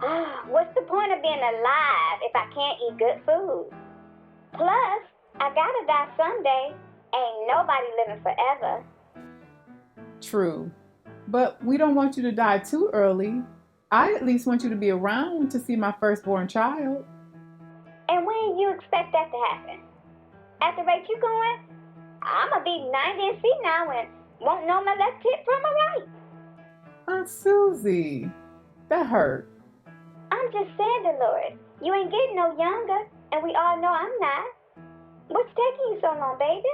What's the point of being alive if I can't eat good food? Plus, I gotta die someday. Ain't nobody living forever. True. But we don't want you to die too early. I at least want you to be around to see my firstborn child. And when you expect that to happen? At the rate you going, I'ma be 90 and senile and won't know my left hip from my right. Aunt Susie, that hurt. I'm just saying, Dolores, you ain't getting no younger, and we all know I'm not. What's taking you so long, baby?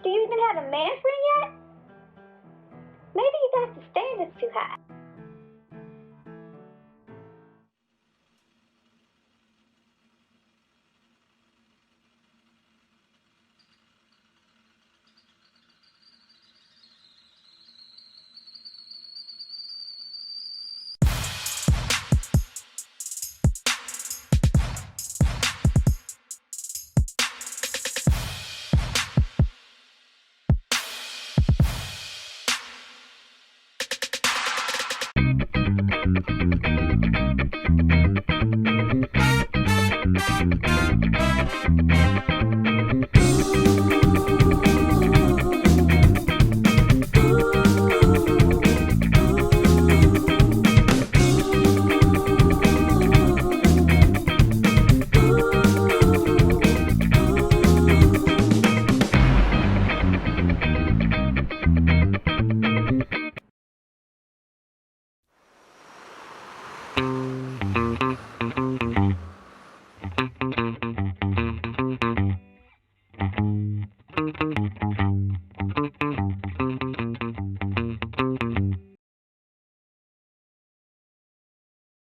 Do you even have a man friend yet? Maybe you got the standards too high.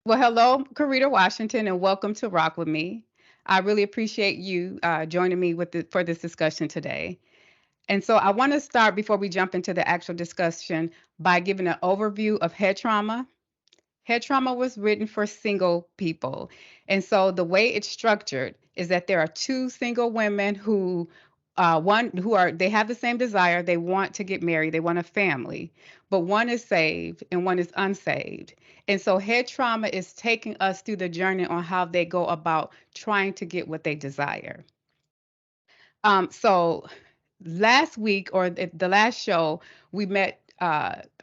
Well, hello, Curetia Washington, and welcome to Rock with Me. I really appreciate you joining me for this discussion today. And so I want to start before we jump into the actual discussion by giving an overview of head trauma. Head trauma was written for single people. And so the way it's structured is that there are two single women who they have the same desire, they want to get married, they want a family, but one is saved and one is unsaved. And so head trauma is taking us through the journey on how they go about trying to get what they desire. So last week or the last show, we met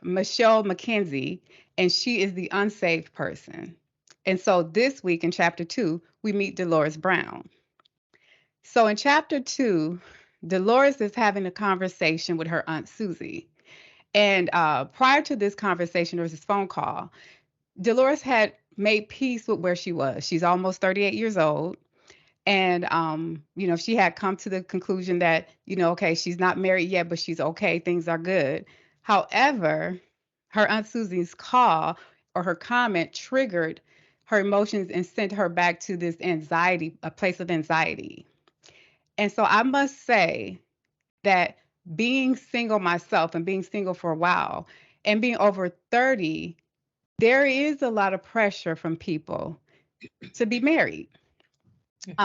Michelle McKenzie, and she is the unsaved person. And so this week in chapter 2, we meet Dolores Brown. So in chapter 2, Dolores is having a conversation with her Aunt Susie. And prior to this conversation, there was this phone call. Dolores had made peace with where she was. She's almost 38 years old. And she had come to the conclusion that, okay, she's not married yet, but she's okay, things are good. However, her Aunt Susie's call or her comment triggered her emotions and sent her back to this anxiety, a place of anxiety. And so I must say that being single myself and being single for a while and being over 30, there is a lot of pressure from people to be married.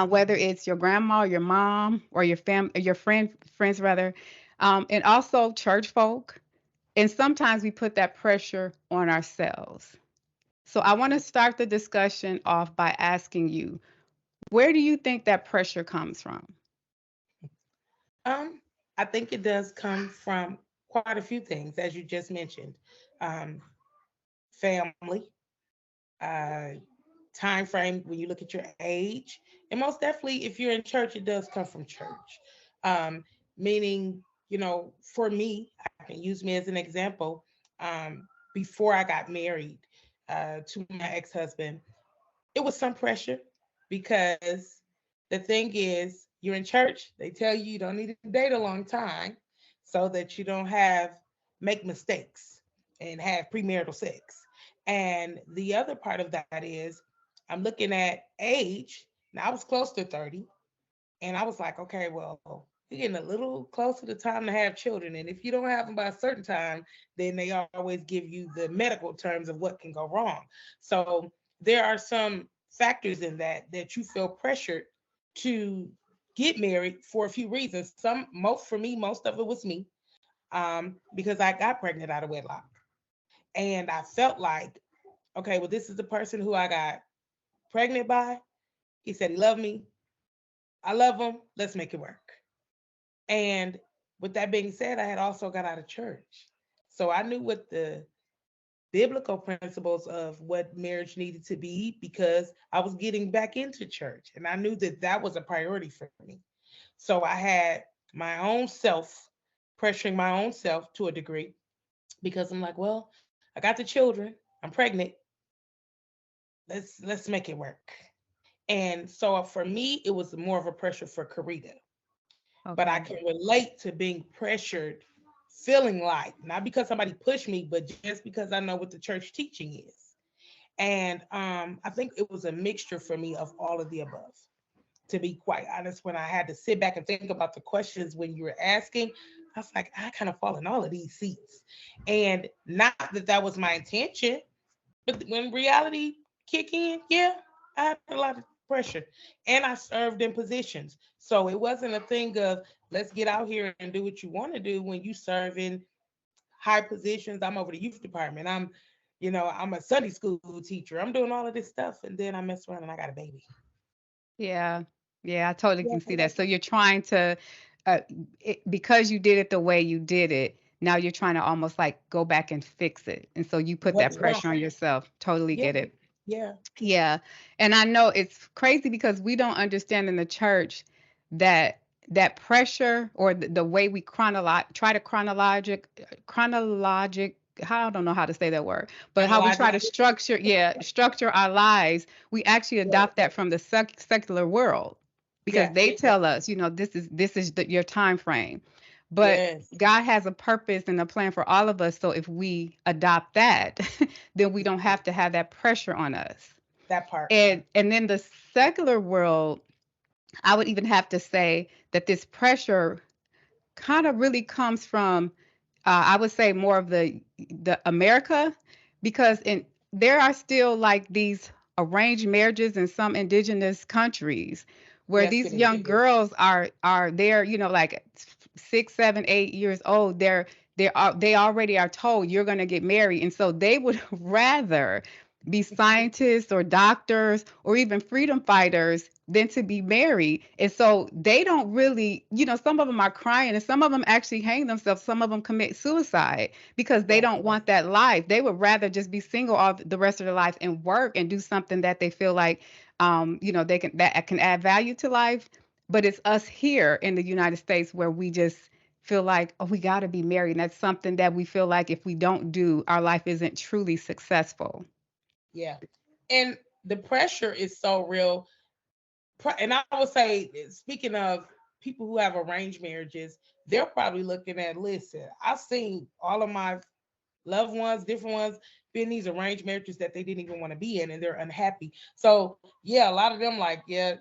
Whether it's your grandma, your mom, or your friends rather, and also church folk. And sometimes we put that pressure on ourselves. So I want to start the discussion off by asking you, where do you think that pressure comes from? I think it does come from quite a few things, as you just mentioned. Um, Family, uh, time frame when you look at your age, and most definitely if you're in church, it does come from church. Um, Meaning, for me, I can use me as an example. Before I got married to my ex-husband, it was some pressure because the thing is, you're in church, they tell you you don't need to date a long time so that you don't have make mistakes and have premarital sex. And the other part of that is I'm looking at age. Now I was close to 30 and I was like, okay, well, you're getting a little closer to time to have children. And if you don't have them by a certain time, then they always give you the medical terms of what can go wrong. So there are some factors in that you feel pressured to get married for a few reasons. For me, most of it was me, because I got pregnant out of wedlock. And I felt like, okay, well, this is the person who I got pregnant by. He said he loved me. I love him. Let's make it work. And with that being said, I had also got out of church. So I knew what the biblical principles of what marriage needed to be because I was getting back into church and I knew that that was a priority for me. So I had my own self pressuring my own self to a degree because I'm like, well, I got the children, I'm pregnant, let's make it work. And so for me, it was more of a pressure for Karita, but I Okay. can relate to being pressured, feeling like not because somebody pushed me, but just because I know what the church teaching is. And I think it was a mixture for me of all of the above. To be quite honest, when I had to sit back and think about the questions when you were asking, I was like, I kind of fall in all of these seats. And not that that was my intention, but when reality kick in, yeah, I had a lot of pressure. And I served in positions. So it wasn't a thing of let's get out here and do what you want to do when you serve in high positions. I'm over the youth department. I'm a Sunday school teacher. I'm doing all of this stuff. And then I mess around and I got a baby. Yeah. Yeah, I totally Yeah, can see that. So you're trying to, uh, because you did it the way you did it, now you're trying to almost like go back and fix it. And so you put that what's wrong? pressure on yourself. Totally Yeah, get it. yeah, Yeah. And I know it's crazy because we don't understand in the church that that pressure or the way we try to chronologic I don't know how to say that word, but how we try to chronologically. structure our lives, we actually Yeah, adopt that from the secular world because yes, they tell us, this is your time frame. But yes, God has a purpose and a plan for all of us. So if we adopt that, then we don't have to have that pressure on us. that part. And then the secular world, I would even have to say that this pressure kind of really comes from, I would say more of the America, because there are still like these arranged marriages in some indigenous countries where Yes, these it is. young girls are there, like 6, 7, 8 years old. They already are told you're going to get married, and so they would rather be scientists or doctors or even freedom fighters than to be married. And so they don't really, some of them are crying and some of them actually hang themselves. Some of them commit suicide because they Yes, don't want that life. They would rather just be single all the rest of their life and work and do something that they feel like, that can add value to life. But it's us here in the United States where we just feel like, oh, we got to be married. And that's something that we feel like if we don't do, our life isn't truly successful. yeah. And the pressure is so real. And I would say, speaking of people who have arranged marriages, they're probably looking at, listen, I've seen all of my loved ones, different ones, be in these arranged marriages that they didn't even want to be in and they're unhappy. So, yeah, a lot of them like, yeah,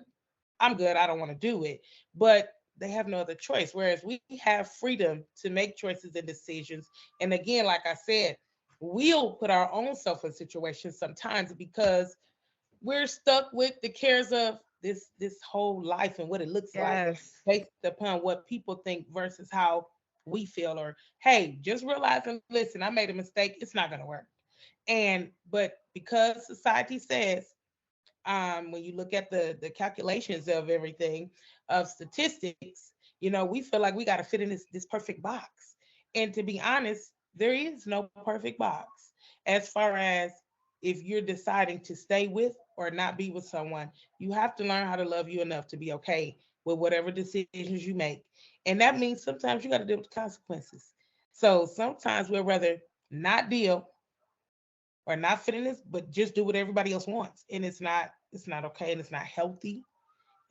I'm good. I don't want to do it. But they have no other choice. Whereas we have freedom to make choices and decisions. And again, like I said, we'll put our own self in situations sometimes because we're stuck with the cares of this whole life and what it looks like Yes. based upon what people think versus how we feel, or hey, just realize and listen, I made a mistake, it's not going to work. And but because society says, when you look at the calculations of everything, of statistics, we feel like we got to fit in this perfect box. And to be honest, there is no perfect box as far as if you're deciding to stay with or not be with someone. You have to learn how to love you enough to be okay with whatever decisions you make. And that means sometimes you got to deal with the consequences. So sometimes we'll rather not deal or not fit in this, but just do what everybody else wants. And it's not okay and it's not healthy.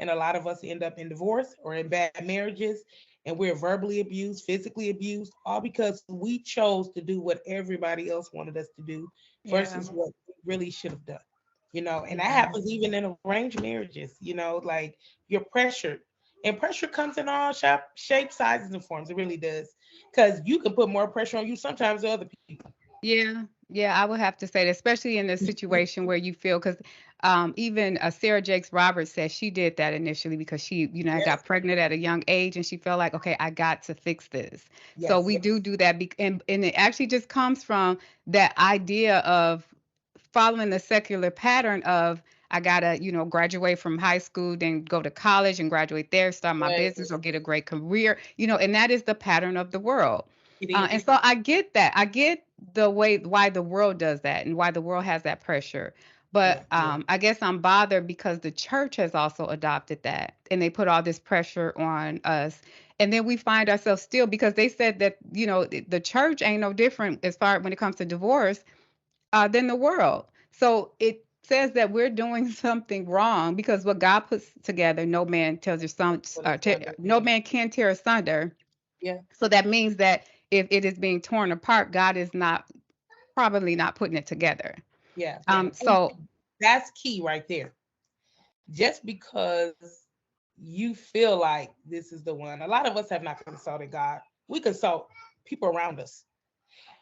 And a lot of us end up in divorce or in bad marriages, and we're verbally abused, physically abused, all because we chose to do what everybody else wanted us to do Yeah. versus what we really should have done. And that Yes. happens even in arranged marriages, like you're pressured. And pressure comes in all shapes, sizes, and forms. It really does. Because you can put more pressure on you sometimes than other people. Yeah, yeah, I would have to say that, especially in the situation where you feel, because even Sarah Jakes Roberts said she did that initially because she, had Yes, got pregnant at a young age and she felt like, okay, I got to fix this. So yes, we do that, and it actually just comes from that idea of following the secular pattern of I gotta, graduate from high school, then go to college and graduate there, start my Right. business or get a great career, and that is the pattern of the world. It And is. so I get that. I get the way why the world does that and why the world has that pressure. Yeah. But I guess I'm bothered because the church has also adopted that and they put all this pressure on us. And then we find ourselves still because they said that, the church ain't no different as far when it comes to divorce than the world. So it says that we're doing something wrong because what God puts together, no man tells your son, What it's under. no man can tear asunder. Yeah. So that means that if it is being torn apart, God is probably not putting it together. Yeah. And So that's key right there. Just because you feel like this is the one, a lot of us have not consulted God. We consult people around us.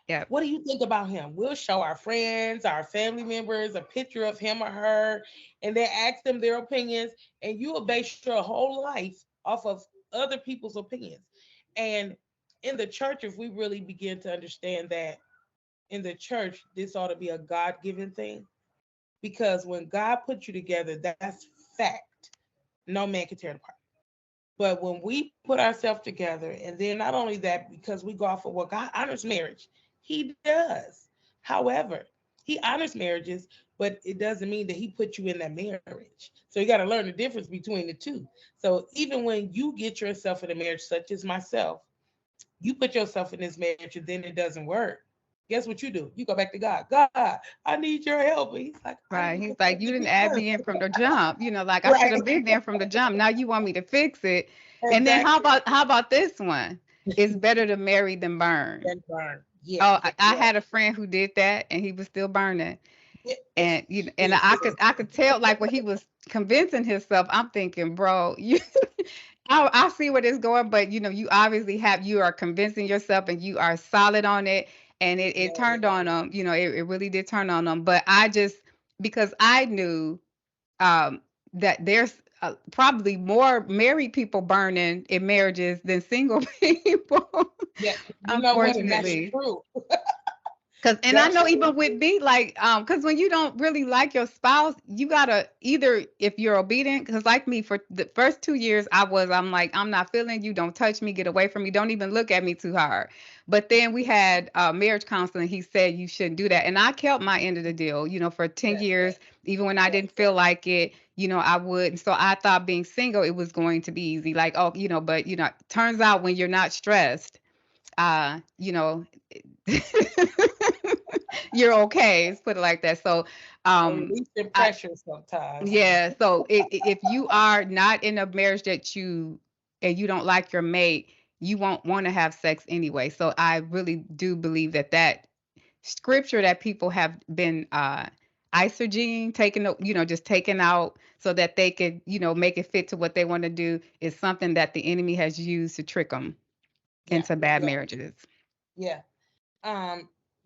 yeah, What do you think about him? We'll show our friends, our family members a picture of him or her, and then ask them their opinions. And you will base your whole life off of other people's opinions. And in the church, if we really begin to understand that in the church, this ought to be a God given thing. Because when God put you together, that's fact. No man can tear it apart. But when we put ourselves together, and then not only that, because we go off of what God honors marriage, He does. However, He honors marriages, but it doesn't mean that He put you in that marriage. So you got to learn the difference between the two. So even when you get yourself in a marriage, such as myself, you put yourself in this marriage and then it doesn't work. Guess what you do? You go back to God. God, I need your help. And He's like, I right. need He's to like, put you you didn't add together. me in from the jump. Like I should Right. have been there from the jump. Now you want me to fix it. And then how Exactly. about how about this one? It's better to marry than burn. Then burn. Yeah. Oh, I Yeah. had a friend who did that and he was still burning. Yes. And and Yes. I could tell like when he was convincing himself, I'm thinking, bro, I see where this going, but you obviously you are convincing yourself and you are solid on it. And it Yes. turned on them, it really did turn on them. But I just because I knew that there's probably more married people burning in marriages than single people, Yeah. You know what? And that's unfortunately. true. And I That's know true. even with me, like, because when you don't really like your spouse, you gotta either if you're obedient, because like me, for the first 2 years, I'm like, I'm not feeling you, don't touch me, get away from me, don't even look at me too hard. But then we had marriage counseling. He said you shouldn't do that, and I kept my end of the deal. For 10 Yes. years, even when I Yes. didn't feel like it, I would. And so I thought being single, it was going to be easy. Like, oh, but turns out when you're not stressed, uh, you know. You're okay. Let's put it like that. So, um, Releasing I pressure sometimes. yeah. So if you are not in a marriage and you don't like your mate, you won't want to have sex anyway. So I really do believe that scripture that people have been eiseging, just taken out so that they could make it fit to what they want to do is something that the enemy has used to trick them Yeah. into bad Yeah. marriages. Yeah.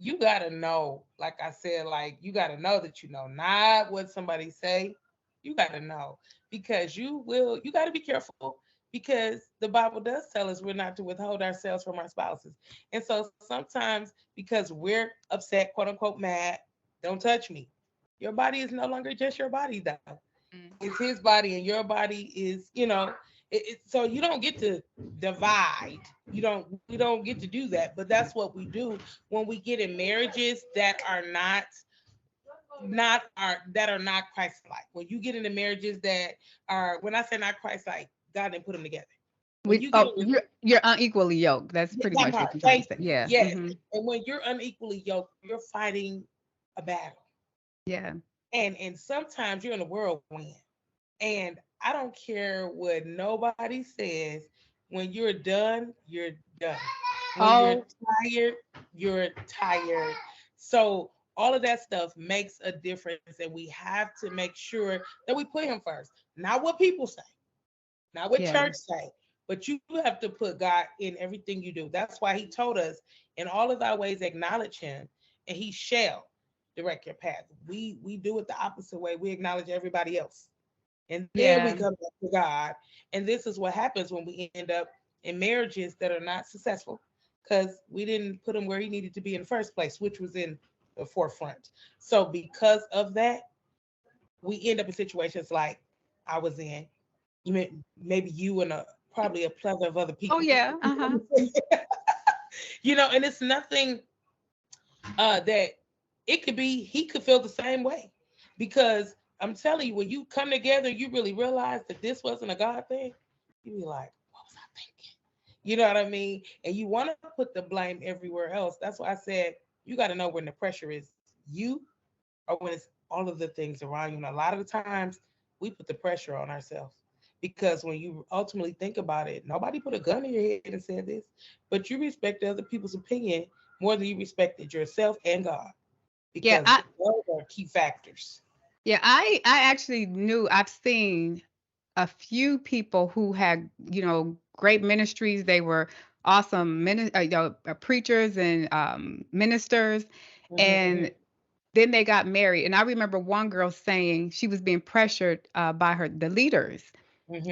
You gotta know, like I said, like you gotta know that not what somebody say. You gotta know because you gotta be careful because the Bible does tell us we're not to withhold ourselves from our spouses. And so sometimes because we're upset, quote unquote mad, don't touch me. Your body is no longer just your body though. It's his body and your body is, so you don't get to divide. We don't get to do that, but that's what we do when we get in marriages that are not Christ-like. When you get into marriages that are, when I say not Christ-like, God didn't put them together. When you get in, You're unequally yoked. That's pretty that much what part, you're trying to thank say. you. Yeah. Yes. And when you're unequally yoked, you're fighting a battle. Yeah. And sometimes you're in a whirlwind. And I don't care what nobody says. When you're done, you're done. When you're Oh, tired, you're tired. So all of that stuff makes a difference, and we have to make sure that we put him first. Not what people say, not what yeah. church say, but you have to put God in everything you do. That's why he told us in all of our ways acknowledge him, and he shall direct your path. We do it the opposite way. We acknowledge everybody else. And then we Yeah. come back to God. And this is what happens when we end up in marriages that are not successful because we didn't put him where he needed to be in the first place, which was in the forefront. So because of that, we end up in situations like I was in. Maybe you and probably a plethora of other Oh people. yeah. Uh-huh. And it's nothing that it could be. He could feel the same way, because I'm telling you, when you come together, you really realize that this wasn't a God thing. You be like, what was I thinking? You know what I mean? And you want to put the blame everywhere else. That's why I said you got to know when the pressure is you or when it's all of the things around you. And a lot of the times we put the pressure on ourselves, because when you ultimately think about it, nobody put a gun in your head and said this, but you respected other people's opinion more than you respected yourself and God, Yeah, because I those are key factors. I actually knew I've seen a few people who had, great ministries. They were awesome preachers and ministers, Hmm. and then they got married. And I remember one girl saying she was being pressured by the leaders,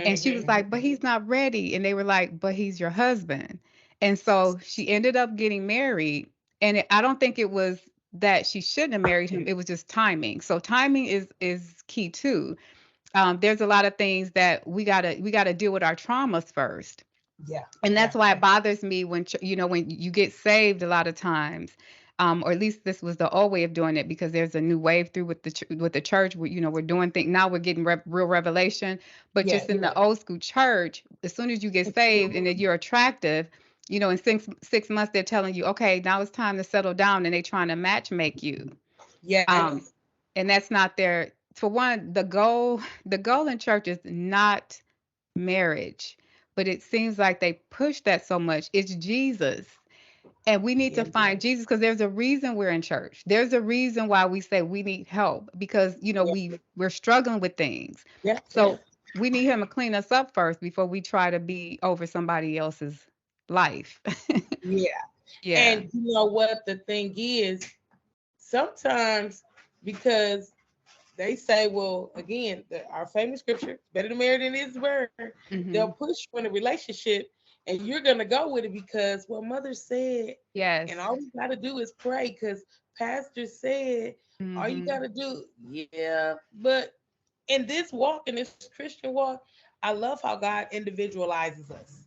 and she was Hmm. like, "But he's not ready," and they were like, "But he's your husband." And so she ended up getting married, and I don't think it was that she shouldn't have married him. It was just timing. So timing is key too. There's a lot of things that we gotta deal with our traumas first, Yeah, and yeah, that's why it bothers me when when you get saved a lot of times, or at least this was the old way of doing it, because there's a new wave through with the church. We're doing things now. We're getting real revelation, but yeah, just in the old school church, as soon as you get saved and that you're attractive, in 6 months they're telling you, okay, now it's time to settle down, and they trying to match make you. um, yes, and that's not their. For one, the goal in church is not marriage, but it seems like they push that so much. It's Jesus. And we need yeah, to find Jesus, because there's a reason we're in church. There's a reason why we say we need help, because yeah, we're struggling with things. yeah, yeah, So we need him to clean us up first before we try to be over somebody else's life. yeah. Yeah. And you know what the thing is? Sometimes, because they say, well, again, our famous scripture, better to marry than is word. They'll Hmm. push you in a relationship, and you're gonna go with it because, well, mother said, Yes. and all we gotta do is pray because pastor said, all you Hmm. gotta do, yeah. But in this walk, in this Christian walk, I love how God individualizes us.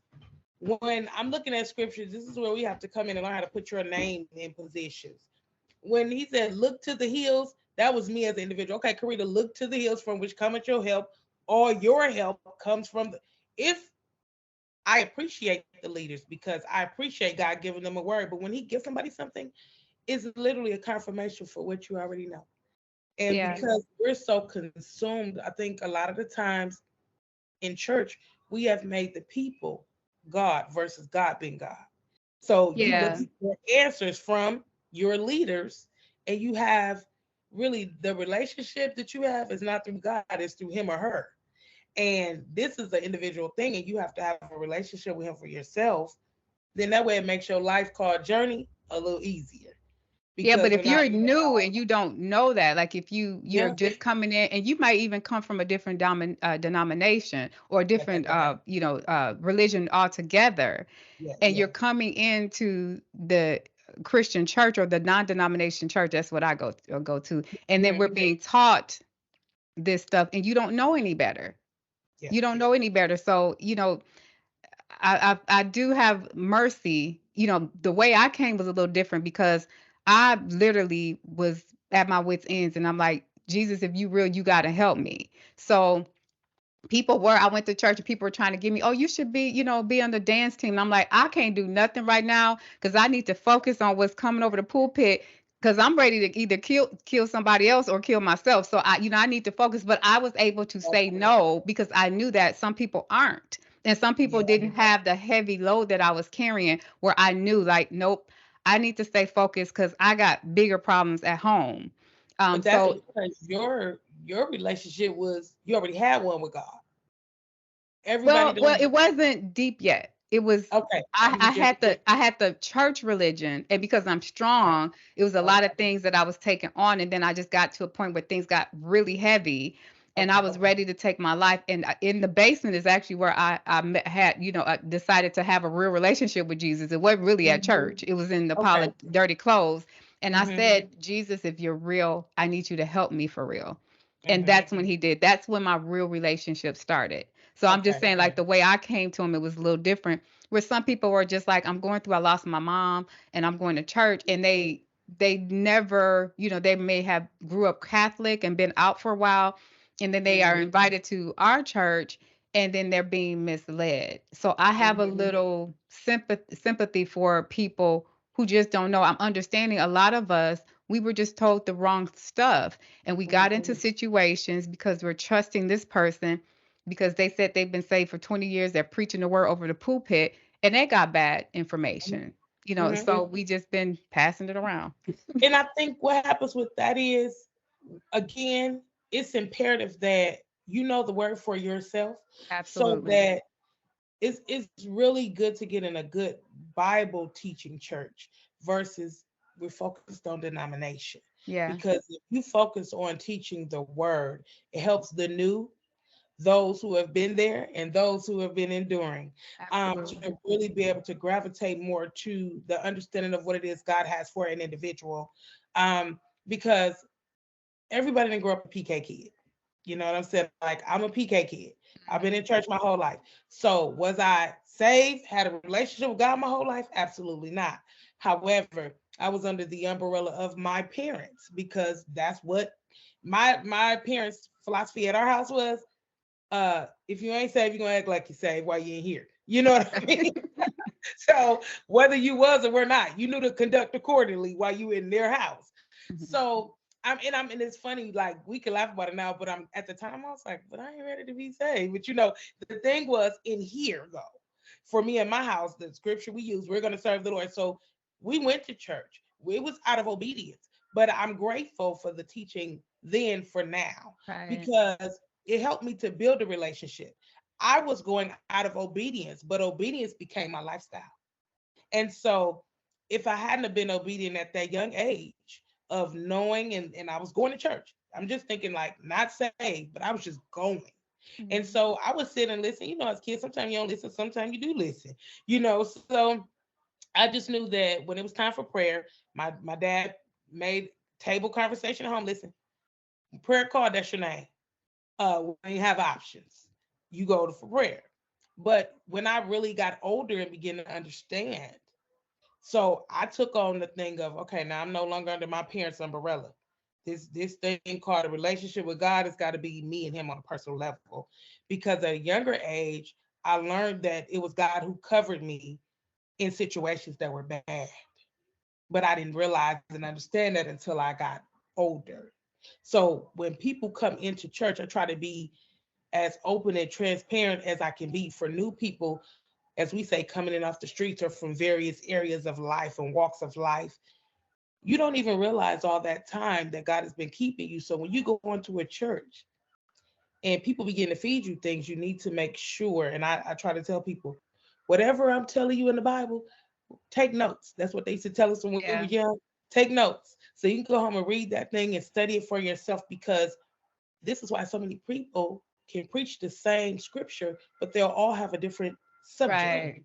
When I'm looking at scriptures, this is where we have to come in and learn how to put your name in positions. When he said, look to the hills, that was me as an individual. Okay, Karita, look to the hills from which cometh your help. All your help comes from the. If I appreciate the leaders because I appreciate God giving them a word, but when he gives somebody something, it's literally a confirmation for what you already know. And Yeah. because we're so consumed, I think a lot of the times in church, we have made the people God versus God being God. So you look Yeah. for answers from your leaders, and you have really the relationship that you have is not through God, it's through him or her. And this is an individual thing, and you have to have a relationship with him for yourself. Then that way it makes your life called journey a little easier. Yeah, Because but if when I you're new and you don't know that, like if you're yeah, just coming in, and you might even come from a different denomination, or a yeah, yeah, different yeah, religion altogether, yeah, and yeah, you're coming into the Christian church or the non-denomination church, that's what I go to, and then mhm, we're being taught this stuff, and you don't know any better. yeah, You don't know any better. So, I do have mercy. The way I came was a little different, because I literally was at my wits' ends, and I'm like, Jesus, if you real, you got to help me. So I went to church, and people were trying to give me, oh, you should be on the dance team. And I'm like, I can't do nothing right now, because I need to focus on what's coming over the pulpit, because I'm ready to either kill somebody else or kill myself. So I need to focus. But I was able to say no, because I knew that some people aren't. And some people yeah. didn't have the heavy load that I was carrying, where I knew, like, nope, I need to stay focused, because I got bigger problems at home. But that's So because your relationship was you already had one with God. Everybody well, don't. it wasn't deep yet. It was Okay, I, you I was just had the church religion, and because I'm strong, it was a lot okay, of things that I was taking on, and then I just got to a point where things got really heavy, and I okay, was ready to take my life. And in the basement is actually where I decided to have a real relationship with Jesus. It wasn't really at mhm, church. It was in the pile okay, of dirty clothes. And I Mhm. said, Jesus, if you're real, I need you to help me for real. And Mhm. that's when he did. That's when my real relationship started. So I'm just Okay. saying, like, the way I came to him, it was a little different. Where some people were just like, I'm going through, I lost my mom and I'm going to church. And they never, they may have grew up Catholic and been out for a while. And then they are Mhm. invited to our church and then they're being misled. So I have a Mhm. little sympathy for people who just don't know. I'm understanding a lot of us, we were just told the wrong stuff and we got into Mhm. situations because we're trusting this person because they said they've been saved for 20 years, they're preaching the word over the pulpit and they got bad information. Mhm. So we just been passing it around. And I think what happens with that is, again, it's imperative that you know the word for yourself, so Absolutely. that it's really good to get in a good Bible teaching church versus we're focused on denomination. Yeah, Because if you focus on teaching the word, it helps the new, those who have been there, and those who have been enduring, absolutely. to really be able to gravitate more to the understanding of what it is God has for an individual. Um, because everybody didn't grow up a PK kid. You know what I'm saying? Like, I'm a PK kid. I've been Mhm. in church my whole life. So was I saved, had a relationship with God my whole life? Absolutely not. However, I was under the umbrella of my parents because that's what my parents' philosophy at our house was. If you ain't saved, you're gonna act like you're saved while you ain't here. You know what I mean? So whether you was or were not, you knew to conduct accordingly while you in their house. Mhm. So and it's funny, like we can laugh about it now, but I'm at the time I was like, but I ain't ready to be saved. But the thing was in here though, for me in my house, the scripture we use, we're gonna serve the Lord. So we went to church. It was out of obedience. But I'm grateful for the teaching then for now Right. because it helped me to build a relationship. I was going out of obedience, but obedience became my lifestyle. And so if I hadn't have been obedient at that young age of knowing and I was going to church, I'm just thinking like not saved, but I was just going. And Mhm. so I would sit and listen. As kids, sometimes you don't listen, sometimes you do listen, So I just knew that when it was time for prayer, my dad made table conversation at home. Listen, prayer call, that's your name. When you have options, you go to for prayer. But when I really got older and began to understand, so I took on the thing of, okay, now I'm no longer under my parents' umbrella. This thing called a relationship with God has got to be me and him on a personal level. Because at a younger age, I learned that it was God who covered me in situations that were bad. But I didn't realize and understand that until I got older. So when people come into church, I try to be as open and transparent as I can be for new people, as we say, coming in off the streets or from various areas of life and walks of life. You don't even realize all that time that God has been keeping you. So when you go into a church and people begin to feed you things, you need to make sure. And I try to tell people, whatever I'm telling you in the Bible, take notes. That's what they used to tell us when we were Yeah. young. Take notes. So you can go home and read that thing and study it for yourself because this is why so many people can preach the same scripture, but they'll all have a different subject Right.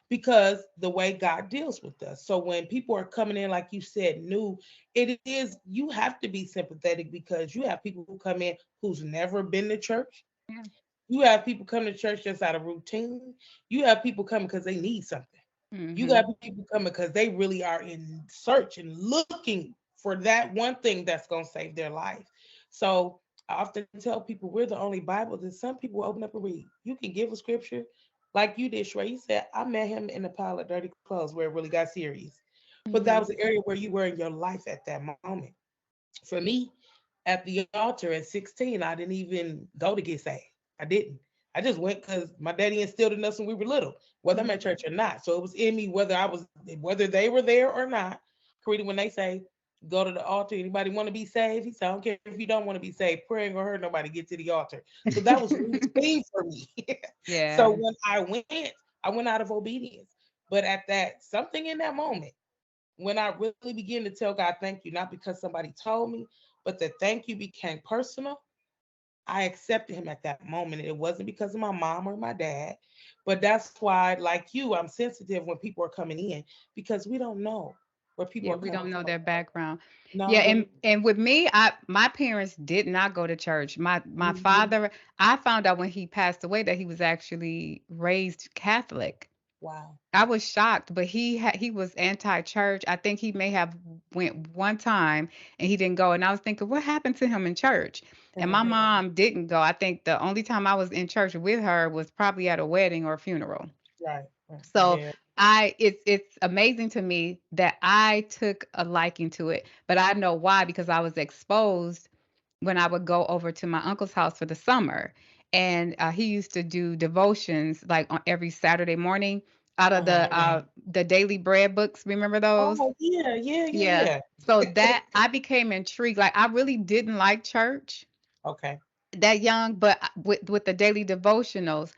because the way God deals with us. So when people are coming in, like you said, new, it is, you have to be sympathetic because you have people who come in who's never been to church. Yeah. You have people come to church just out of routine. You have people coming because they need something. You got Mhm. people coming because they really are in search and looking for that one thing that's going to save their life. So I often tell people we're the only Bible that some people open up and read. You can give a scripture like you did, Shrey. You said, I met him in a pile of dirty clothes where it really got serious. But that was Mhm. the area where you were in your life at that moment. For me, at the altar at 16, I didn't even go to get saved. I didn't. I just went because my daddy instilled in us when we were little, whether I'm at Mhm. church or not. So it was in me whether they were there or not. Karita, when they say go to the altar, anybody want to be saved? He said, I don't care if you don't want to be saved. Prayer ain't gonna hurt nobody get to the altar. So that was routine for me. So Yeah. when I went out of obedience. But at that something in that moment when I really began to tell God thank you, not because somebody told me, but the thank you became personal, I accepted him at that moment. And it wasn't because of my mom or my dad, but that's why, like you, I'm sensitive when people are coming in because we don't know. where people Yeah, are we coming don't know from. their background. Yeah, No. and with me, I my parents did not go to church. My Mhm. father, I found out when he passed away that he was actually raised Catholic. Wow. I was shocked, but he was anti-church. I think he may have went one time and he didn't go. And I was thinking, what happened to him in church? And my Mhm. mom didn't go. I think the only time I was in church with her was probably at a wedding or a funeral. Right. Right. So Yeah. it's amazing to me that I took a liking to it, but I know why, because I was exposed when I would go over to my uncle's house for the summer, and he used to do devotions like on every Saturday morning out of Uh-huh. the daily bread books. Remember those? Oh yeah, yeah, Yeah. yeah, So yeah. that I became intrigued. Like I really didn't like church Okay. that young, but with the daily devotionals,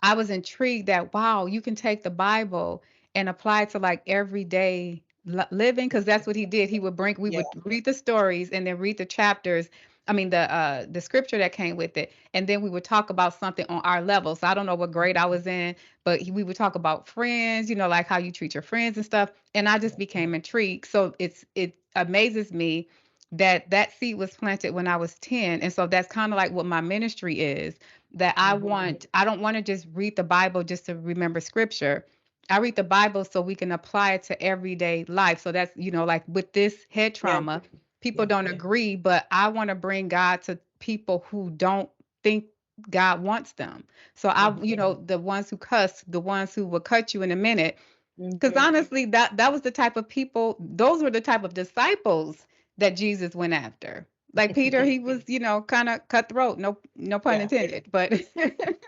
I was intrigued that wow, you can take the Bible and apply it to like everyday living, because that's what he did. We Yeah. would read the stories and then read the chapters. I mean the scripture that came with it, and then we would talk about something on our level. So I don't know what grade I was in, but we would talk about friends, like how you treat your friends and stuff. And I just became intrigued. So it amazes me that that seed was planted when I was 10. And so that's kind of like what my ministry is, that Mhm. I don't want to just read the Bible just to remember scripture. I read the Bible so we can apply it to everyday life. So that's, like with this head Yeah. trauma, people Yeah. don't Yeah. agree, but I want to bring God to people who don't think God wants them. So Mhm. the ones who cuss, the ones who will cut you in a minute, because Mhm. honestly, that was the type of people, those were the type of disciples that Jesus went after. Like Peter, he was, kind of cutthroat, no pun Yeah. intended. But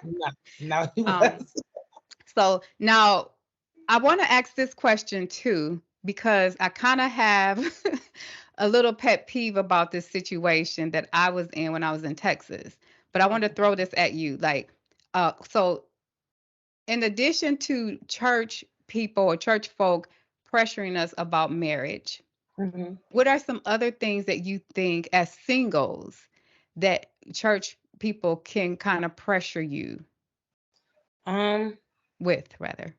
No, no, he um, was. so now I want to ask this question too, because I kind of have a little pet peeve about this situation that I was in when I was in Texas. But I want to Okay. throw this at you. Like, so in addition to church people or church folk pressuring us about marriage, Mhm. what are some other things that you think as singles that church people can kind of pressure you Um. with, rather?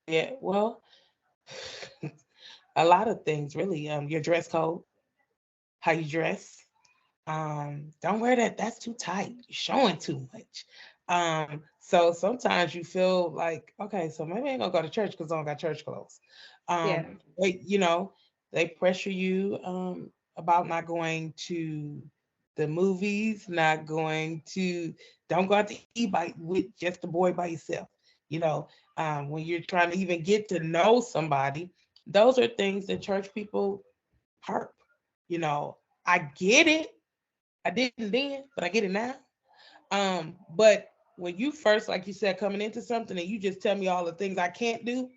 Yeah. Well, a lot of things really. Your dress code, how you dress. Don't wear that. That's too tight. You're showing too much. So sometimes you feel like, okay, so maybe I ain't gonna go to church because I don't got church clothes. Yeah, They, they pressure you about not going to the movies, not going to, don't go out to eat with just the boy by yourself. You know, when you're trying to even get to know somebody, those are things that church people perp. I get it. I didn't then, but I get it now. But when you first, like you said, coming into something and you just tell me all the things I can't do,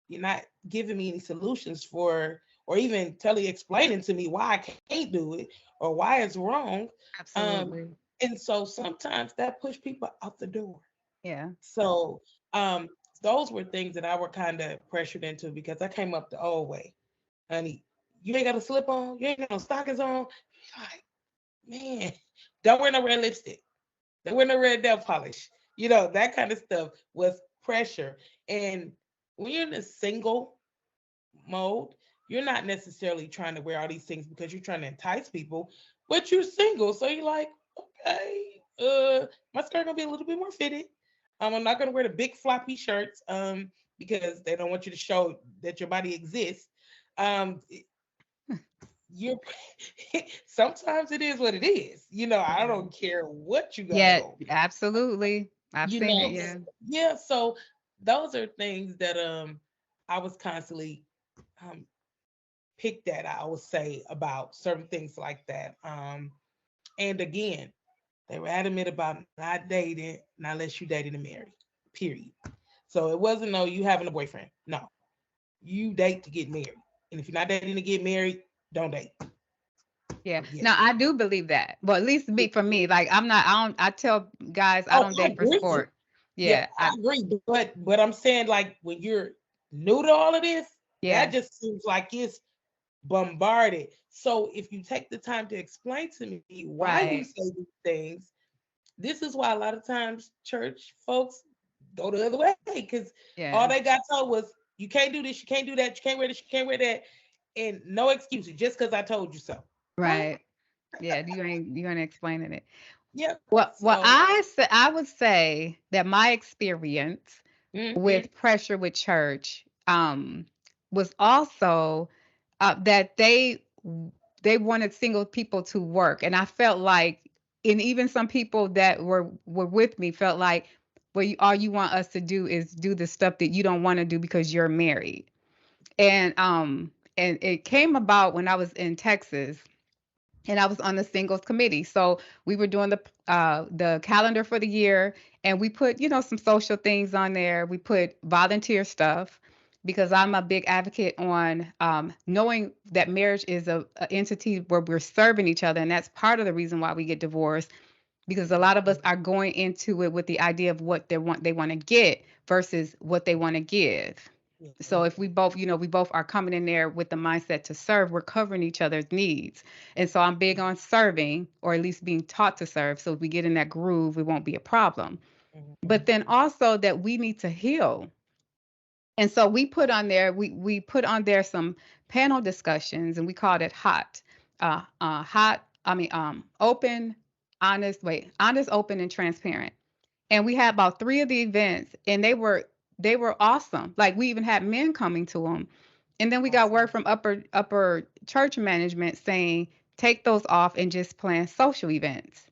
you're not giving me any solutions for, or even explaining to me why I can't do it or why it's wrong. Um, absolutely. and so sometimes that push people out the door. Yeah. So um, those were things that I were kind of pressured into because I came up the old way. Honey, you ain't got a slip on, you ain't got no stockings on. Like, man, don't wear no red lipstick. Don't wear no red nail polish. That kind of stuff was pressure. And when you're in a single mode, you're not necessarily trying to wear all these things because you're trying to entice people, but you're single. So you're like, okay, my skirt gonna be a little bit more fitted. I'm not gonna wear the big floppy shirts because they don't want you to show that your body exists. Um, you're sometimes it is what it is. I don't care what you got Yeah, on. absolutely. I've You seen know, it. Yeah. yeah. So those are things that I was constantly um picked at. I would say about certain things like that. And again, they were adamant about not dating, not unless you dated and married. Period. So it wasn't no you having a boyfriend. No, you date to get married. And if you're not dating to get married, don't date. Yeah. Yeah. Now I do believe that. Well, at least for me, like I tell guys I Oh, don't I date for agree. sport. Yeah, Yeah. I agree. But I'm saying like when you're new to all of this, that Yeah. just seems like it's bombarded. So if you take the time to explain to me why you Right. say these things, this is why a lot of times church folks go the other way because all Yeah. they got told was You can't do this, you can't do that, you can't wear this, you can't wear that, and no excuses just because I told you so. What? Right. Yeah, you ain't explaining it. Yep. Well, So, I would say that my experience mhm, with pressure with church was also that they wanted single people to work, and I felt like, and even some people that were with me felt like, well, all you want us to do is do the stuff that you don't want to do because you're married, and it came about when I was in Texas and I was on the singles committee. So we were doing the calendar for the year, and we put some social things on there. We put volunteer stuff because I'm a big advocate on knowing that marriage is a entity where we're serving each other, and that's part of the reason why we get divorced, because a lot of us are going into it with the idea of what they want to get versus what they want to give. So if we both, we both are coming in there with the mindset to serve, we're covering each other's needs. And so I'm big on serving, or at least being taught to serve. So if we get in that groove, it won't be a problem. But then also that we need to heal. And so we put on there some panel discussions, and we called it hot. Open, honest, open, and transparent. And we had about 3 of the events, and they were awesome. Like, we even had men coming to them. And then we got word awesome. from upper church management saying, take those off and just plan social events.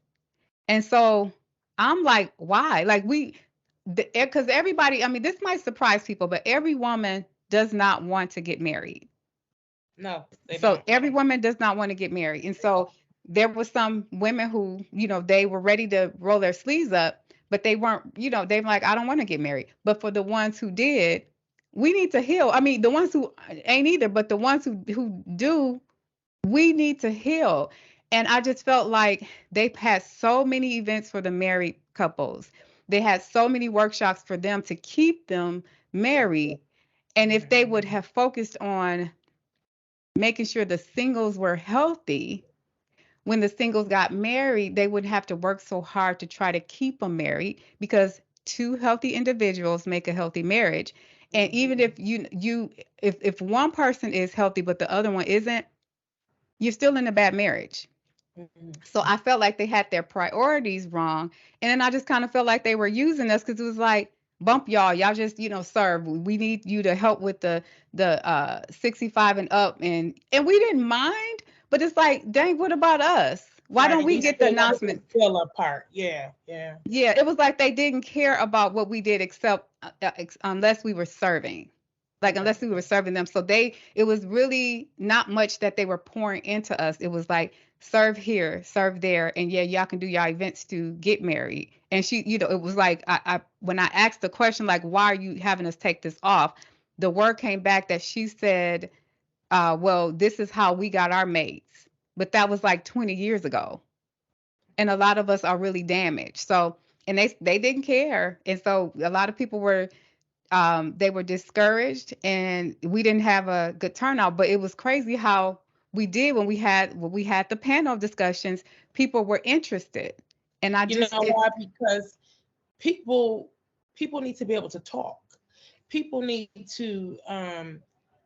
And so I'm like, why? Like, because everybody, I mean, this might surprise people, but every woman does not want to get married. No, they So don't. every woman does not want to get married. And so there were some women who, they were ready to roll their sleeves up, but they weren't, they were like, I don't want to get married. But for the ones who did, we need to heal. I mean, the ones who ain't either, but the ones who do, we need to heal. And I just felt like they had so many events for the married couples. They had so many workshops for them to keep them married. And if they would have focused on making sure the singles were healthy, when the singles got married, they wouldn't have to work so hard to try to keep them married, because two healthy individuals make a healthy marriage. And even if if one person is healthy but the other one isn't, you're still in a bad marriage. Mhm. So I felt like they had their priorities wrong. And then I just kind of felt like they were using us, because it was like, bump y'all just, serve. We need you to help with the 65 and up. And we didn't mind, but it's like, dang, what about us? Why don't Right. we You get the still want to announcement? fill apart. Yeah. Yeah. Yeah, it was like they didn't care about what we did, except unless we were serving. Like, Okay. unless we were serving them. So it was really not much that they were pouring into us. It was like, serve here, serve there, and yeah, y'all can do y'all events to get married. And she, it was like, when I asked the question, like, why are you having us take this off? The word came back that she said, well, this is how we got our mates. But that was like 20 years ago, and a lot of us are really damaged. So, and they didn't care, and so a lot of people were they were discouraged, and we didn't have a good turnout. But it was crazy how we did when we had the panel discussions. People were interested, and I You know just it why? Because people people need to be able to talk. People need to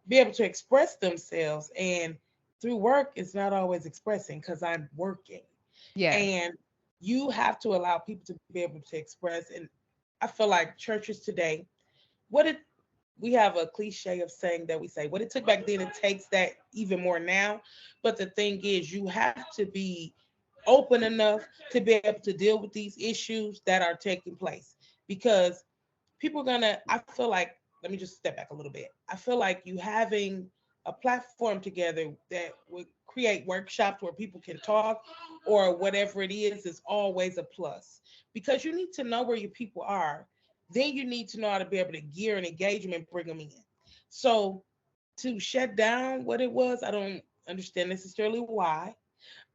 be able to express themselves, and through work, it's not always expressing because I'm working, yes, and you have to allow people to be able to express. And I feel like churches today, what it we have a cliche of saying that we say what it took back then, it takes that even more now. But the thing is, you have to be open enough to be able to deal with these issues that are taking place, because people are gonna, I feel like, let me just step back a little bit. I feel like you having a platform together that would create workshops where people can talk or whatever it is always a plus, because you need to know where your people are. Then you need to know how to be able to gear and engage them and bring them in. So to shut down what it was, I don't understand necessarily why,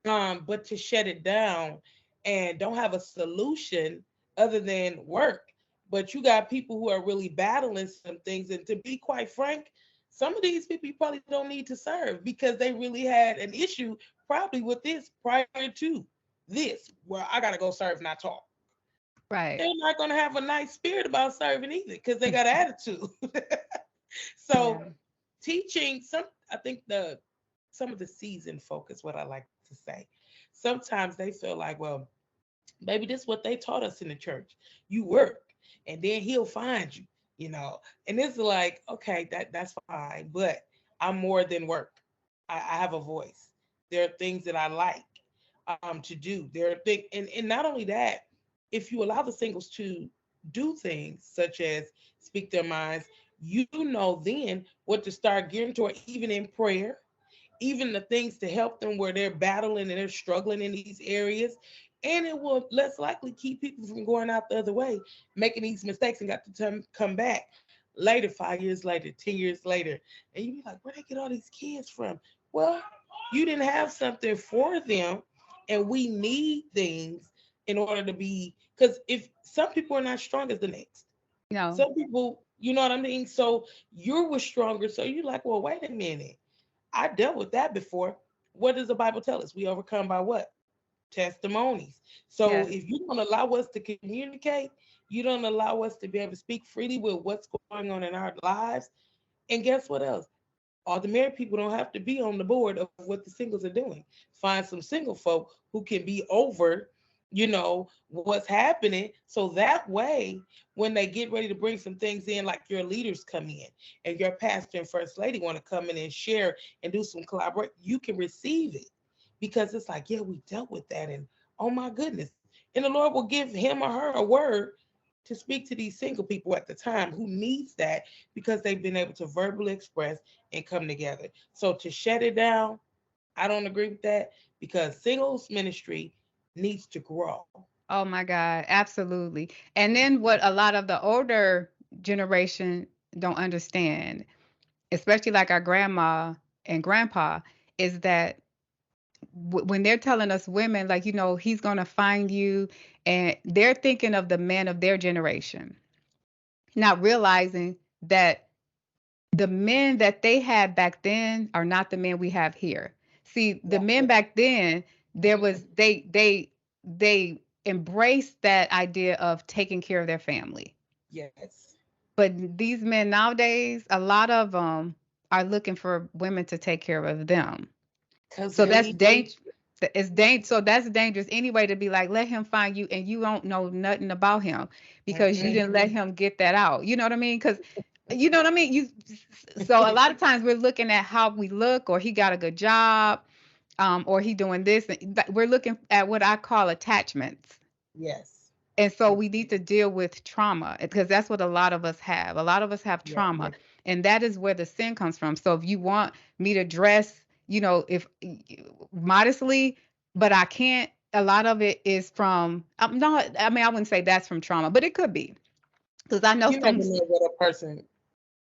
but to shut it down and don't have a solution other than work. But you got people who are really battling some things. And to be quite frank, some of these people you probably don't need to serve because they really had an issue probably with this prior to this, where I got to go serve, not talk. right. They're not going to have a nice spirit about serving either because they got attitude. So Yeah. teaching I think some of the seasoned folk is what I like to say. Sometimes they feel like, well, maybe this is what they taught us in the church. You work and then he'll find you, you know. And it's like, okay, that's fine, but I'm more than work. I have a voice. There are things that I like to do. There are things, and not only that, if you allow the singles to do things such as speak their minds, you know then what to start gearing toward, even in prayer, even the things to help them where they're battling and they're struggling in these areas. And it will less likely keep people from going out the other way, making these mistakes and got to come back later, 5 years later, 10 years later. And you be like, where they get all these kids from? Well, you didn't have something for them. And we need things in order to be, because if some people are not strong as the next, No. some people, you know what I mean? So you were stronger. So you're like, well, wait a minute. I dealt with that before. What does the Bible tell us? We overcome by what? Testimonies. So Yes. if you don't allow us to communicate, you don't allow us to be able to speak freely with what's going on in our lives. And guess what else? All the married people don't have to be on the board of what the singles are doing. Find some single folk who can be over, what's happening. So that way, when they get ready to bring some things in, like your leaders come in and your pastor and first lady want to come in and share and do some collaborate, you can receive it because it's like, yeah, we dealt with that. And oh my goodness. And the Lord will give him or her a word to speak to these single people at the time who needs that because they've been able to verbally express and come together. So to shut it down, I don't agree with that because singles ministry needs to grow. Oh my God, absolutely. And then what a lot of the older generation don't understand, especially like our grandma and grandpa, is that when they're telling us women, like, he's going to find you, and they're thinking of the men of their generation, not realizing that the men that they had back then are not the men we have here. See, the men Exactly. back then, there was they embraced that idea of taking care of their family. Yes. But these men nowadays, a lot of them are looking for women to take care of them. Because So we that's need to. dangerous. So that's dangerous anyway, to be like, let him find you and you don't know nothing about him because you Mhm. didn't let him get that out. You know what I mean? Because you know what I mean? So a lot of times we're looking at how we look, or he got a good job, or he doing this. We're looking at what I call attachments. Yes. And so we need to deal with trauma because that's what a lot of us have. A lot of us have Yeah. trauma, and that is where the sin comes from. So if you want me to dress, if modestly, but I can't, a lot of it is from, I'm not, I mean, I wouldn't say that's from trauma, but it could be. Because I know You never some. know what a person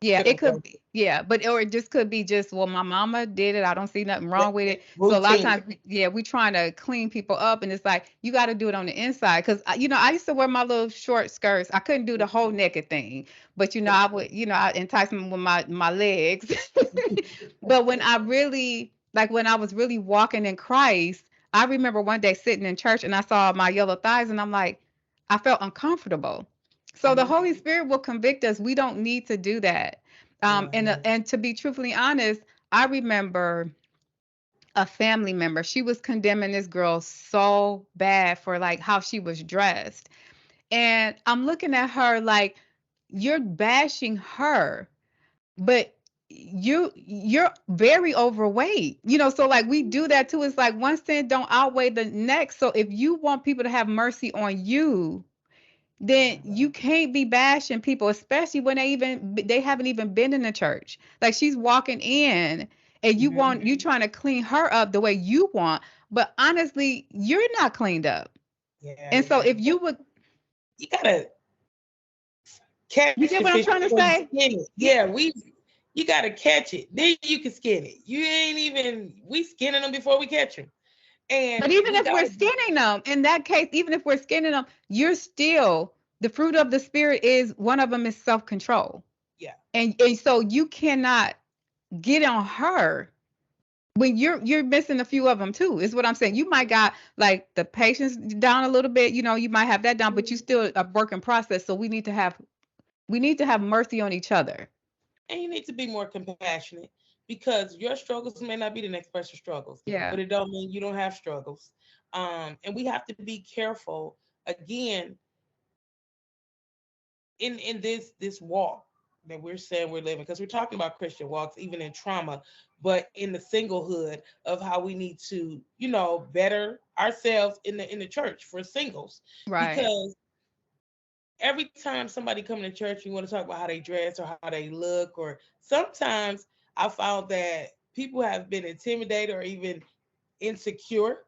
Yeah, could it have could done. be. Yeah, but or it just could be just, well, my mama did it. I don't see nothing wrong with it. So a lot of Routine. times, yeah, we trying to clean people up, and it's like you got to do it on the inside. Because I used to wear my little short skirts. I couldn't do the whole naked thing, but I would, I entice them with my legs. But when I really like when I was really walking in Christ, I remember one day sitting in church and I saw my yellow thighs, and I'm like, I felt uncomfortable. So the Mhm. Holy Spirit will convict us. We don't need to do that. Right. And to be truthfully honest, I remember a family member. She was condemning this girl so bad for like how she was dressed. And I'm looking at her like, you're bashing her, but you're very overweight. So like we do that too. It's like one sin don't outweigh the next. So if you want people to have mercy on you, then you can't be bashing people, especially when they haven't even been in the church. Like she's walking in and Mhm. you trying to clean her up the way you want, but honestly, you're not cleaned up. Yeah. And so if you would, You gotta you catch get the what I'm fish trying to before you say? skin it. Yeah. Yeah, you gotta catch it. Then you can skin it. You ain't even we skinning them before we catch them. But And even we if we're gotta skinning them, in that case, even if we're skinning them, you're still, the fruit of the spirit is, one of them is self-control. yeah. And so you cannot get on her when you're missing a few of them too, is what I'm saying. You might got like the patience down a little bit, you might have that down, but you still a work in process. So we need to have mercy on each other. and you need to be more compassionate because your struggles may not be the next person's struggles, Yeah. but it don't mean you don't have struggles. And we have to be careful again in this walk that we're saying we're living, because we're talking about Christian walks even in trauma, but in the singlehood of how we need to, better ourselves in the church for singles. Right. Because every time somebody come to church, you want to talk about how they dress or how they look, or sometimes I found that people have been intimidated or even insecure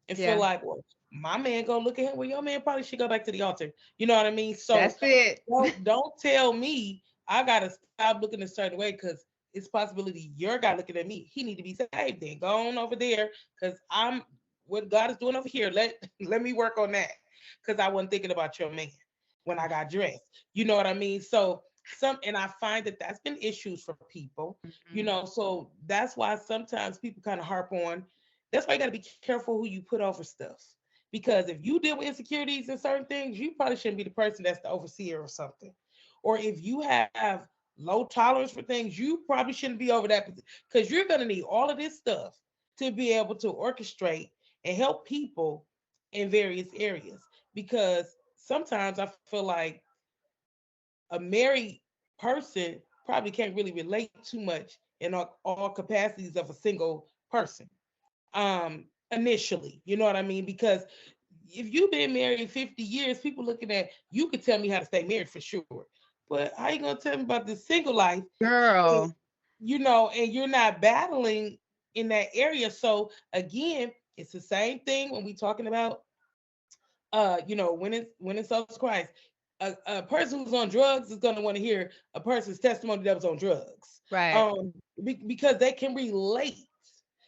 and feel Yeah. like, well, my man gonna look at him. Well, your man probably should go back to the altar. You know what I mean? So That's it. don't tell me I gotta stop looking a certain way because it's possibility your guy looking at me. He need to be saved. Then go on over there because I'm what God is doing over here. Let me work on that because I wasn't thinking about your man when I got dressed. You know what I mean? So and I find that that's been issues for people. Mhm. So that's why sometimes people kind of harp on. That's why you got to be careful who you put over stuff. Because if you deal with insecurities and certain things, you probably shouldn't be the person that's the overseer or something. Or if you have low tolerance for things, you probably shouldn't be over that because you're going to need all of this stuff to be able to orchestrate and help people in various areas. Because sometimes I feel like a married person probably can't really relate too much in all capacities of a single person initially. You know what I mean? Because if you've been married 50 years, people looking at you could tell me how to stay married for sure. But how you gonna tell me about this single life? And, Girl. and you're not battling in that area. So again, it's the same thing when we talking about when it souls Christ. A person who's on drugs is gonna want to hear a person's testimony that was on drugs. Right. Because they can relate.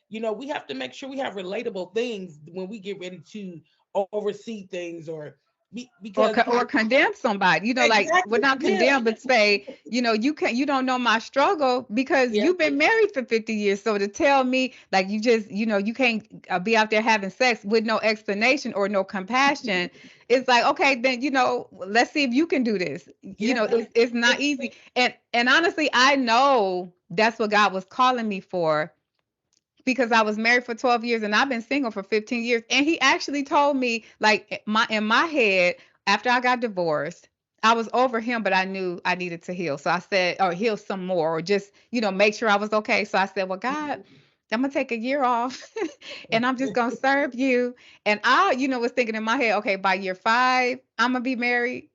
We have to make sure we have relatable things when we get ready to oversee things or because Or condemn somebody, like would exactly, not yeah, condemn, but say, you don't know my struggle because yeah, you've been married for 50 years. So to tell me like you just, you can't be out there having sex with no explanation or no compassion, it's like, okay, then, let's see if you can do this. yeah, It's not easy. And honestly, I know that's what God was calling me for because I was married for 12 years and I've been single for 15 years. And he actually told me, like, in my head, after I got divorced, I was over him, but I knew I needed to heal. So I said, or heal some more, or just, make sure I was okay. So I said, well, God, I'm gonna take a year off and I'm just gonna serve you. And I, was thinking in my head, okay, by year 5, I'm gonna be married.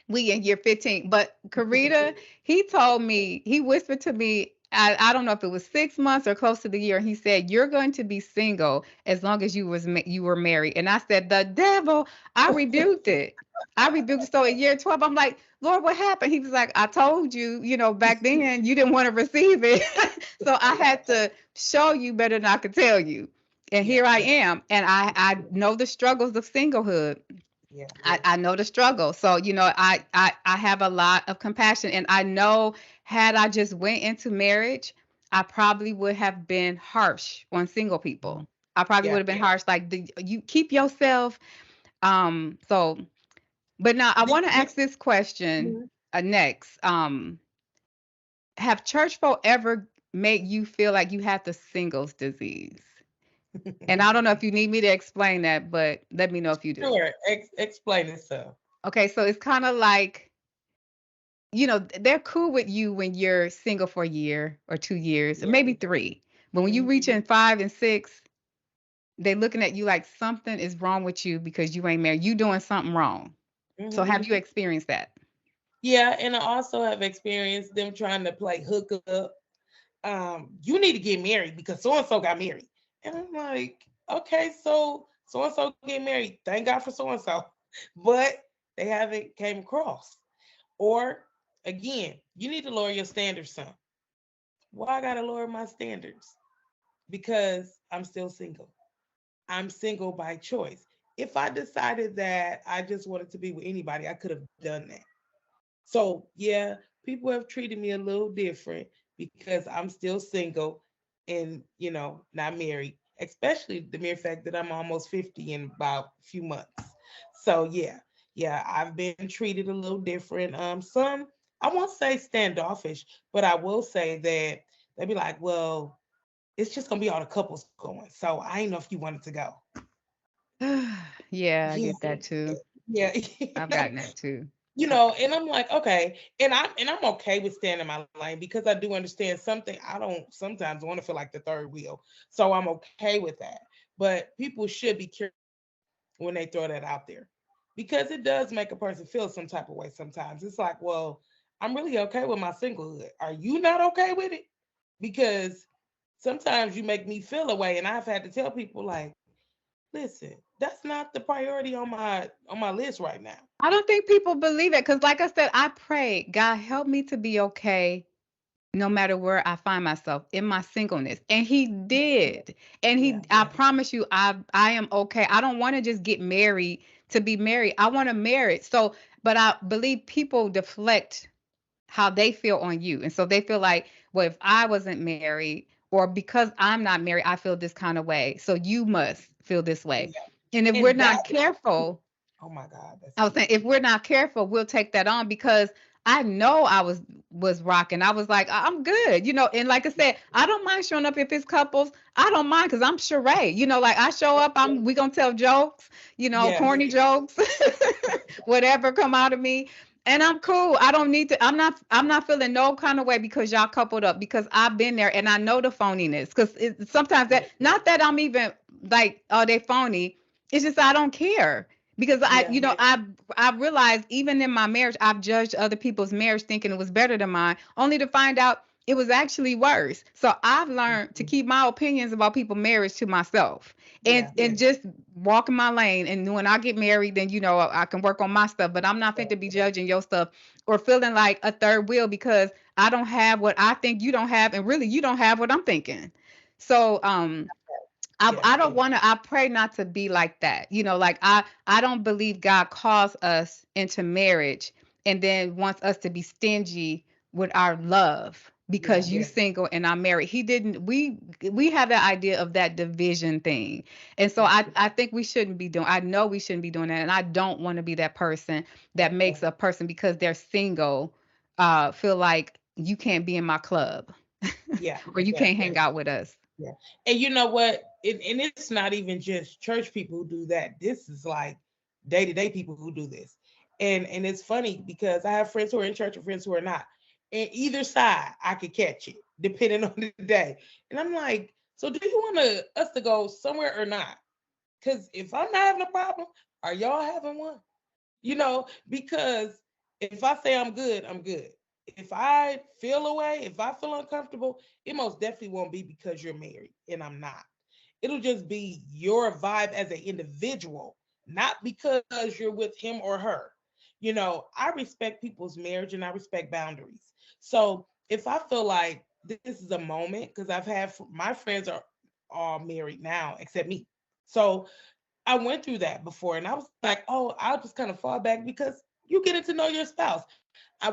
We in year 15. But Karita, he told me, he whispered to me, I don't know if it was 6 months or close to the year. He said, you're going to be single as long as you were married. And I said, the devil, I rebuked it. I rebuked it. So in year 12, I'm like, Lord, what happened? He was like, I told you, back then you didn't want to receive it. So I had to show you better than I could tell you. And yeah, here I am. And I know the struggles of singlehood. yeah, I know the struggle. So, I have a lot of compassion. And I know had I just went into marriage, I probably would have been harsh on single people. I probably yeah. would have been harsh. Like you keep yourself. So, but now I want to ask this question Mhm. next. Have church folk ever made you feel like you have the singles disease? And I don't know if you need me to explain that, but let me know if you do. Sure, explain it so. Okay, so it's kind of like they're cool with you when you're single for a year or 2 years or Yeah. maybe 3. But when you Mhm. reach in 5 and 6, they looking at you like something is wrong with you because you ain't married. You doing something wrong. So Mhm. have you experienced that? Yeah, and I also have experienced them trying to play hookup. You need to get married because so and so got married. And I'm like, okay, so and so get married. Thank God for so and so. But they haven't came across. Or again, you need to lower your standards some. Why I gotta lower my standards? Because I'm still single. I'm single by choice. If I decided that I just wanted to be with anybody, I could have done that. So yeah, people have treated me a little different because I'm still single and not married. Especially the mere fact that I'm almost 50 in about a few months. So yeah, I've been treated a little different. Some I won't say standoffish, but I will say that they'd be like, well, it's just gonna be all the couples going. So I didn't know if you wanted to go. Yeah, I Yeah, get that too. yeah. I've gotten that too. And I'm like, okay, and I'm okay with staying in my lane because I do understand something. I don't sometimes want to feel like the third wheel, so I'm okay with that. But people should be careful when they throw that out there because it does make a person feel some type of way sometimes. It's like, well, I'm really okay with my singlehood. Are you not okay with it? Because sometimes you make me feel away, and I've had to tell people like, listen, that's not the priority on my list right now. I don't think people believe it because, like I said, I pray, God, help me to be okay no matter where I find myself in my singleness. And he did. And Yeah, I promise you, I am okay. I don't want to just get married to be married. I want to marry. So, but I believe people deflect how they feel on you. And so they feel like, well, if I wasn't married or because I'm not married, I feel this kind of way. So you must feel this way. yeah. And if we're And that, not careful, oh my God, that's I was key. saying if we're not careful, we'll take that on because I know I was rocking. I was like, I'm good, And like I said, I don't mind showing up if it's couples. I don't mind because I'm Sheree. Like I show up, we gonna tell jokes, Yes, corny jokes, whatever come out of me. And I'm cool. I don't need to. I'm not feeling no kind of way because y'all coupled up because I've been there and I know the phoniness. Because sometimes that not that I'm even like, oh, they phony. It's just I don't care because yeah, I realized even in my marriage I've judged other people's marriage thinking it was better than mine only to find out it was actually worse. So I've learned to mhm, keep my opinions about people's marriage to myself yeah, and just walk in my lane. And when I get married, then I can work on my stuff. But I'm not fit to be judging your stuff or feeling like a third wheel because I don't have what I think you don't have, and really you don't have what I'm thinking. So yeah, I don't want to. I pray not to be like that. Like I don't believe God calls us into marriage and then wants us to be stingy with our love yeah, because you single and I'm married. He didn't. We have the idea of that division thing, and so I think we shouldn't be doing. I know we shouldn't be doing that, and I don't want to be that person that makes a person because they're single feel like you can't be in my club yeah, or you yeah, can't hang out with us. yeah. And you know what? And it's not even just church people who do that. This is like day-to-day people who do this. And it's funny because I have friends who are in church and friends who are not. And either side, I could catch it depending on the day. And I'm like, so do you want us to go somewhere or not? Because if I'm not having a problem, are y'all having one? Because if I say I'm good, I'm good. If I feel away, if I feel uncomfortable, it most definitely won't be because you're married and I'm not. It'll just be your vibe as an individual, not because you're with him or her. I respect people's marriage and I respect boundaries. So if I feel like this is a moment, because my friends are all married now except me. So I went through that before and I was like, oh, I'll just kind of fall back because you getting to know your spouse.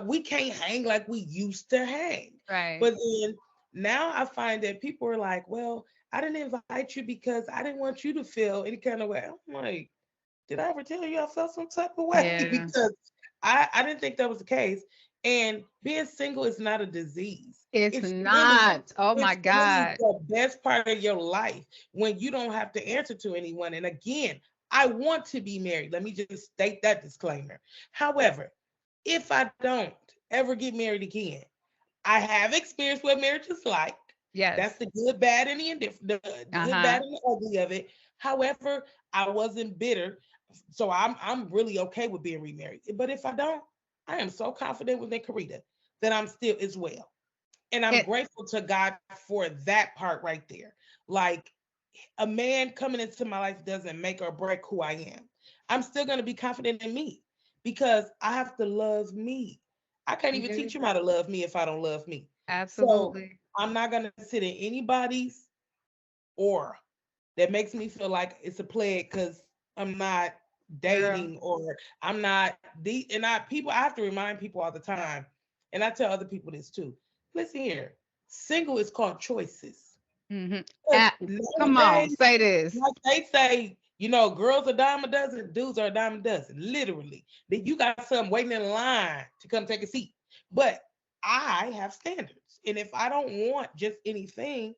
We can't hang like we used to hang. Right. But then now I find that people are like, well, I didn't invite you because I didn't want you to feel any kind of way. I'm like, did I ever tell you I felt some type of way? Yeah. Because I didn't think that was the case. And being single is not a disease. It's It's really not. Oh my it's really God. the best part of your life when you don't have to answer to anyone. And again, I want to be married. Let me just state that disclaimer. However, if I don't ever get married again, I have experienced what marriage is like. Yes. That's the good, bad, and the indifferent, the good, Uh-huh. bad, and the ugly of it. However, I wasn't bitter, so I'm really okay with being remarried. But if I don't, I am so confident within Curetia that I'm still as well. And I'm It, grateful to God for that part right there. Like a man coming into my life doesn't make or break who I am. I'm still going to be confident in me because I have to love me. I can't you even do. teach him how to love me if I don't love me. So Absolutely. I'm not going to sit in anybody's aura that makes me feel like it's a plague because I'm not Girl. dating or I'm not and I have to remind people all the time, and I tell other people this too. Listen here, single is called choices. Mm-hmm. 'Cause Come on, nowadays, say this. like they say, girls are a dime a dozen, dudes are a dime a dozen, literally. That you got some waiting in line to come take a seat. But I have standards. And if I don't want just anything,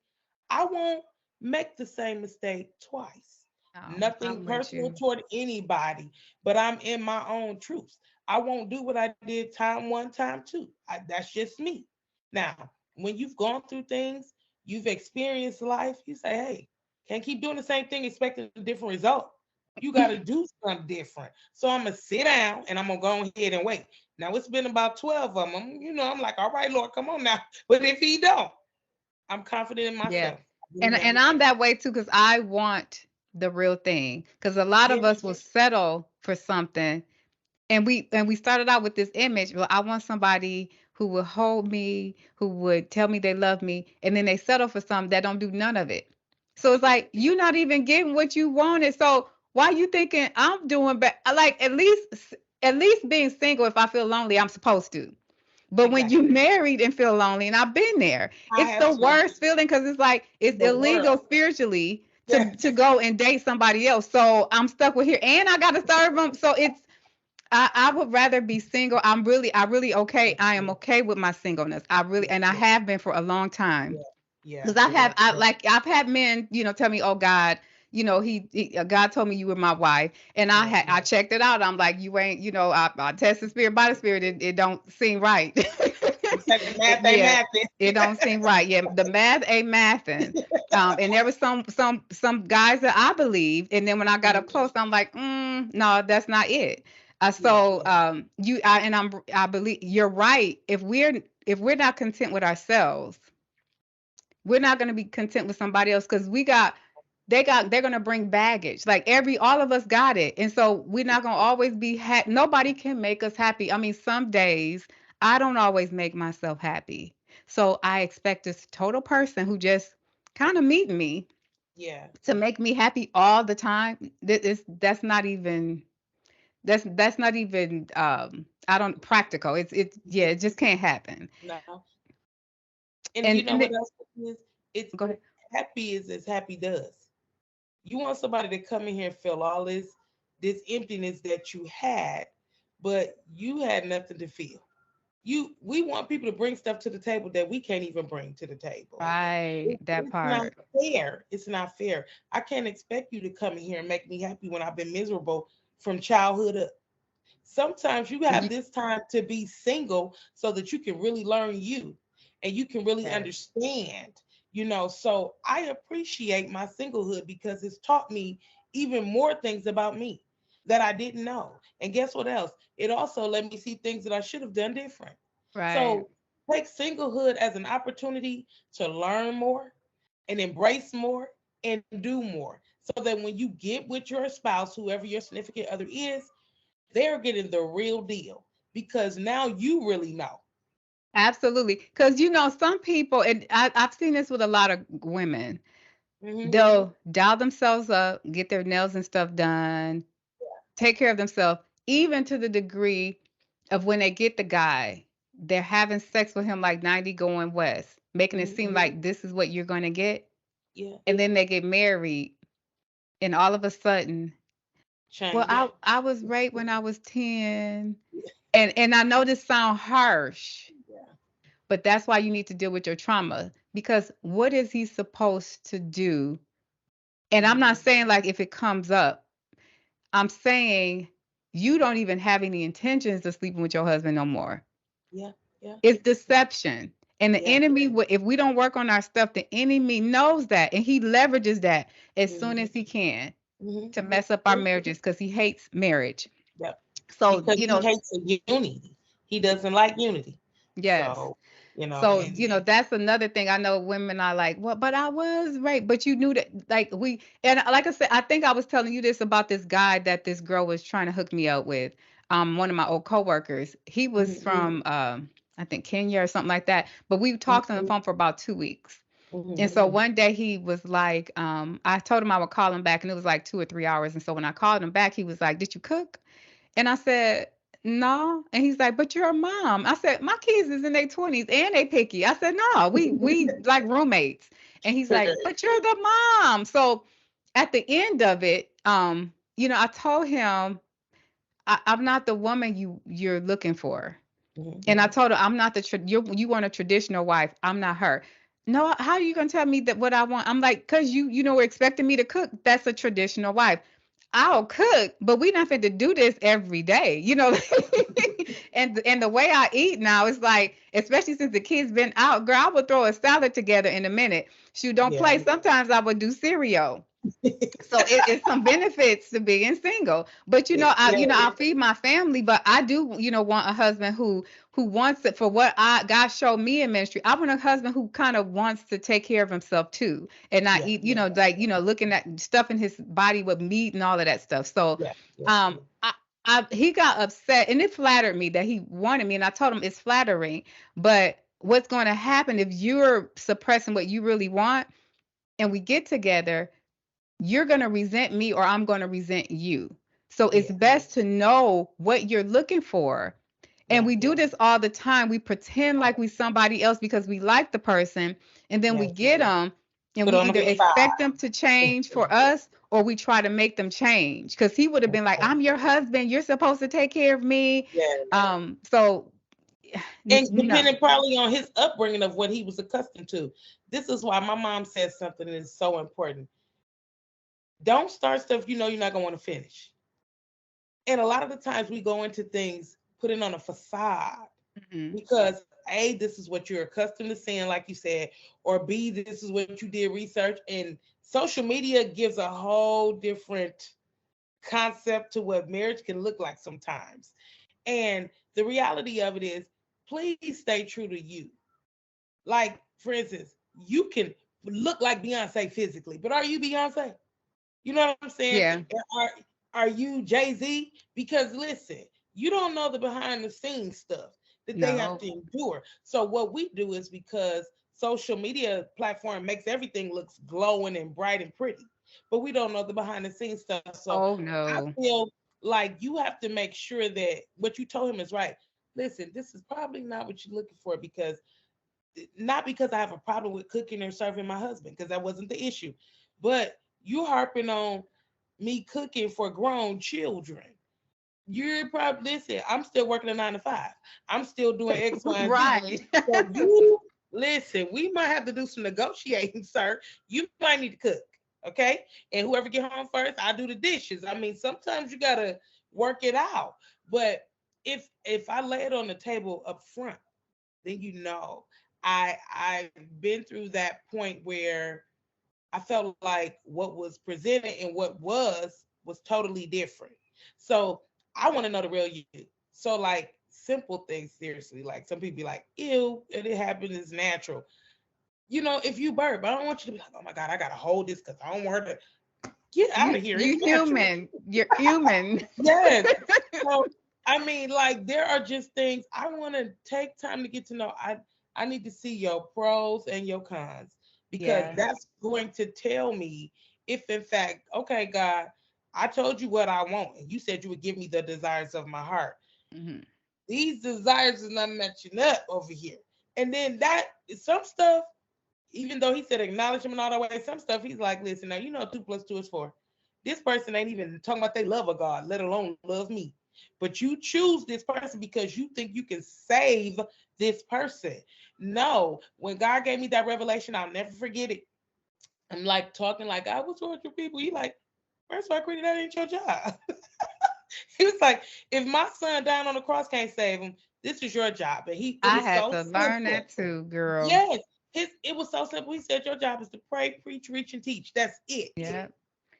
I won't make the same mistake twice. Nothing I'm with personal you. toward anybody, but I'm in my own truth. I won't do what I did time one, time two. That's just me. Now, when you've gone through things, you've experienced life, you say, hey, can't keep doing the same thing expecting a different result. You got to do something different. So I'm going to sit down and I'm going to go ahead and wait. Now, it's been about 12 of them. I'm like, all right, Lord, come on now. But if he don't, I'm confident in Yeah. myself. And I'm that way too because I want the real thing. Because a lot Yeah, of us will settle for something, and we started out with this image. Well, I want somebody who will hold me, who would tell me they love me, and then they settle for something that don't do none of it. So it's like you're not even getting what you wanted. So why you thinking I'm doing better? Like at least being single, if I feel lonely, I'm supposed to. But when you exactly. married and feel lonely, and I've been there, I it's have the to worst feeling because it's like in it's the illegal world. spiritually Yeah, to go and date somebody else. So I'm stuck with here, and I got to serve them. So I would rather be single. I really okay. I am okay with my singleness. And I yeah, have been for a long time. yeah, yeah, Because I've had men, tell me, oh God, God told me you were my wife, and yeah, I checked it out. I'm like, you ain't, I tested spirit by the spirit. It don't seem right. You said the math ain't Yeah, math. it don't seem right. Yeah, the math ain't mathing. And there was some guys that I believed, and then when I got up close, I'm like, no, that's not it. Yeah, So I believe you're right. If we're not content with ourselves, we're not going to be content with somebody else because they're going to bring baggage. Like all of us got it. And so we're not going to always be happy. Nobody can make us happy. I mean, some days I don't always make myself happy. So I expect this total person who just kind of meet me yeah, to make me happy all the time. That's not even I don't practical. It just can't happen. no. And you And know and what it, else it is? It's go ahead. happy is as happy does. You want somebody to come in here and feel all this emptiness that you had, but you had nothing to feel. We want people to bring stuff to the table that we can't even bring to the table. Right, that It's not part. fair. It's not fair. I can't expect you to come in here and make me happy when I've been miserable from childhood up. Sometimes you have this time to be single so that you can really learn you and you can really understand, So I appreciate my singlehood because it's taught me even more things about me that I didn't know. And guess what else? It also let me see things that I should have done different. Right. So take singlehood as an opportunity to learn more and embrace more and do more so that when you get with your spouse, whoever your significant other is, they're getting the real deal because now you really know. Absolutely. Because, some people, and I've seen this with a lot of women, Hmm. they'll dial themselves up, get their nails and stuff done, take care of themselves, even to the degree of when they get the guy, they're having sex with him like 90 going west, making it Hmm. seem like this is what you're going to get. Yeah, And then they get married, and all of a sudden, well, change. I was raped when I was 10. And I know this sound harsh, Yeah. but that's why you need to deal with your trauma because what is he supposed to do? And I'm not Hmm. saying like if it comes up, I'm saying you don't even have any intentions of sleeping with your husband no more. Yeah, yeah, It's deception. And the yeah. enemy, if we don't work on our stuff, the enemy knows that and he leverages that as soon Hmm. as he can Hmm. to mess up our marriages because he hates marriage. Yep. So, Because he hates a unity. He doesn't like unity. yes. So, So, and that's another thing. I know women are like, well, but I was raped. But you knew that, and like I said, I think I was telling you this about this guy that this girl was trying to hook me up with. One of my old coworkers. He was hmm, from, I think Kenya or something like that. But we talked on the hmm, phone for about 2 weeks. And hmm, so one day he was like, I told him I would call him back, and it was like 2 or 3 hours. And so when I called him back, he was like, "Did you cook?" And I said, "No." And he's like, "But you're a mom." I said, "My kids is in their 20s and they picky." I said, "No, we like roommates." And he's like, "But you're the mom." So at the end of it, I told him I'm not the woman you're looking for. And I told her, I'm not you want a traditional wife. I'm not her. No, how are you gonna tell me that what I want? I'm like, cause were expecting me to cook. That's a traditional wife. I'll cook, but we not fit to do this every day, and the way I eat now is like, especially since the kids been out, girl, I would throw a salad together in a minute. She don't Yeah. play. Sometimes I would do cereal. So it's some benefits to being single, but I feed my family, but I do want a husband who wants it for what God showed me in ministry. I want a husband who kind of wants to take care of himself too, and not Yeah. eat, looking at stuff in his body with meat and all of that stuff. So, Yeah. Yeah. um, he got upset, and it flattered me that he wanted me, and I told him it's flattering, but what's going to happen if you're suppressing what you really want, and we get together? You're going to resent me or I'm going to resent you. So it's Yeah. best to know what you're looking for. And Yeah. we do this all the time. We pretend like we somebody else because we like the person, and then we Yeah. get them and Put we on the either facade. expect them to change for us or we try to make them change. Because he would have been like, I'm your husband. You're supposed to take care of me. Yeah. So And no. depending probably on his upbringing of what he was accustomed to. This is why my mom says something that is so important. Don't start stuff you know you're not gonna want to finish. And a lot of the times we go into things putting on a facade Mhm. because A, this is what you're accustomed to seeing, like you said, or B, this is what you did research. And social media gives a whole different concept to what marriage can look like sometimes. And the reality of it is, please stay true to you. Like, for instance, you can look like Beyonce physically, but are you Beyonce? You know what I'm saying? Yeah. Are you Jay-Z? Because listen, you don't know the behind the scenes stuff that they have No. to endure. So what we do is because social media platform makes everything looks glowing and bright and pretty, but we don't know the behind the scenes stuff. So Oh I no. feel like you have to make sure that what you told him is right. Listen, this is probably not what you're looking for because not because I have a problem with cooking or serving my husband, because that wasn't the issue, but you harping on me cooking for grown children. You're probably listen. I'm still working a 9 to 5. I'm still doing X, Y, and Z. Right. So you listen. We might have to do some negotiating, sir. You might need to cook, okay? And whoever get home first, I do the dishes. I mean, sometimes you gotta work it out. But if I lay it on the table up front, then I've been through that point where I felt like what was presented and what was totally different. So I want to know the real you. So like simple things, seriously. Like some people be like, ew, and it happens, it's natural. If you burp, I don't want you to be like, oh my God, I gotta hold this because I don't want her to get out You of here. It's you natural. human. You're human. Yes. So I mean, like there are just things I want to take time to get to know. I need to see your pros and your cons because Yeah. that's going to tell me if in fact, okay, God, I told you what I want, and you said you would give me the desires of my heart. Mhm. These desires is not matching up over here. And then that some stuff, even though he said acknowledge him in all that way, some stuff he's like, listen, now 2 + 2 is 4. This person ain't even talking about they love a God, let alone love me. But you choose this person because you think you can save this person. No, when God gave me that revelation, I'll never forget it. I'm like talking like, God, what's wrong with your people? He like, first of all, Queenie, that ain't your job. He was like, if my son dying on the cross can't save him, this is your job. And it I was had so to learn simple. that too, girl. Yes, it was so simple. He said, your job is to pray, preach, reach, and teach. That's it. Yeah.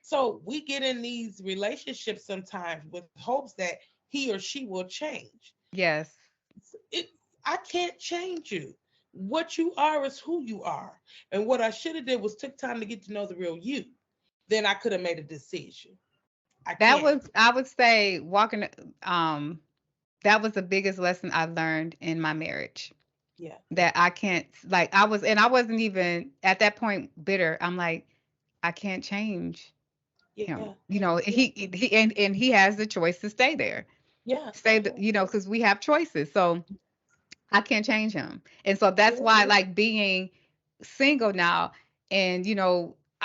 So we get in these relationships sometimes with hopes that he or she will change. Yes. It, I can't change you. What you are is who you are. And what I should have did was took time to get to know the real you. Then I could have made a decision. I That can't. was, I would say, um that was the biggest lesson I learned in my marriage. Yeah. That I can't, like, I wasn't even at that point bitter. I'm like, I can't change him. Yeah. And he has the choice to stay there. Yeah. Because we have choices. So I can't change him. And so that's Yeah. why I like being single now. And,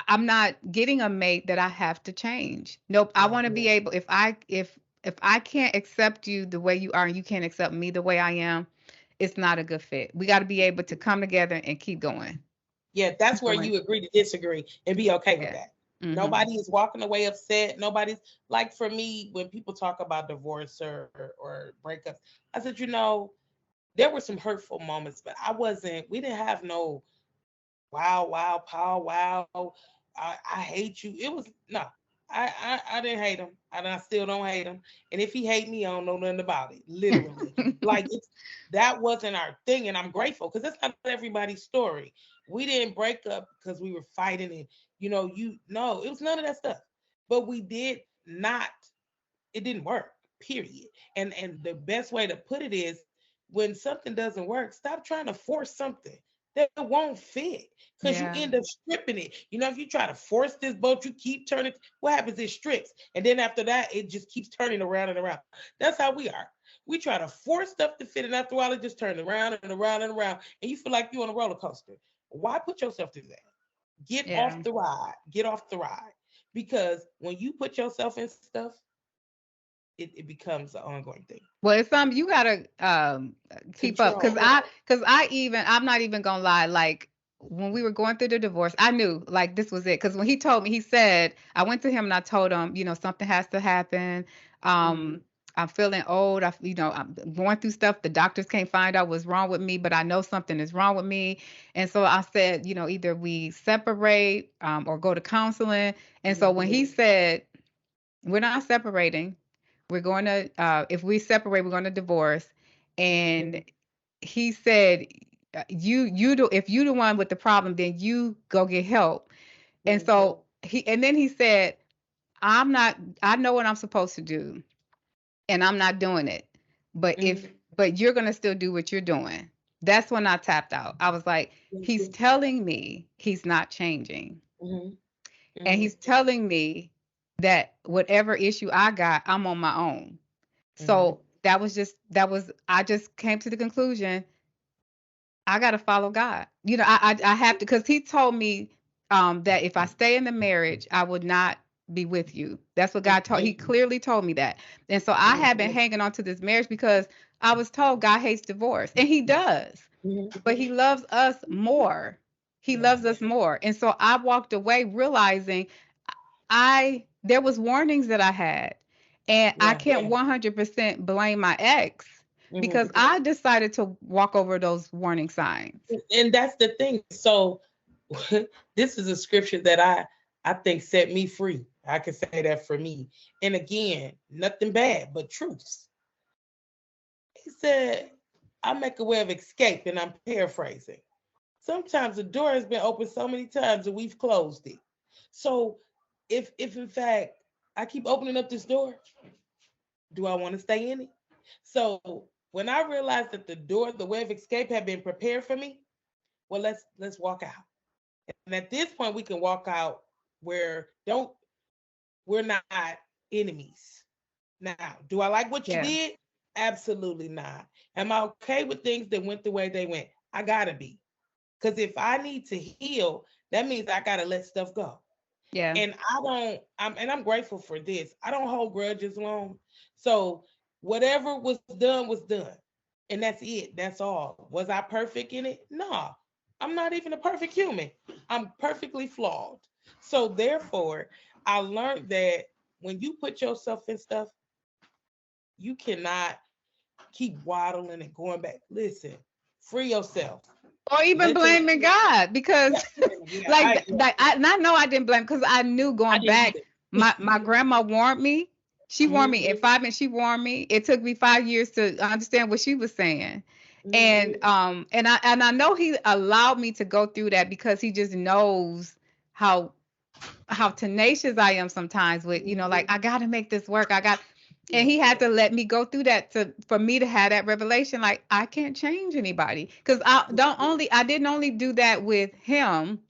I'm not getting a mate that I have to change. Nope. I Yeah. want to be able, if if I can't accept you the way you are and you can't accept me the way I am, it's not a good fit. We got to be able to come together and keep going. Yeah, that's Keep where going. you agree to disagree and be okay with Yeah. that. Hmm. Nobody is walking away upset. Nobody's like, for me, when people talk about divorce or breakups, I said, there were some hurtful moments, but we didn't have no wow, wow, pow, wow. I hate you. It was no. I didn't hate him. I still don't hate him. And if he hate me, I don't know nothing about it. Literally, like that wasn't our thing, and I'm grateful because that's not everybody's story. We didn't break up because we were fighting, and no, it was none of that stuff. But we did not. It didn't work. Period. And the best way to put it is when something doesn't work, stop trying to force something that won't fit because you Yeah. end up stripping it. If you try to force this boat, you keep turning. What happens? It strips. And then after that, it just keeps turning around and around. That's how we are. We try to force stuff to fit, and after a while, it just turns around and around and around. And you feel like you're on a roller coaster. Why put yourself through that? Get Yeah. off the ride. Get off the ride. Because when you put yourself in stuff, it becomes an ongoing thing. Well, it's something you gotta keep up, Control. I'm not even gonna lie. Like when we were going through the divorce, I knew like this was it. Because when he told me, he said, I went to him and I told him, something has to happen. Mhm. I'm feeling old. I'm going through stuff. The doctors can't find out what's wrong with me, but I know something is wrong with me. And so I said, either we separate or go to counseling. And so when he said, we're not separating, we're going to if we separate, we're going to divorce. And he said, you do, if you the one with the problem, then you go get help. And so then he said, I know what I'm supposed to do, and I'm not doing it. But Mhm. but you're going to still do what you're doing. That's when I tapped out. I was like, he's telling me he's not changing. Mhm. And Mhm. he's telling me that whatever issue I got, I'm on my own. Mhm. So I just came to the conclusion I got to follow God. I have to, because he told me that if I stay in the marriage, I would not be with you. That's what God told. He clearly told me that. And so I have been hanging on to this marriage because I was told God hates divorce, and he does, Mhm. but he loves us more. He loves us Yes. more. And so I walked away realizing there was warnings that I had, and I Yeah. can't 100% blame my ex because Mhm. I decided to walk over those warning signs. And that's the thing. So this is a scripture that I think set me free. I can say that for me. And again, nothing bad, but truths. He said, I make a way of escape, and I'm paraphrasing. Sometimes the door has been opened so many times and we've closed it. So if in fact I keep opening up this door, do I want to stay in it? So when I realized that the way of escape had been prepared for me, well, let's walk out. And at this point, we can walk out where don't we're not enemies. Now, do I like what you Yeah. did? Absolutely not. Am I okay with things that went the way they went? I gotta be. Because if I need to heal, that means I gotta let stuff go. Yeah. And I'm grateful for this. I don't hold grudges long. So whatever was done. And that's it. That's all. Was I perfect in it? No. I'm not even a perfect human. I'm perfectly flawed. So therefore, I learned that when you put yourself in stuff, you cannot keep waddling and going back. Listen, free yourself. Or even Let your blaming God, because yeah, yeah, and I know I didn't blame, because I knew I going didn't back, either. my grandma warned me. She warned Mhm, me in 5 minutes. She warned me. It took me 5 years to understand what she was saying. mhm, And I know he allowed me to go through that because he just knows how tenacious I am sometimes with, like, I got to make this work. And he had to let me go through that for me to have that revelation. Like, I can't change anybody, because I didn't only do that with him,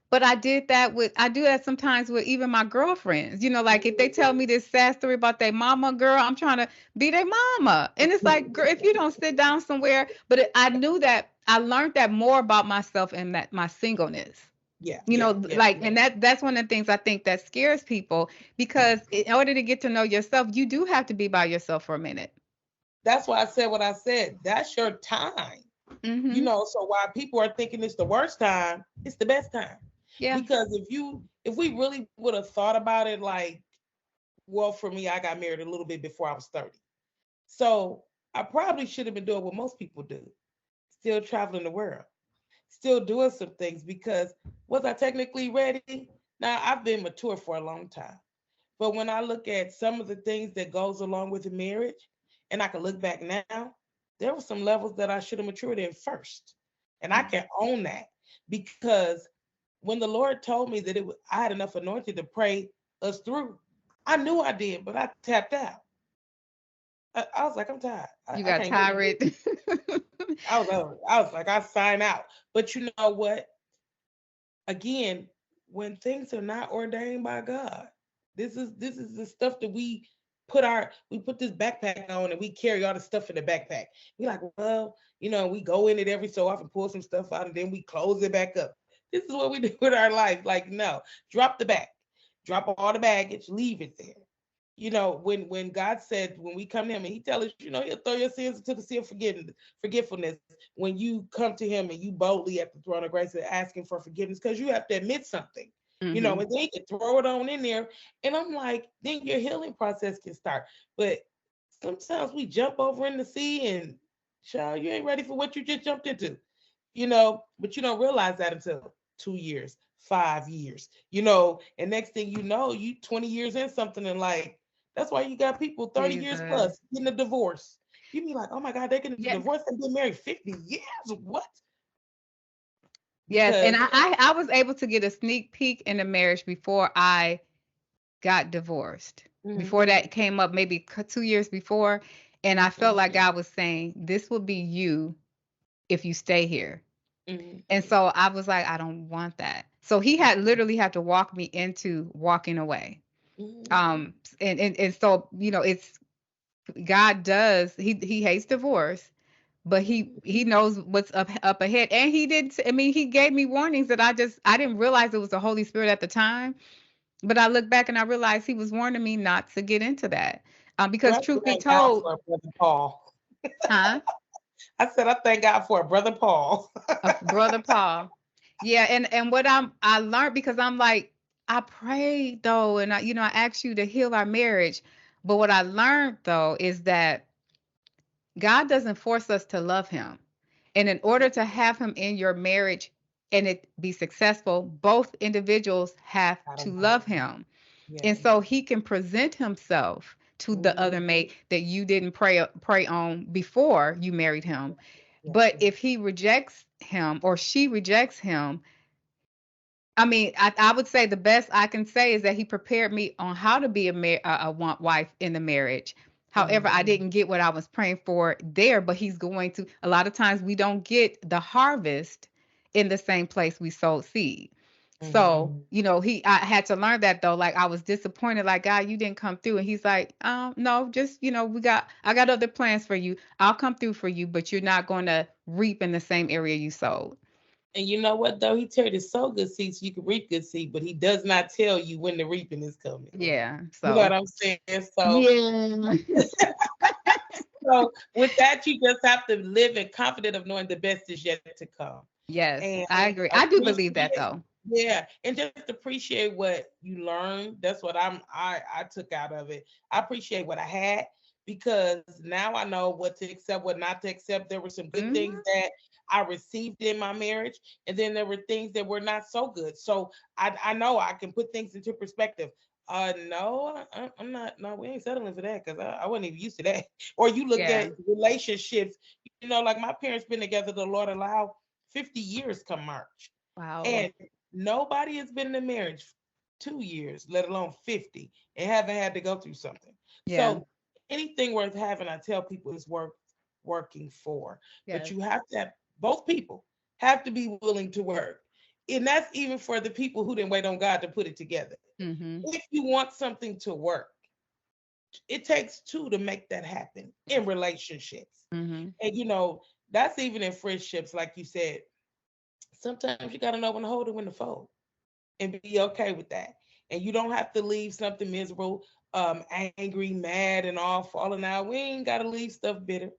but I do that sometimes with even my girlfriends. Like if they tell me this sad story about their mama, girl, I'm trying to be their mama. And it's like, girl, if you don't sit down somewhere, I knew that I learned that more about myself in my singleness. Yeah, You yeah, know, yeah, like, yeah. and that's one of the things I think that scares people, because in order to get to know yourself, you do have to be by yourself for a minute. That's why I said what I said. That's your time. Mm-hmm. So while people are thinking it's the worst time, it's the best time. Yeah. Because if we really would have thought about it, like, well, for me, I got married a little bit before I was 30. So I probably should have been doing what most people do, still traveling the world, still doing some things, because was I technically ready? Now I've been mature for a long time. But when I look at some of the things that goes along with a marriage, and I can look back now, there were some levels that I should have matured in first. And I can own that, because when the Lord told me that I had enough anointing to pray us through, I knew I did, but I tapped out. I was like, I'm tired. You I got can't do it. tired. I was over. I was like, I sign out. But you know what? Again, when things are not ordained by God, this is the stuff that we put this backpack on, and we carry all the stuff in the backpack. We like, well, we go in it every so often, pull some stuff out, and then we close it back up. This is what we do with our life. Like, no, drop the bag, drop all the baggage, leave it there. When God said, when we come to Him and He tell us, He'll throw your sins into the sea of forgetfulness. When you come to Him and you boldly at the throne of grace and asking for forgiveness, because you have to admit something, Hmm. and then He can throw it on in there. And I'm like, then your healing process can start. But sometimes we jump over in the sea, and child, you ain't ready for what you just jumped into, but you don't realize that until 2 years, 5 years, and next thing you know, you 20 years in something, and like, that's why you got people 30 years Jesus. plus getting a divorce. You be like, oh my God, they're getting a Yeah. divorce and been married 50 years. What? Yes. And Because I was able to get a sneak peek in the marriage before I got divorced. Before Mhm, that came up, maybe 2 years before. And I felt like mhm, God was saying, this will be you if you stay here. mhm, And so I was like, I don't want that. So he had literally had to walk me into walking away. mhm, And so, it's God does, he hates divorce, but he knows what's up ahead. And he did, I mean, he gave me warnings that I didn't realize it was the Holy Spirit at the time. But I look back and I realize he was warning me not to get into that. Because well, I truth be thank God told, for a brother Paul. huh? I said, I thank God for a brother Paul. Brother Paul. Yeah, and what I learned, because I'm like, I prayed though, and I asked you to heal our marriage. But what I learned though is that God doesn't force us to love him. And in order to have him in your marriage and it be successful, both individuals have I to don't know. love him. Yeah. And so he can present himself to the other Mhm. mate that you didn't pray on before you married him. Yes, But yes. if he rejects him or she rejects him, I mean, I would say the best I can say is that he prepared me on how to be a wife in the marriage. However, I Mhm, didn't get what I was praying for there, but he's going to. A lot of times we don't get the harvest in the same place we sowed seed. So, mhm. I had to learn that though. Like I was disappointed, like, God, you didn't come through. And he's like, no, just, I got other plans for you. I'll come through for you, but you're not going to reap in the same area you sowed. And you know what though? He tell you to sow good seed so you can reap good seed, but he does not tell you when the reaping is coming. Yeah. You know what So, I'm saying? So, yeah. so with that, you just have to live in confident of knowing the best is yet to come, Yes, and I agree. I do believe that appreciate, though. yeah, and just appreciate what you learned. That's what I took out of it. I appreciate what I had, because now I know what to accept, what not to accept. There were some good things Mhm. that I received in my marriage, and then there were things that were not so good. So I know I can put things into perspective. No, I'm not. No, we ain't settling for that, because I wasn't even used to that. Or you look Yeah. at relationships, like my parents been together, the Lord allow 50 years come March. Wow. And nobody has been in a marriage 2 years, let alone 50, and haven't had to go through something. Yeah. So anything worth having, I tell people, is worth working for. But Yes. you have to have, both people have to be willing to work. And that's even for the people who didn't wait on God to put it together. Mhm. If you want something to work, it takes two to make that happen in relationships. Mhm. And that's even in friendships, like you said. Sometimes you got to know when to hold and when to fold. and be okay with that. And you don't have to leave something miserable, angry, mad, and all falling out. We ain't got to leave stuff bitter.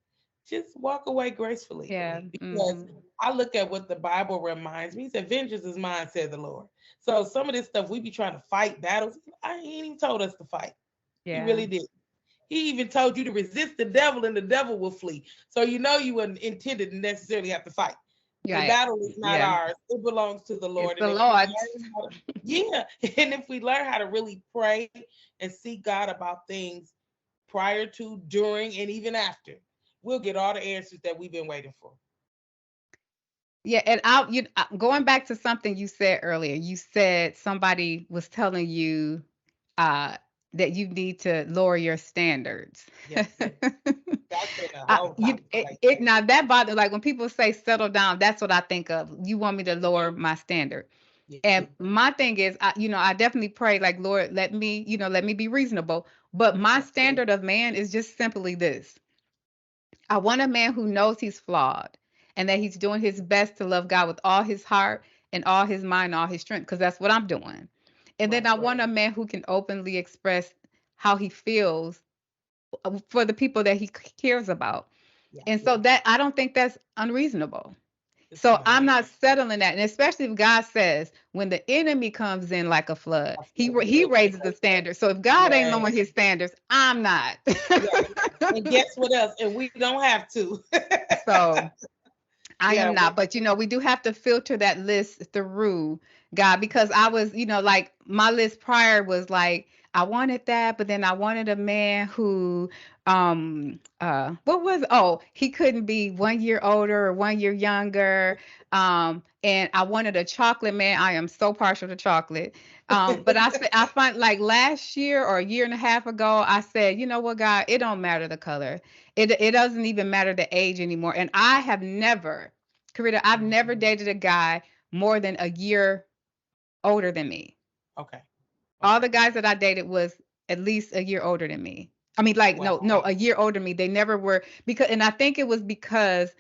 Just walk away gracefully. Yeah. Because I look at what the Bible reminds me. It said, vengeance is mine, said the Lord. So some of this stuff we be trying to fight battles. I ain't even told us to fight. He Yeah. really did. He even told you to resist the devil and the devil will flee. So you know you weren't intended to necessarily have to fight. The Right. battle is not Yeah. ours. It belongs to the It's Lord. the And if we Lord's. learn how to, yeah, and if we learn how to really pray and seek God about things prior to, during, and even after, we'll get all the answers that we've been waiting for. Yeah, and going back to something you said earlier. You said somebody was telling you uh that you need to lower your standards. Yes, yes. That's been a whole topic like It that. now that bothers, like when people say settle down, that's what I think of. You want me to lower my standard. Yeah. And my thing is, I definitely pray, like, Lord, let me be reasonable. But my standard of man is just simply this. I want a man who knows he's flawed and that he's doing his best to love God with all his heart and all his mind, all his strength, because that's what I'm doing. And then Right. I want a man who can openly express how he feels for the people that he cares about. Yeah. And so that I don't think that's unreasonable. It's So not. I'm not settling that. And especially if God says when the enemy comes in like a flood, he raises the standard. So if God ain't Yes. lowering his standards, I'm not. Yes. And guess what else? And we don't have to. So I Yeah. am not, but we do have to filter that list through God, because I was, like my list prior was like I wanted that, but then I wanted a man who what was he couldn't be 1 year older or 1 year younger. And I wanted a chocolate man. I am so partial to chocolate. But I find like last year or a year and a half ago, I said, you know what, God, it don't matter the color. It doesn't even matter the age anymore. And I have never, Karita, I've never dated a guy more than a year older than me. Okay. All Okay. the guys that I dated was at least a year older than me. I mean, like, Wow. no, a year older than me. They never were, and I think it was because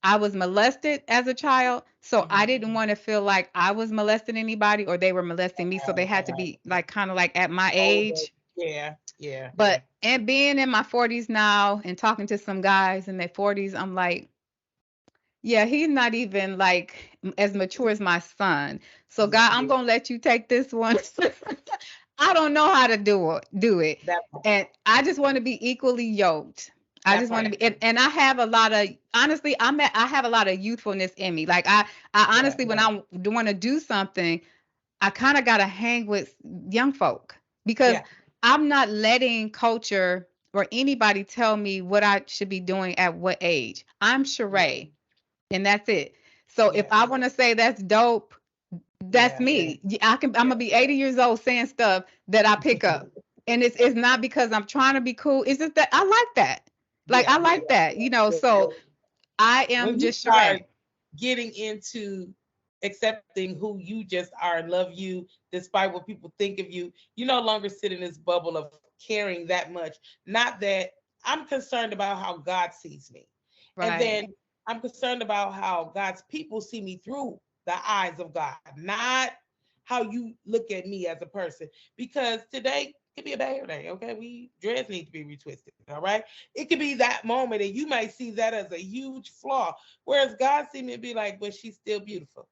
I was molested as a child. So I didn't want to feel like I was molesting anybody or they were molesting me. So they had to be like kind of like at my Older. age. Yeah. Yeah. But and being in my 40s now and talking to some guys in their 40s, I'm like, yeah, he's not even like as mature as my son. So Yeah. God, I'm gonna let you take this one. I don't know how to do it. That part. And I just want to be equally yoked. I That just want to part. be, and I have a lot of, honestly, I have a lot of youthfulness in me. Like I Yeah. honestly, when I want to do something, I kind of got to hang with young folk because Yeah. I'm not letting culture or anybody tell me what I should be doing at what age. I'm Sheree, and that's it. So if Yeah. I want to say that's dope, that's Yeah. me. I'm gonna be 80 years old saying stuff that I pick up. And it's not because I'm trying to be cool. It's just that I like that. Like I Yeah. like that, so I am When you just start Sheree. getting into accepting who you just are and love you despite what people think of you, you no longer sit in this bubble of caring that much. Not that I'm concerned about how God sees me. And Right. then I'm concerned about how God's people see me through the eyes of God, not how you look at me as a person. Because today could be a bad day, okay? We dreads need to be retwisted, all right? It could be that moment, and you might see that as a huge flaw, whereas God sees me and be like, but she's still beautiful.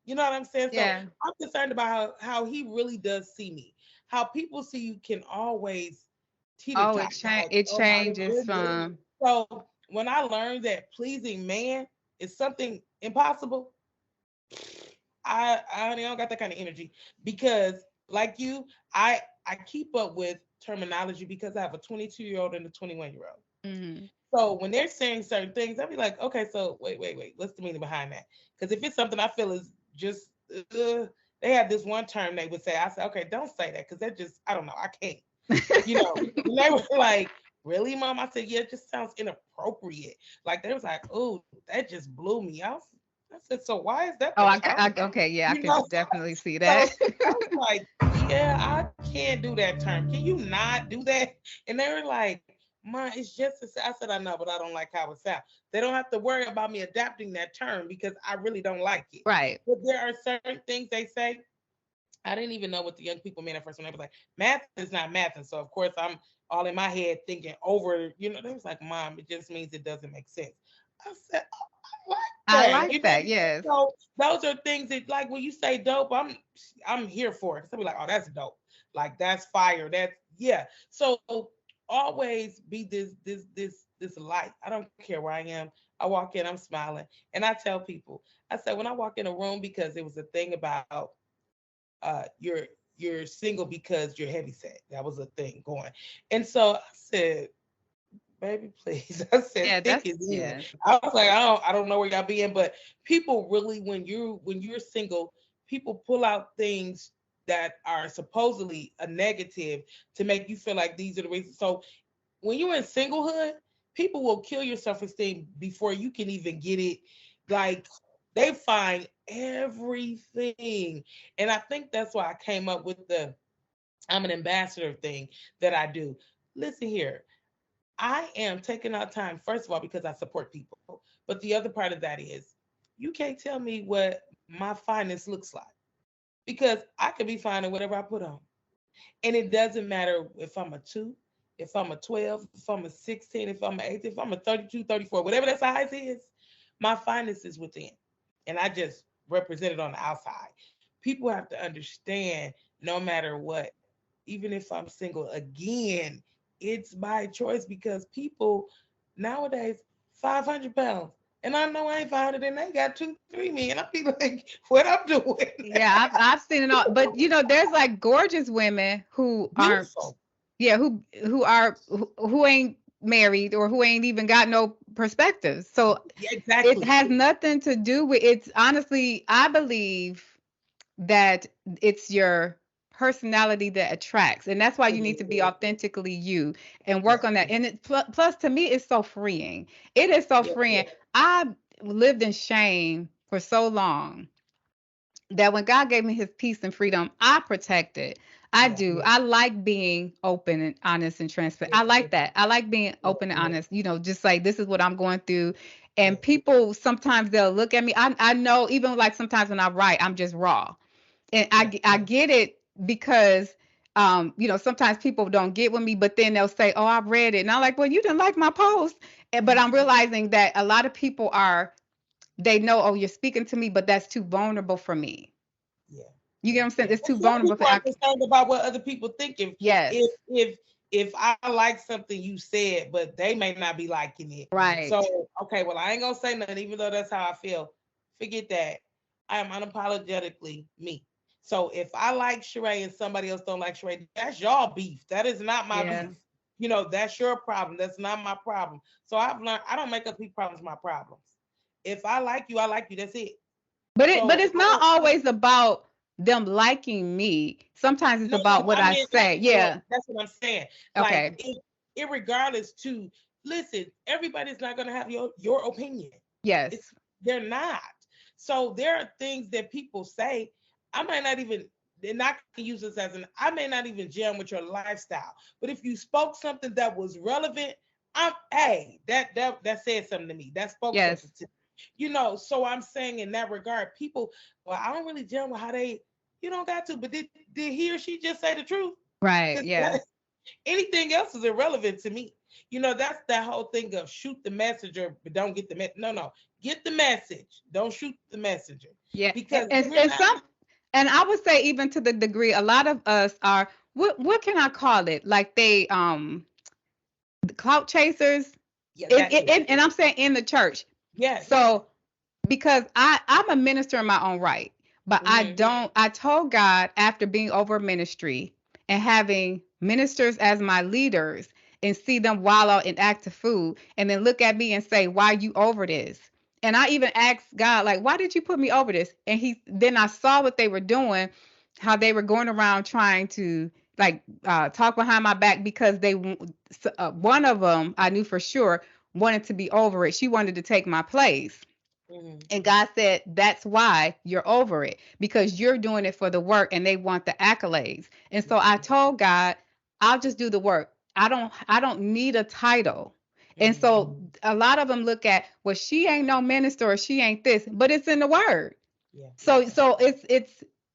You know what I'm saying? So Yeah. I'm concerned about how He really does see me. How people see you can always teeter Oh, tot. Like, it oh my changes goodness. from So when I learned that pleasing man is something impossible, I don't got that kind of energy because like you, I keep up with terminology because I have a 22-year-old and a 21-year-old. mhm. So when they're saying certain things, I'll be like, okay, so wait, what's the meaning behind that? Because if it's something I feel is just, they had this one term they would say. I said, okay, don't say that because that just, I don't know, I can't. And they were like, really, mom? I said, yeah, it just sounds inappropriate. Like they was like, oh, that just blew me. I said, so why is that Oh, the term? okay, yeah, I You can know, definitely see so that. I was like, yeah, I can't do that term. Can you not do that? And they were like, Ma, it's just, I said, I know, but I don't like how it sounds. They don't have to worry about me adapting that term because I really don't like it. Right. But there are certain things they say I didn't even know what the young people meant at first when they was like, math is not math. And so, of course, I'm all in my head thinking over, they was like, Mom, it just means it doesn't make sense. I said, oh, I I like that. like that. Yes. So those are things that, like, when you say dope, I'm here for it. Somebody like, oh, that's dope. Like, that's fire. That's, yeah. So always be this light. I don't care where I am. I walk in, I'm smiling. And I tell people, I said, when I walk in a room, because it was a thing about you're single because you're heavy set. That was a thing going. And so I said, baby, please. I said, Yeah, thick that's is in. yes. I was like, I don't know where y'all be in, but people really, when you're single, people pull out things that are supposedly a negative to make you feel like these are the reasons. So when you're in singlehood, people will kill your self-esteem before you can even get it. Like, they find everything. And I think that's why I came up with the I'm an ambassador thing that I do. Listen here, I am taking out time, first of all, because I support people. But the other part of that is you can't tell me what my finest looks like, because I could be fine in whatever I put on. And it doesn't matter if I'm a 2, if I'm a 12, if I'm a 16, if I'm a 18, if I'm a 32, 34, whatever that size is, my finest is within. And I just represent it on the outside. People have to understand, no matter what, even if I'm single again, it's my choice, because people nowadays 500 pounds. And I know I ain't 500 and they got 2, 3 me. And I be like, what I'm doing? Yeah, I've seen it all. But there's like gorgeous women who aren't, Beautiful. yeah, who ain't married or who ain't even got no perspectives. So Yeah, it exactly. has nothing to do with it's honestly, I believe that it's your personality that attracts, and that's why you need to be authentically you and Yeah. work on that. And plus to me it's so freeing. It is so Yeah. freeing. I lived in shame for so long that when God gave me his peace and freedom, I protect it. I Yeah. do. I like being open and honest and transparent. Yeah. I like that. I like being Yeah. open and honest, just like this is what I'm going through. Yeah. And people sometimes they'll look at me. I know even like sometimes when I write, I'm just raw. And Yeah. I get it because sometimes people don't get with me, but then they'll say, "Oh, I've read it." And I'm like, "Well, you didn't like my post." But I'm realizing that a lot of people they know, "Oh, you're speaking to me, but that's too vulnerable for me." Yeah. You get Yeah. what I'm saying? Yeah. It's too But some vulnerable people for are concerned about what other people think. If Yes. if if if I like something you said, but they may not be liking it. Right. So okay, well, I ain't gonna say nothing, even though that's how I feel. Forget that. I am unapologetically me. So if I like Sheree and somebody else don't like Sheree, that's y'all beef. That is not my Yeah. beef. That's your problem. That's not my problem. So I've learned I don't make other people's problems my problems. If I like you, I like you. That's it. But So it's I not don't. always about them liking me. Sometimes it's No, about no, what I I mean, say. Yeah. that's what I'm saying. Like, Okay. irregardless to listen, everybody's not gonna have your opinion. It's Yes. they're not. So there are things that people say. I might not even, and I can use this as I may not even jam with your lifestyle. But if you spoke something that was relevant, hey, that said something to me. That spoke Yes. something to me. So I'm saying in that regard, people, well, I don't really jam with how they, you don't got to, but did he or she just say the truth? Right. Because Yeah. anything else is irrelevant to me. That's that whole thing of shoot the messenger, but don't get the message. No, no, get the message. Don't shoot the messenger, Yeah. because we're And not. some and I would say even to the degree a lot of us are what can I call it? Like they clout chasers. Yeah, And, that too. and I'm saying in the church. Yes. So because I'm a minister in my own right, but Hmm. I told God after being over ministry and having ministers as my leaders and see them wild out and act a fool and then look at me and say, why you over this? And I even asked God, like, why did you put me over this? And then I saw what they were doing, how they were going around trying to like talk behind my back because one of them I knew for sure wanted to be over it. She wanted to take my place. Hmm. And God said, that's why you're over it, because you're doing it for the work and they want the accolades. And so I told God, I'll just do the work. I don't need a title. And Hmm. so a lot of them look at, well, she ain't no minister or she ain't this, but it's in the word. Yeah. So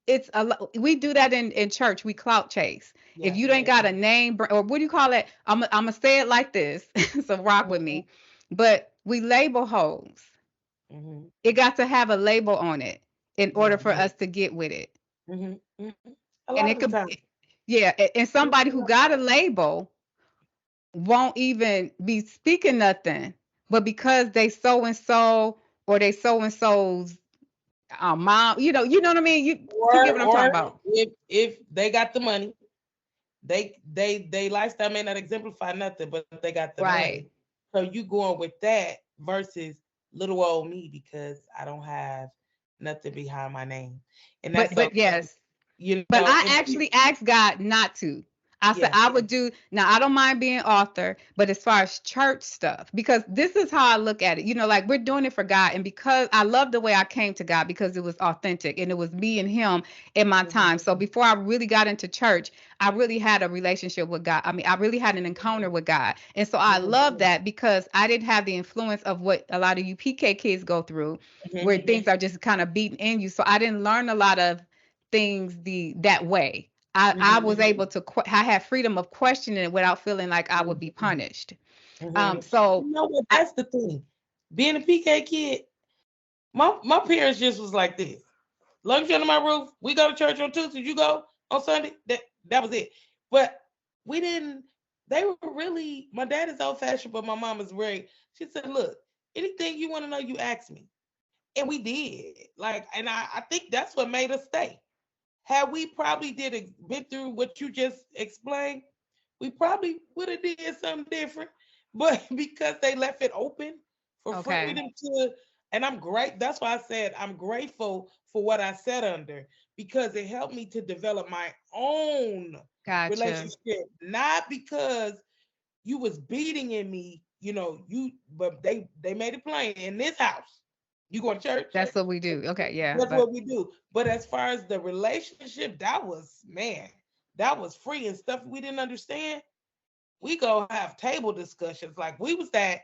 it's we do that in church. We clout chase. If Yes. you ain't got a name, or what do you call it? I'm gonna say it like this. So rock with me. But we label hoes. Mm-hmm. It got to have a label on it in order Yeah. for us to get with it. Mm-hmm. Mm-hmm. A And lot it of the could, time. yeah. And somebody who got a label won't even be speaking nothing, but because they so and so, or they so and so's mom, you know what I mean. You get what I'm talking Or about, if they got the money, they lifestyle may not exemplify nothing, but they got the right? money. So you going with that versus little old me because I don't have nothing behind my name, and that's But okay. yes, but I And actually asked God not to. I said yeah, I would do. Now I don't mind being author, but as far as church stuff, because this is how I look at it. Like we're doing it for God, and because I love the way I came to God because it was authentic and it was me and Him in my mhm, time. So before I really got into church, I really had a relationship with God. I mean, I really had an encounter with God, and so I mhm, love that because I didn't have the influence of what a lot of you PK kids go through, mhm, where things are just kind of beaten in you. So I didn't learn a lot of things that way. I mhm, was able to I had freedom of questioning it without feeling like I would be mhm, punished. mhm. So You know what? I, That's the thing. Being a PK kid, my parents just was like this. Long as you're under my roof, we go to church on Tuesday. You go on Sunday. That was it. But we didn't. They were really. My dad is old fashioned, but my mom is very. She said, "Look, anything you want to know, you ask me," and we did. Like, and I think that's what made us stay. Had we probably been through what you just explained, we probably would have did something different. But because they left it open for okay, freedom to, and I'm great. That's why I said I'm grateful for what I sat under because it helped me to develop my own gotcha. relationship. Not because you was beating in me, but they made it plain in this house. You going to church? That's what we do. Okay, yeah, That's but what we do. But as far as the relationship, that was man, that was free and stuff we didn't understand. We go have table discussions. Like we was that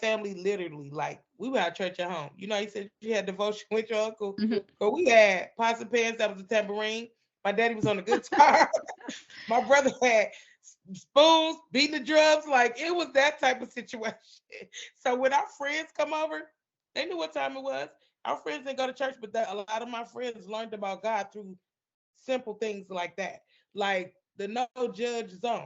family literally. Like we would have church at home. You said you had devotion with your uncle. mhm. But we had pots and pans, that was a tambourine. My daddy was on the guitar. My brother had spoons, beating the drums. Like it was that type of situation. So when our friends come over, they knew what time it was. Our friends didn't go to church, but a lot of my friends learned about God through simple things like that, like the no judge zone.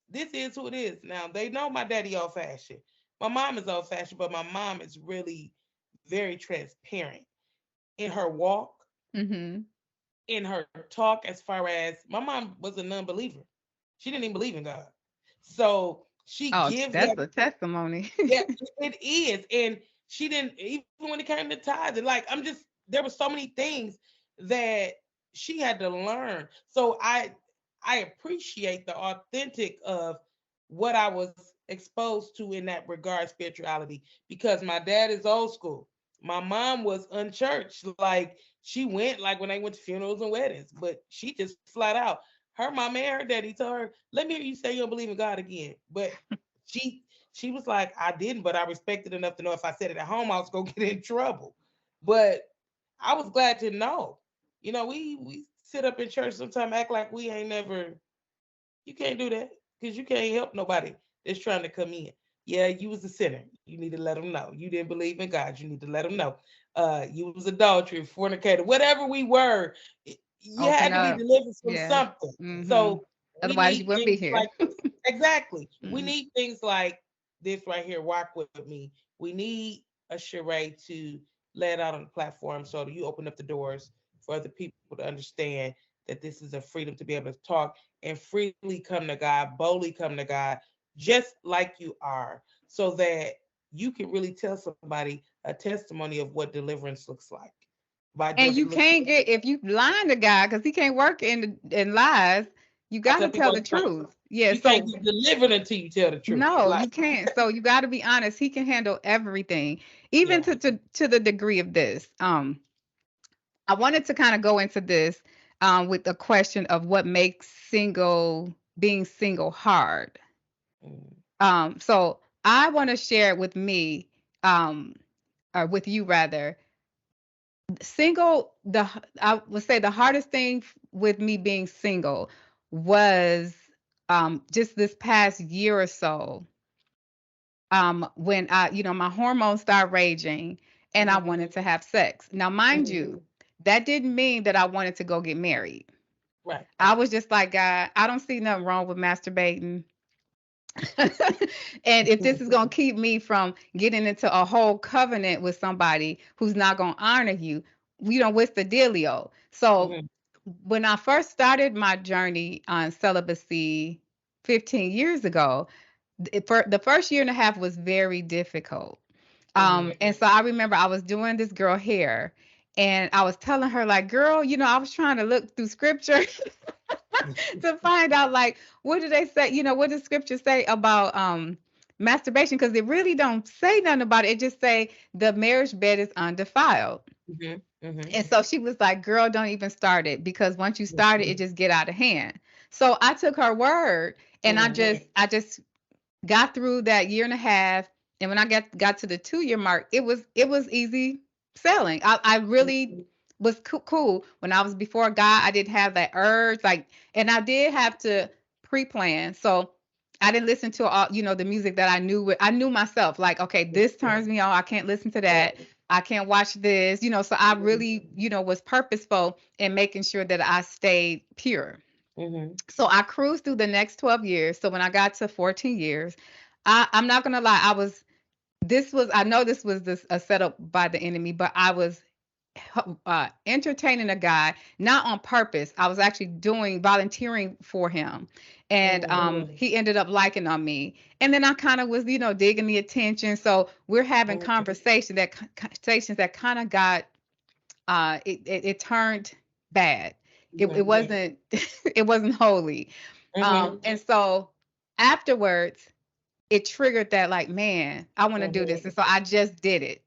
This is who it is. Now they know my daddy old fashioned. My mom is old fashioned, but my mom is really very transparent in her walk, Mhm. in her talk. As far as my mom was a non-believer, she didn't even believe in God, so she Oh, gives that's that. a testimony. Yeah, it is. And she didn't, even when it came to tithing, like there were so many things that she had to learn. So I appreciate the authentic of what I was exposed to in that regard, spirituality, because my dad is old school. My mom was unchurched. Like she went like when they went to funerals and weddings, but she just flat out. Her mom and her daddy told her, "Let me hear you say you don't believe in God again." But she she was like, I didn't, but I respected enough to know if I said it at home, I was gonna get in trouble. But I was glad to know. We sit up in church sometimes, act like we ain't never. You can't do that because you can't help nobody that's trying to come in. Yeah, you was a sinner. You need to let them know. You didn't believe in God. You need to let them know. You was adultery, fornicator, whatever we were. You Open had to be up. delivered from Yeah. something. Mhm. So we Otherwise, you need wouldn't be things here. like this. Exactly. We Mhm. need things like this right here. Walk with me. We need a charade to lay it out on the platform so that you open up the doors for other people to understand that this is a freedom to be able to talk and freely come to God, boldly come to God, just like you are, so that you can really tell somebody a testimony of what deliverance looks like by And just you looking. can't get if you lying to God because He can't work in lies. You I got to tell tell people all the the time, truth. Yeah. you can't So get delivered until you tell the truth. no, Like, you can't. So you got to be honest. He can handle everything, even yeah. to the degree of this. I wanted to kind of go into this with the question of what makes being single hard. Mm, So I want to share it with me, or with you rather, single, I would say the hardest thing with me being single was just this past year or so, when my hormones start raging and I wanted to have sex. Now, mind you, that didn't mean that I wanted to go get married. Right. I was just like, God, I don't see nothing wrong with masturbating. And if this is going to keep me from getting into a whole covenant with somebody who's not going to honor you, what's the dealio? So when I first started my journey on celibacy 15 years ago, for the first year and a half was very difficult. And so I remember I was doing this girl hair and I was telling her like, girl, I was trying to look through scripture to find out like, what do they say? What does scripture say about masturbation? Because it really don't say nothing about it. It just say the marriage bed is undefiled. And so she was like, girl, don't even start it, because once you start it, it just get out of hand. So I took her word and I just got through that year and a half. And when I got to the 2-year mark, it was easy selling. I really was cool. When I was before God, I didn't have that urge, and I did have to pre-plan. So I didn't listen to all, the music that I knew. I knew myself, like, okay, this turns me on. I can't listen to that. I can't watch this, so I really, was purposeful in making sure that I stayed pure. So I cruised through the next 12 years. So when I got to 14 years, I'm not going to lie. I know this was a setup by the enemy, but I was entertaining a guy, not on purpose. I was actually volunteering for him. And he ended up liking on me. And then I kind of was, digging the attention. So we're having conversations that kind of got, it turned bad. It wasn't, it wasn't holy. And so afterwards, it triggered that, like, man, I want to do this. And so I just did it.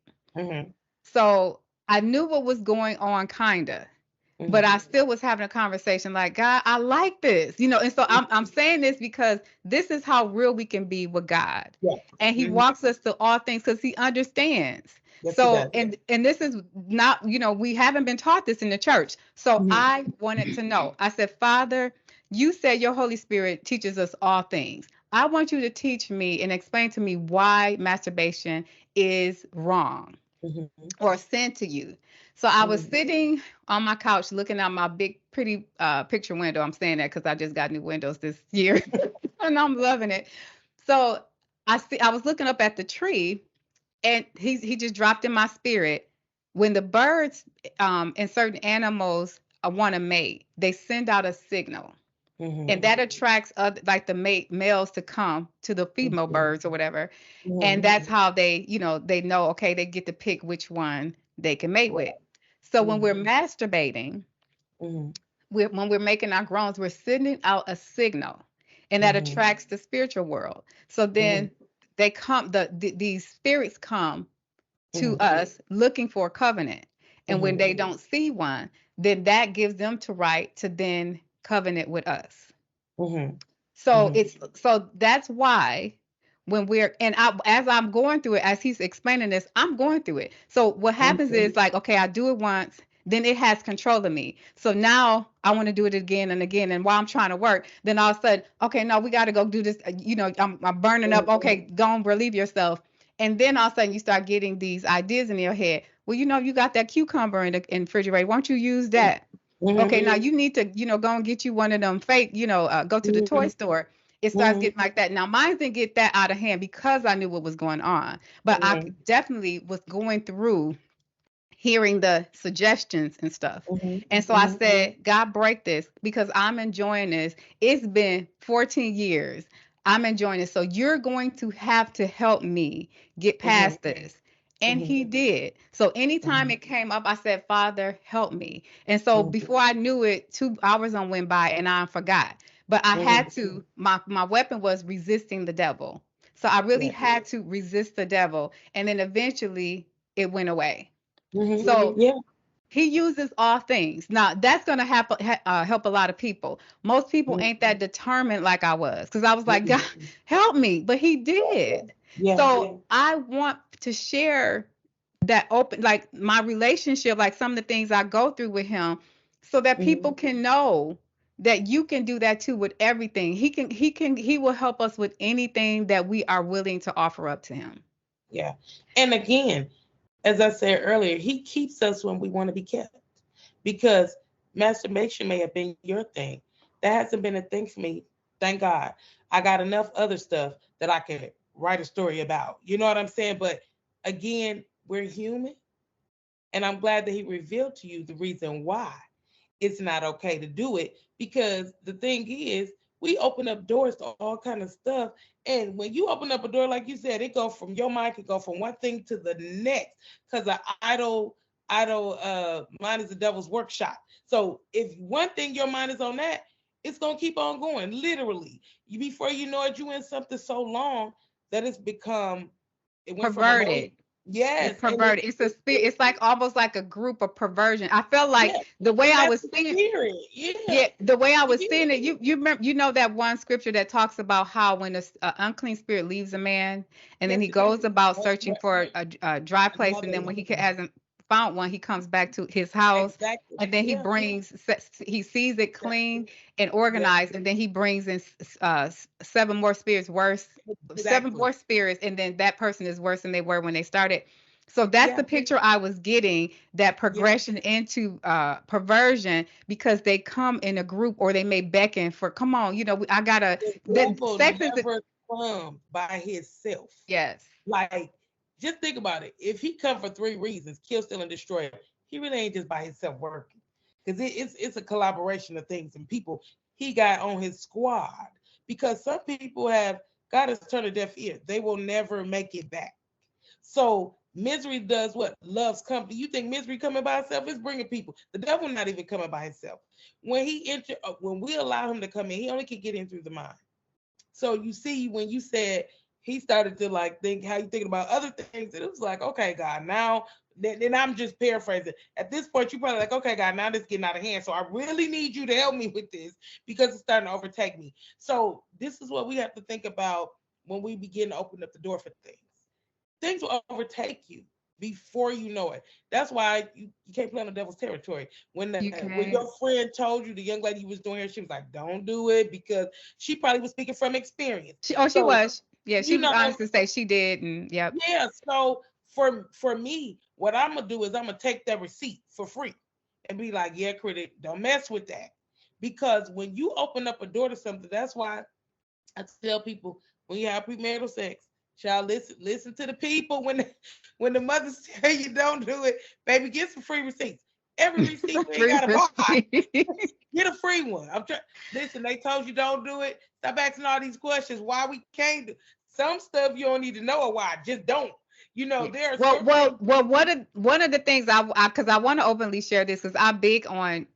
So I knew what was going on, kinda, but I still was having a conversation like, God, I like this, And so I'm saying this because this is how real we can be with God, and He walks us through all things because He understands. Yes, so and this is not, we haven't been taught this in the church. So I wanted to know. I said, Father, you said your Holy Spirit teaches us all things. I want you to teach me and explain to me why masturbation is wrong or sin to you. So I was sitting on my couch looking out my big, pretty picture window. I'm saying that because I just got new windows this year and I'm loving it. So I was looking up at the tree, and he just dropped in my spirit. When the birds and certain animals want to mate, they send out a signal. And that attracts like the males to come to the female birds or whatever. And that's how they know, okay, they get to pick which one they can mate with. So when we're masturbating, when we're making our groans, we're sending out a signal, and that attracts the spiritual world. So then they come, these spirits come to us looking for a covenant. And when they don't see one, then that gives them the right to then covenant with us. So so that's why when as I'm going through it, as he's explaining this, I'm going through it. So what happens is, like, okay, I do it once, then it has control of me. So now I want to do it again and again. And while I'm trying to work, then all of a sudden, okay, no, we got to go do this. I'm burning up. Okay, go and relieve yourself. And then all of a sudden you start getting these ideas in your head. Well, you got that cucumber in the refrigerator. Won't you use that? Okay, now you need to, go and get you one of them fake, go to the toy store. It starts getting like that. Now, mine didn't get that out of hand because I knew what was going on. But I definitely was going through hearing the suggestions and stuff. And so I said, God, break this, because I'm enjoying this. It's been 14 years. I'm enjoying it. So you're going to have to help me get past this. And he did. So anytime it came up, I said, Father, help me. And so before I knew it, 2 hours on went by and I forgot. But I had to, my weapon was resisting the devil. So I really had to resist the devil. And then eventually it went away. So he uses all things. Now, that's going to help a lot of people. Most people ain't that determined like I was, because I was like, God, help me. But he did. So I want to share that open, like my relationship, like some of the things I go through with him, so that people Mhm. can know that you can do that too with everything. He will help us with anything that we are willing to offer up to him. Yeah. And again, as I said earlier, he keeps us when we want to be kept. Because masturbation may have been your thing. That hasn't been a thing for me. Thank God. I got enough other stuff that I could write a story about. You know what I'm saying? But again, we're human. And I'm glad that he revealed to you the reason why it's not okay to do it. Because the thing is, we open up doors to all kind of stuff. And when you open up a door, like you said, it go from your mind could go from one thing to the next. Because an idle mind is the devil's workshop. So if one thing your mind is on that, it's gonna keep on going. Literally, you before you know it, you in something so long that it's become it went from emotion. Perverted. It's Yes, and perverted. It's a spirit. It's like almost like a group of perversion. I felt like yes, the way and I that's was the seeing, spirit. Yeah, yeah, the way I was yeah, seeing it, you remember, that one scripture that talks about how when a unclean spirit leaves a man, and then yes, he it is. goes about What, searching what, for a dry place, and then another when he hasn't found one, he comes back to his house, exactly. and then Yeah, he sees it yeah, clean and yeah, organized, and then he brings in seven more spirits worse, seven exactly. more spirits, and then that person is worse than they were when they started. So that's Yeah, the picture I was getting, that yeah. progression into perversion, because they come in a group, or they may beckon for, come on, I gotta, The that devil sex is, never comes by himself. yes, Like, just think about it. If he come for three reasons, kill, steal, and destroy, he really ain't just by himself working. Because it's a collaboration of things and people he got on his squad. Because some people have got to turn a deaf ear. They will never make it back. So misery does what? Loves company. You think misery coming by itself? It's bringing people. The devil not even coming by himself. When we allow him to come in, he only can get in through the mind. So you see, when you said he started to like think how you thinking about other things, and it was like, okay, God, now then I'm just paraphrasing. At this point, you probably like, okay, God, now this getting out of hand. So I really need you to help me with this because it's starting to overtake me. So this is what we have to think about when we begin to open up the door for things. Things will overtake you before you know it. That's why you can't play on the devil's territory. you When your can. friend told you the young lady you was doing here, she was like, "Don't do it," because she probably was speaking from experience. She So was, yeah, she you was know, honest to say she did, and yep. yeah. So for me, what I'm gonna do is I'm gonna take that receipt for free and be like, "Yeah, critic, don't mess with that," because when you open up a door to something, that's why I tell people when you have premarital sex, child, listen to the people when the mothers tell you don't do it, baby, get some free receipts. Every receipt you ain't Free gotta buy. receipt. Get a free one. I'm trying. Listen, they told you don't do it. Stop asking all these questions. Why we can't do some stuff you don't need to know or why. Just don't. There are Well, certain well, things. well. One of the things because I want to openly share this, because I'm big on,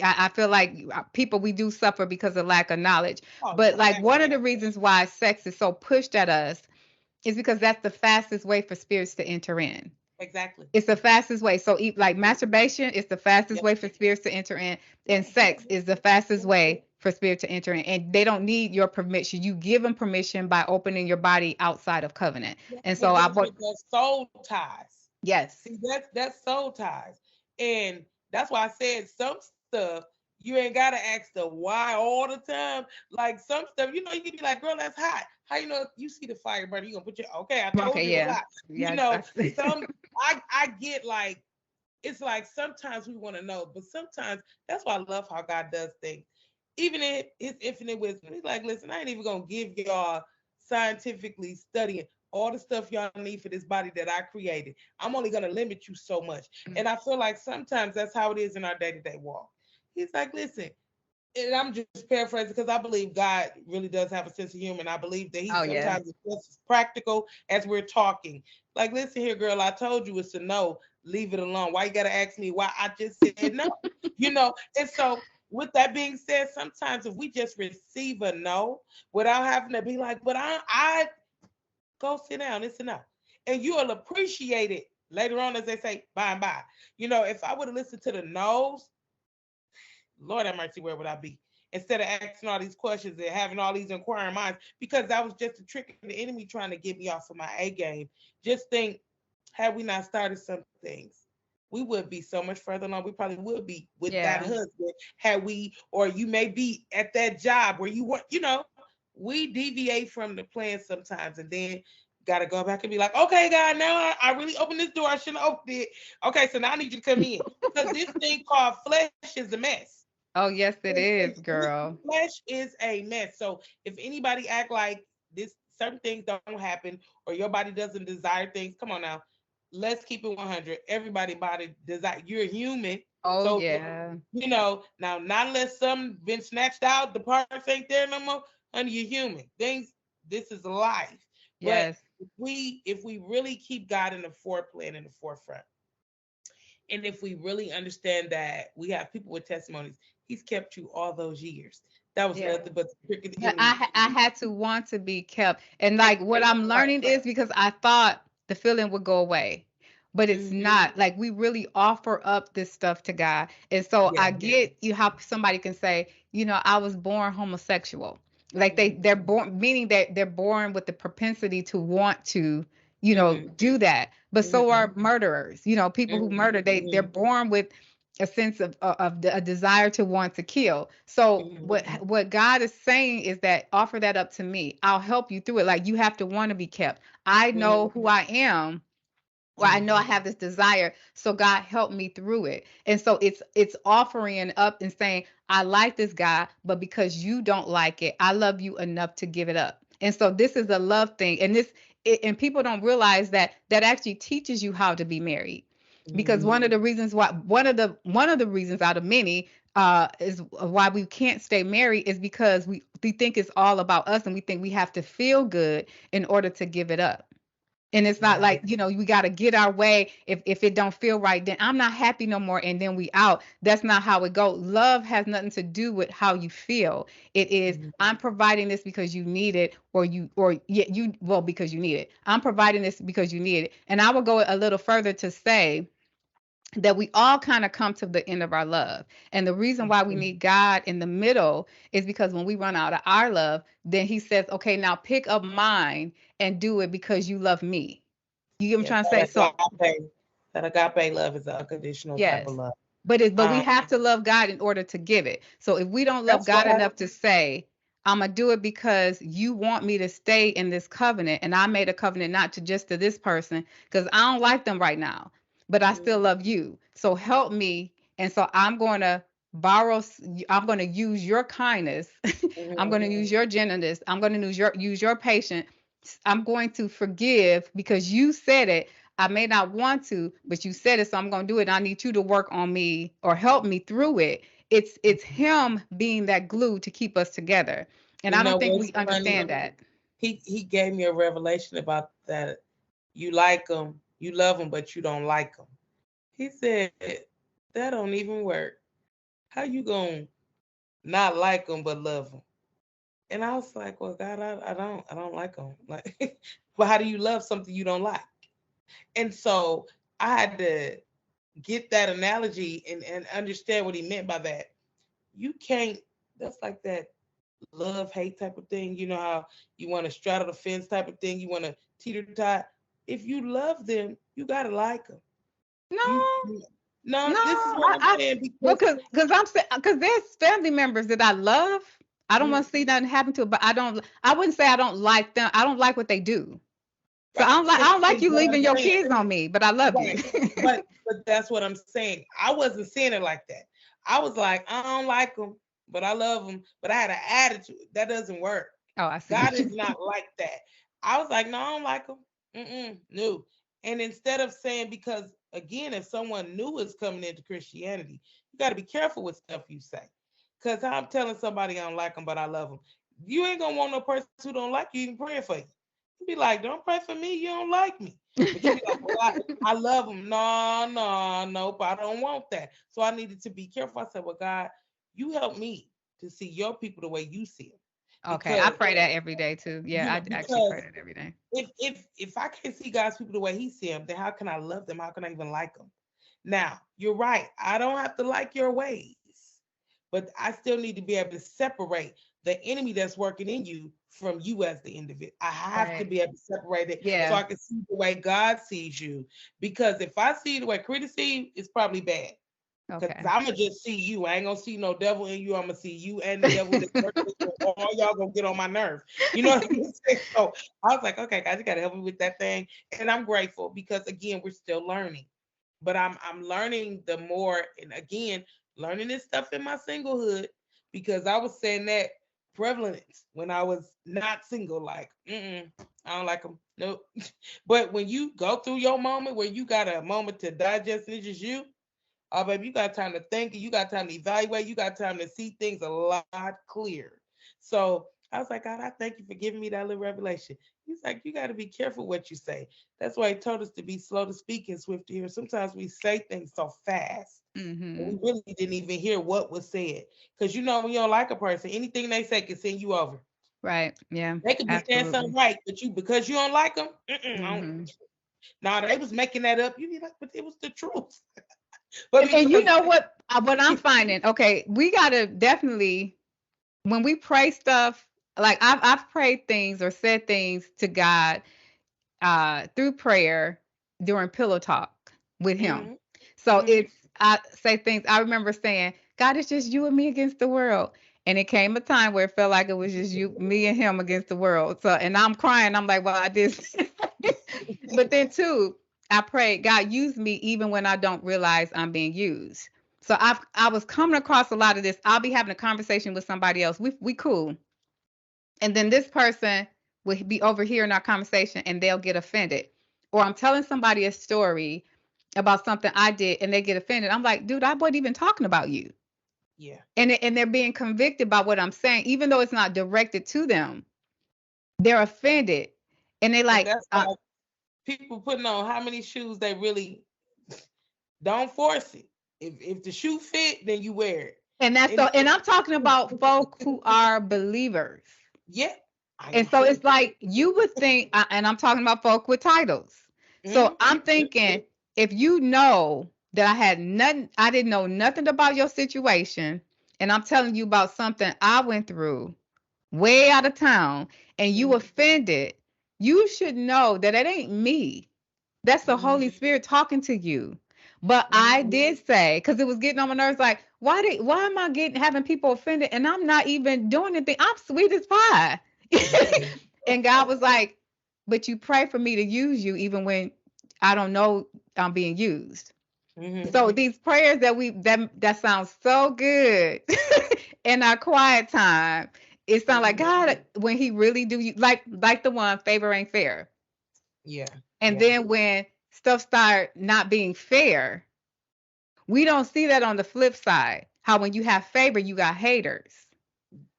I feel like people, we do suffer because of lack of knowledge. Oh But yeah, like one of the reasons why sex is so pushed at us is because that's the fastest way for spirits to enter in. exactly. It's the fastest way. So, like masturbation is the fastest Yep. way for spirits to enter in, Yeah, and yeah, sex is the fastest yeah, yeah. way for spirit to enter in. And they don't need your permission. You give them permission by opening your body outside of covenant. Yeah, And so, but those are the soul ties. yes, See, that's soul ties. And that's why I said some stuff you ain't gotta ask the why all the time. Like some stuff, you can be like, girl, that's hot. How you know you see the fire burner? You gonna put your okay, I told okay, you it was yeah, hot. yeah. Some I get like it's like sometimes we want to know, but sometimes that's why I love how God does things. Even in his infinite wisdom, he's like, listen, I ain't even gonna give y'all scientifically studying all the stuff y'all need for this body that I created. I'm only gonna limit you so much. And I feel like sometimes that's how it is in our day-to-day walk. He's like, listen, and I'm just paraphrasing because I believe God really does have a sense of humor. And I believe that he Oh yeah. sometimes is just as practical as we're talking. Like, listen here, girl, I told you it's a no. Leave it alone. Why you gotta ask me why I just said no? And so with that being said, sometimes if we just receive a no without having to be like, but I go sit down, it's enough. And you will appreciate it later on, as they say, by and by. If I would have listened to the no's, Lord have mercy, where would I be? Instead of asking all these questions and having all these inquiring minds, because that was just a trick of the enemy trying to get me off of my A game. Just think had we not started some things, we would be so much further along. We probably would be with that Yeah. husband had we, or you may be at that job where you want, we deviate from the plan sometimes, and then got to go back and be like, okay, God, now I really opened this door. I shouldn't have opened it. Okay, so now I need you to come in because this thing called flesh is a mess. Oh, yes, it is, This girl. flesh is a mess. So if anybody act like this, certain things don't happen, or your body doesn't desire things, come on now. Let's keep it 100. Everybody body desire. You're human, Oh, so yeah. now not unless some been snatched out, the parts ain't there no more. Honey, you're human. Things. This is life. But Yes. if we really keep God in the foreplan, in the forefront, and if we really understand that we have people with testimonies, He's kept you all those years. That was Yeah. nothing but the trick of the But enemy. I had to want to be kept. And Right, like what I'm right, learning right. is because I thought the feeling would go away. But it's Hmm. not. Like we really offer up this stuff to God. And so Yeah. I get you how somebody can say, I was born homosexual. Like Hmm. they're born, meaning that they're born with the propensity to want to, Hmm. do that. But so Hmm. are murderers. People who Hmm. murder, they're born with a sense of a desire to want to kill. So Hmm. what God is saying is that offer that up to me. I'll help you through it. Like you have to want to be kept. I know Hmm. who I am. Well, I know I Hmm. have this desire, so God help me through it. And so it's offering up and saying, I like this guy, but because you don't like it, I love you enough to give it up. And so this is a love thing, and and people don't realize that that actually teaches you how to be married. Because Hmm. one of the reasons out of many is why we can't stay married is because we think it's all about us and we think we have to feel good in order to give it up. And it's not Right. like, we got to get our way. If it don't feel right, then I'm not happy no more. And then we out. That's not how it goes. Love has nothing to do with how you feel. It is, Hmm. I'm providing this because you need it, well, because you need it. I'm providing this because you need it. And I will go a little further to say that we all kind of come to the end of our love. And the reason why we need God in the middle is because when we run out of our love, then he says, okay, now pick up mine and do it because you love me. You get what I'm Yeah. trying to say? So That agape love is an unconditional type of yes. love. But we Um, have to love God in order to give it. So if we don't love that's God right. enough to say, I'm gonna do it because you want me to stay in this covenant, and I made a covenant not to just to this person because I don't like them right now, but I still love you. So help me, and so I'm going to I'm going to use your kindness. I'm Hmm. going to use your gentleness. I'm going to use your patience. I'm going to forgive because you said it. I may not want to, but you said it, so I'm going to do it. I need you to work on me or help me through it. It's him being that glue to keep us together. And You I know don't think what's we funny? understand that. He gave me a revelation about that. You like them, you love them, but you don't like them. He said that don't even work. How you gonna not like them but love them? And I was like, well, God, I don't like them. Like, but how do you love something you don't like? And so I had to get that analogy and understand what he meant by that. You can't. That's like that love hate type of thing. You know how you want to straddle the fence type of thing. You want to teeter tot. If you love them, you gotta like them. You No, no. no, This is what I'm I saying because because there's family members that I love. I don't mm, want to see nothing happen to it, but I wouldn't say I don't like them. I don't like what they do. So right. I don't like you What I'm leaving your saying, kids on me, but I love you. right. But that's what I'm saying. I wasn't saying it like that. I was like, I don't like them, but I love them. But I had an attitude. That doesn't work. Oh, I see God what is you. not like that. I was like, no, I don't like them. No. And instead of saying, because again, if someone new is coming into Christianity, you got to be careful with stuff you say. Because I'm telling somebody I don't like them, but I love them. You ain't going to want no person who don't like you even praying for you. You be like, don't pray for me. You don't like me. But you be like, well, I love them. No, no, nope. I don't want that. So I needed to be careful. I said, well, God, you help me to see your people the way you see them. Okay, I Because pray that every day too. Yeah, I actually pray because that every day. if I can't see God's people the way He see them, then how can I love them? How can I even like them? Now you're right. I don't have to like your ways, but I still need to be able to separate. the enemy that's working in you from you as the individual. I have to Right. be able to separate it so Yeah. I can see the way God sees you. Because if I see the way critics see you, it's probably bad. Because Okay. I'm gonna just see you. I ain't gonna see no devil in you. I'm gonna see you and the devil that's working with you. All y'all gonna get on my nerve. You know what I'm saying? So I was like, okay, guys, you gotta help me with that thing. And I'm grateful because again, we're still learning. But I'm learning the more, and again, learning this stuff in my singlehood because I was saying that prevalent when I was not single. Like, I don't like them. Nope. But when you go through your moment where you got a moment to digest and it's just you, oh, baby, you got time to think, you got time to evaluate, you got time to see things a lot clearer. So I was like, God, I thank you for giving me that little revelation. He's like, you got to be careful what you say. That's why he told us to be slow to speak and swift to hear. Sometimes we say things so fast, and Mm-hmm. we really didn't even hear what was said. Because you know, when you don't like a person, anything they say can send you over. Right. Yeah. They could be saying something Absolutely. right, but you because you don't like them, Mm-hmm. nah, they was making that up. You be like, but it was the truth. But And you because know what I'm finding? Okay, we gotta definitely when we pray stuff, like I've prayed things or said things to God through prayer during pillow talk with him. Mhm, So mhm. it's I say things I remember saying, God, it's just you and me against the world. And it came a time where it felt like it was just you, me and him against the world. So and I'm crying. I'm like, well, I did. But then too, I prayed, God, use me even when I don't realize I'm being used. So I was coming across a lot of this. I'll be having a conversation with somebody else. We cool. And then this person will be overhearing our conversation and they'll get offended. Or I'm telling somebody a story about something I did and they get offended. I'm like, dude, I wasn't even talking about you. Yeah. And they're being convicted by what I'm saying, even though it's not directed to them. They're offended. And they And like, that's why people putting on how many shoes they really don't force it. If the shoe fit, then you wear it. and that's so, And and I'm talking about folk who are believers. yeah, I And am so too. it's like you would think, and I'm talking about folk with titles. So Mhm. I'm thinking, if you know that I had nothing, I didn't know nothing about your situation, and I'm telling you about something I went through way out of town, and you Mhm. offended, you should know that it ain't me. That's the Mhm. Holy Spirit talking to you. But Mhm. I did say, because it was getting on my nerves, like, why am I having people offended and I'm not even doing anything? I'm sweet as pie. And God was like, but you pray for me to use you even when I don't know I'm being used. Mhm. So these prayers that sounds so good in our quiet time. It sounds like Mhm. God when He really do you like the one favor ain't fair. Yeah. And Yeah. then when stuff start not being fair, we don't see that on the flip side. How when you have favor, you got haters.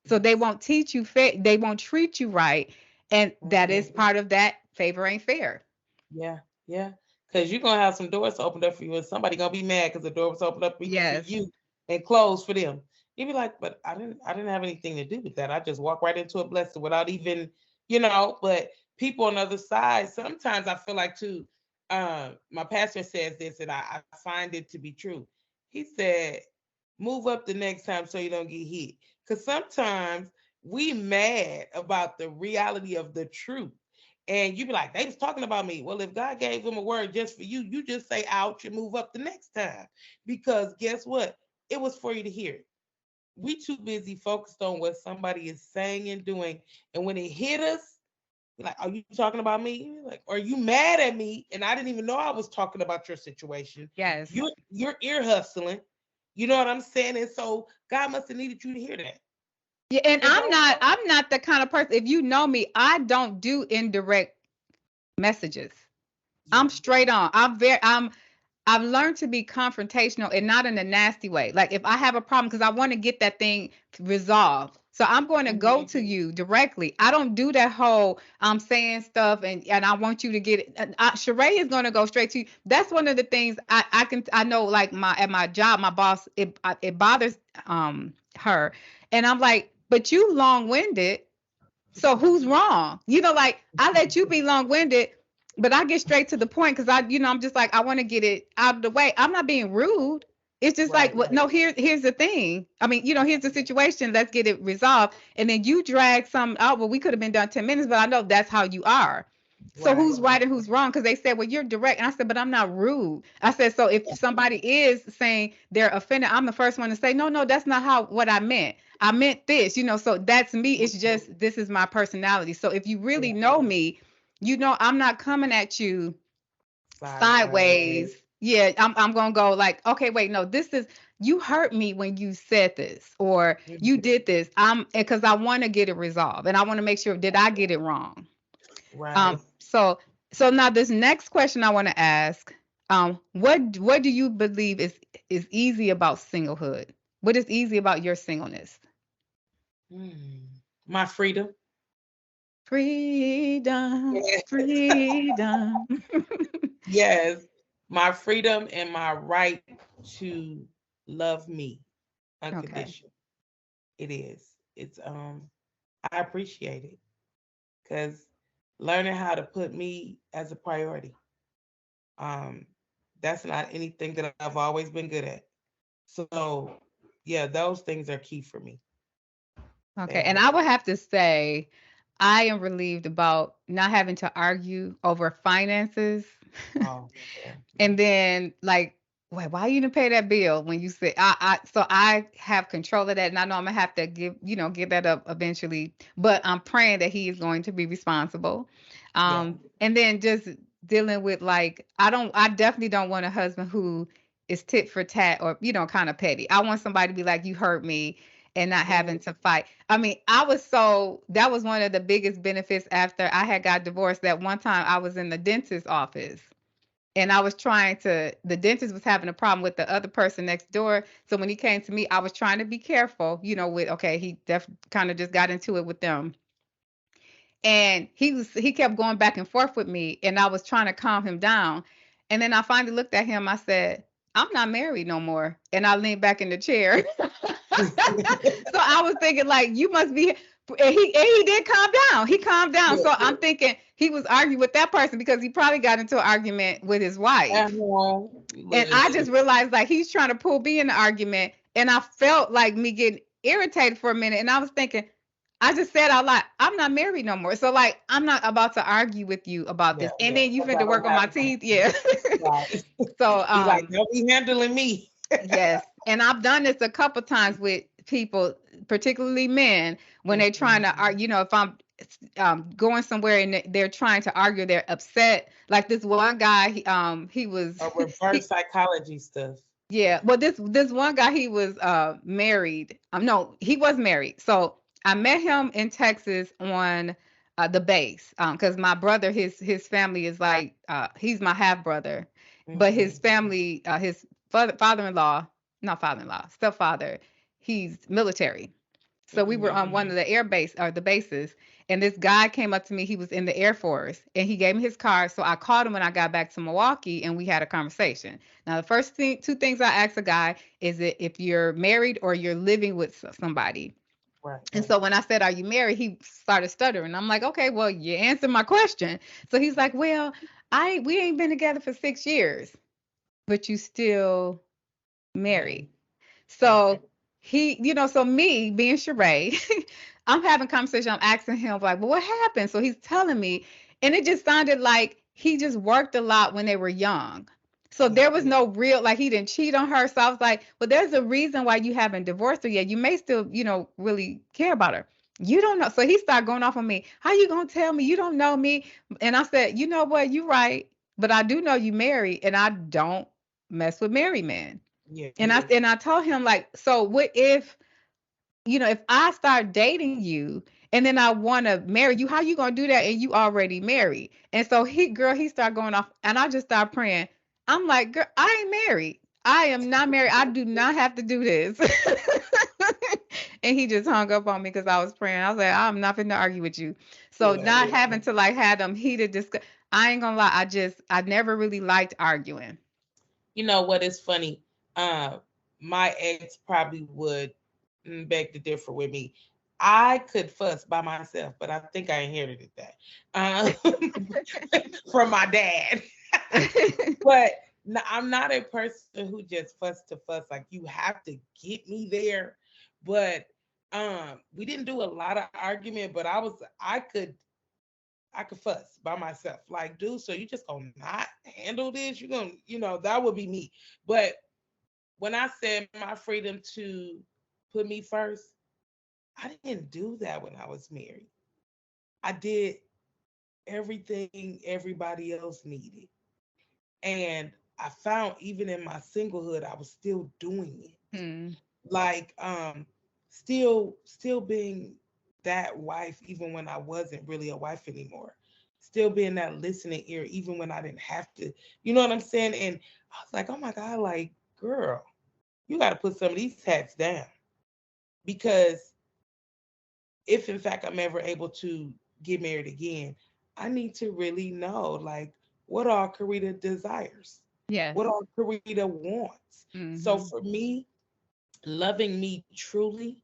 So they Yes. won't teach you they won't treat you right. And that Mhm. is part of that favor ain't fair. Yeah. Yeah. Because you're gonna have some doors opened up for you, and somebody gonna be mad because the door was opened up for Yes. you and closed for them. You be like, but I didn't have anything to do with that. I just walked right into a blessing without even, But people on the other side, sometimes I feel like too. My pastor says this, and I find it to be true. He said, "Move up the next time so you don't get hit." Because sometimes we mad about the reality of the truth. And you be like, they was talking about me. Well, if God gave them a word just for you, you just say ouch and move up the next time. Because guess what? It was for you to hear it. We too busy focused on what somebody is saying and doing. And when it hit us, we're like, are you talking about me? Like, are you mad at me? And I didn't even know I was talking about your situation. Yes. You're ear hustling. You know what I'm saying? And so God must have needed you to hear that. Yeah, and And don't I'm not the kind of person, if you know me, I don't do indirect messages. yeah. I'm straight on. I've learned to be confrontational and not in a nasty way. Like if I have a problem, because I want to get that thing resolved. So I'm going to Mhm. go to you directly. I don't do that whole I'm saying stuff and I want you to get it. Sheree is going to go straight to you. That's one of the things I know like my at my job, my boss, it bothers her. And I'm like, but you long-winded. So who's wrong? Like I let you be long-winded, but I get straight to the point because I'm just like, I want to get it out of the way. I'm not being rude. It's just Right. like, well, no, here's the thing. I mean, here's the situation. Let's get it resolved. And then you drag some out. Well, we could have been done 10 minutes, but I know that's how you are. So who's right and who's wrong? Because they said, well, you're direct. And I said, but I'm not rude. I said, so if somebody is saying they're offended, I'm the first one to say, no, that's not what I meant. I meant this, so that's me. It's just, this is my personality. So if you really know me, I'm not coming at you sideways. Yeah, I'm gonna go like, okay, wait, no, you hurt me when you said this, or you did this. Because I want to get it resolved, and I want to make sure, did I get it wrong? Right. So now this next question I want to ask, what do you believe is easy about singlehood? What is easy about your singleness? My freedom. Freedom, freedom. Yes, my freedom and my right to love me unconditional. It is. It's I appreciate it because learning how to put me as a priority. That's not anything that I've always been good at. So yeah, those things are key for me. Okay, and I would have to say, I am relieved about not having to argue over finances. Oh, yeah. And then, like, wait, why you didn't pay that bill when you said so I have control of that, and I know I'm gonna have to give that up eventually. But I'm praying that he is going to be responsible. And then just dealing with, like, I definitely don't want a husband who is tit for tat or kind of petty. I want somebody to be like, you hurt me, and not having to fight. I mean, that was one of the biggest benefits after I had got divorced. That one time I was in the dentist's office, and I was the dentist was having a problem with the other person next door. So when he came to me, I was trying to be careful, he kind of just got into it with them. And he kept going back and forth with me, and I was trying to calm him down. And then I finally looked at him. I said, I'm not married no more. And I leaned back in the chair. So I was thinking, like, you must be. And he did calm down. He calmed down. So I'm thinking he was arguing with that person because he probably got into an argument with his wife. And I just realized, like, he's trying to pull me in the argument. And I felt like me getting irritated for a minute. And I was thinking, I just said out loud, I'm not married no more. So, like, I'm not about to argue with you about this. And then you fit to work on my teeth. Yeah. Right. So, like, don't be handling me. Yes. And I've done this a couple times with people, particularly men, when they're trying to argue, if I'm going somewhere and they're trying to argue, they're upset. Like this one guy, he was reverse psychology stuff. Yeah. Well, this one guy, he was married. No, he was married. So I met him in Texas on the base, because my brother, his family is like, he's my half brother, but his family, his father-in-law, not father-in-law, stepfather, he's military. So we were on one of the air base or the bases, and this guy came up to me. He was in the Air Force, and he gave me his card. So I called him when I got back to Milwaukee, and we had a conversation. Now, the first two things I asked a guy is if you're married or you're living with somebody. Right. And so when I said, are you married? He started stuttering. I'm like, okay, well, you answered my question. So he's like, well, we ain't been together for 6 years, but you still married. So so me being Sheree, I'm having conversation. I'm asking him, like, well, what happened? So he's telling me, and it just sounded like he just worked a lot when they were young. So there was no real, like, he didn't cheat on her. So I was like, well, there's a reason why you haven't divorced her yet. You may still, really care about her. You don't know. So he started going off on me. How you going to tell me? You don't know me. And I said, you know what? You're right. But I do know you married, and I don't mess with married men. Yeah. And I told him, like, so what if I start dating you and then I want to marry you, how you going to do that? And you already married. And so he started going off, and I just started praying. I'm like, girl, I ain't married. I am not married. I do not have to do this. And he just hung up on me because I was praying. I was like, I'm not going to argue with you. So not having to, like, have them heated discussion. I ain't going to lie. I never really liked arguing. You know what is funny? My ex probably would beg to differ with me. I could fuss by myself, but I think I inherited that from my dad. But No, I'm not a person who just fuss to fuss. Like you have to get me there. But we didn't do a lot of argument, but I could fuss by myself. Like, dude, so you just gonna not handle this? You gonna, that would be me. But when I said my freedom to put me first, I didn't do that when I was married. I did everything everybody else needed. And I found even in my singlehood, I was still doing it. Hmm. Like, still being that wife, even when I wasn't really a wife anymore. Still being that listening ear, even when I didn't have to. You know what I'm saying? And I was like, oh my God, like, girl, you got to put some of these hats down. Because if in fact I'm ever able to get married again, I need to really know, like, what are Karita desires? Yes. What are Karita wants? So Hmm. for me, loving me truly,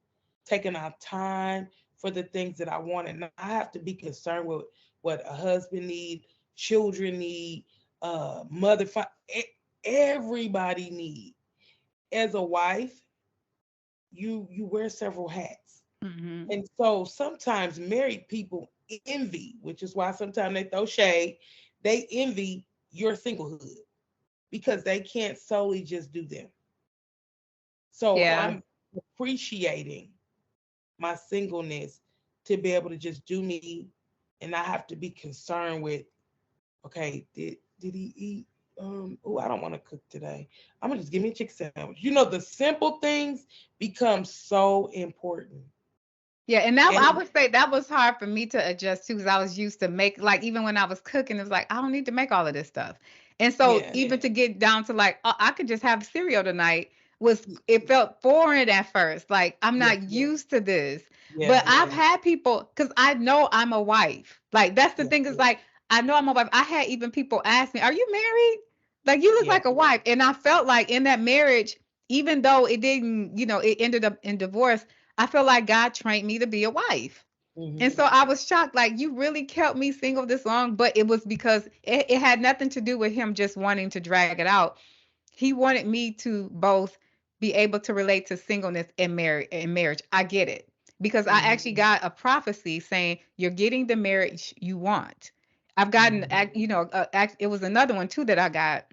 taking our time for the things that I want, and I have to be concerned with what a husband need, children need, mother, everybody need. As a wife, you wear several hats. Hmm. And so sometimes married people envy, which is why sometimes they throw shade. They envy your singlehood because they can't solely just do them. So Yeah. I'm appreciating my singleness to be able to just do me, and I have to be concerned with, okay, did he eat? Oh, I don't want to cook today. I'm gonna just give me a chicken sandwich. The simple things become so important. Yeah, and that I And would say that was hard for me to adjust to because I was used to make like even when I was cooking, it was like I don't need to make all of this stuff. And so yeah, even to get down to like I could just have cereal tonight was it felt foreign at first. Like I'm yeah, not used to this. yeah, But I've yeah, had people because I know I'm a wife. Like that's the yeah, thing is yeah, like I know I'm a wife. I had even people ask me, "Are you married? Like you look yeah. like a wife." And I felt like in that marriage, even though it didn't, it ended up in divorce. I feel like God trained me to be a wife. And Hmm. so I was shocked, like, you really kept me single this long, but it was because it had nothing to do with him just wanting to drag it out. He wanted me to both be able to relate to singleness and marriage. I get it. Because I actually Hmm. got a prophecy saying you're getting the marriage you want. I've gotten, Hmm. it was another one too that I got.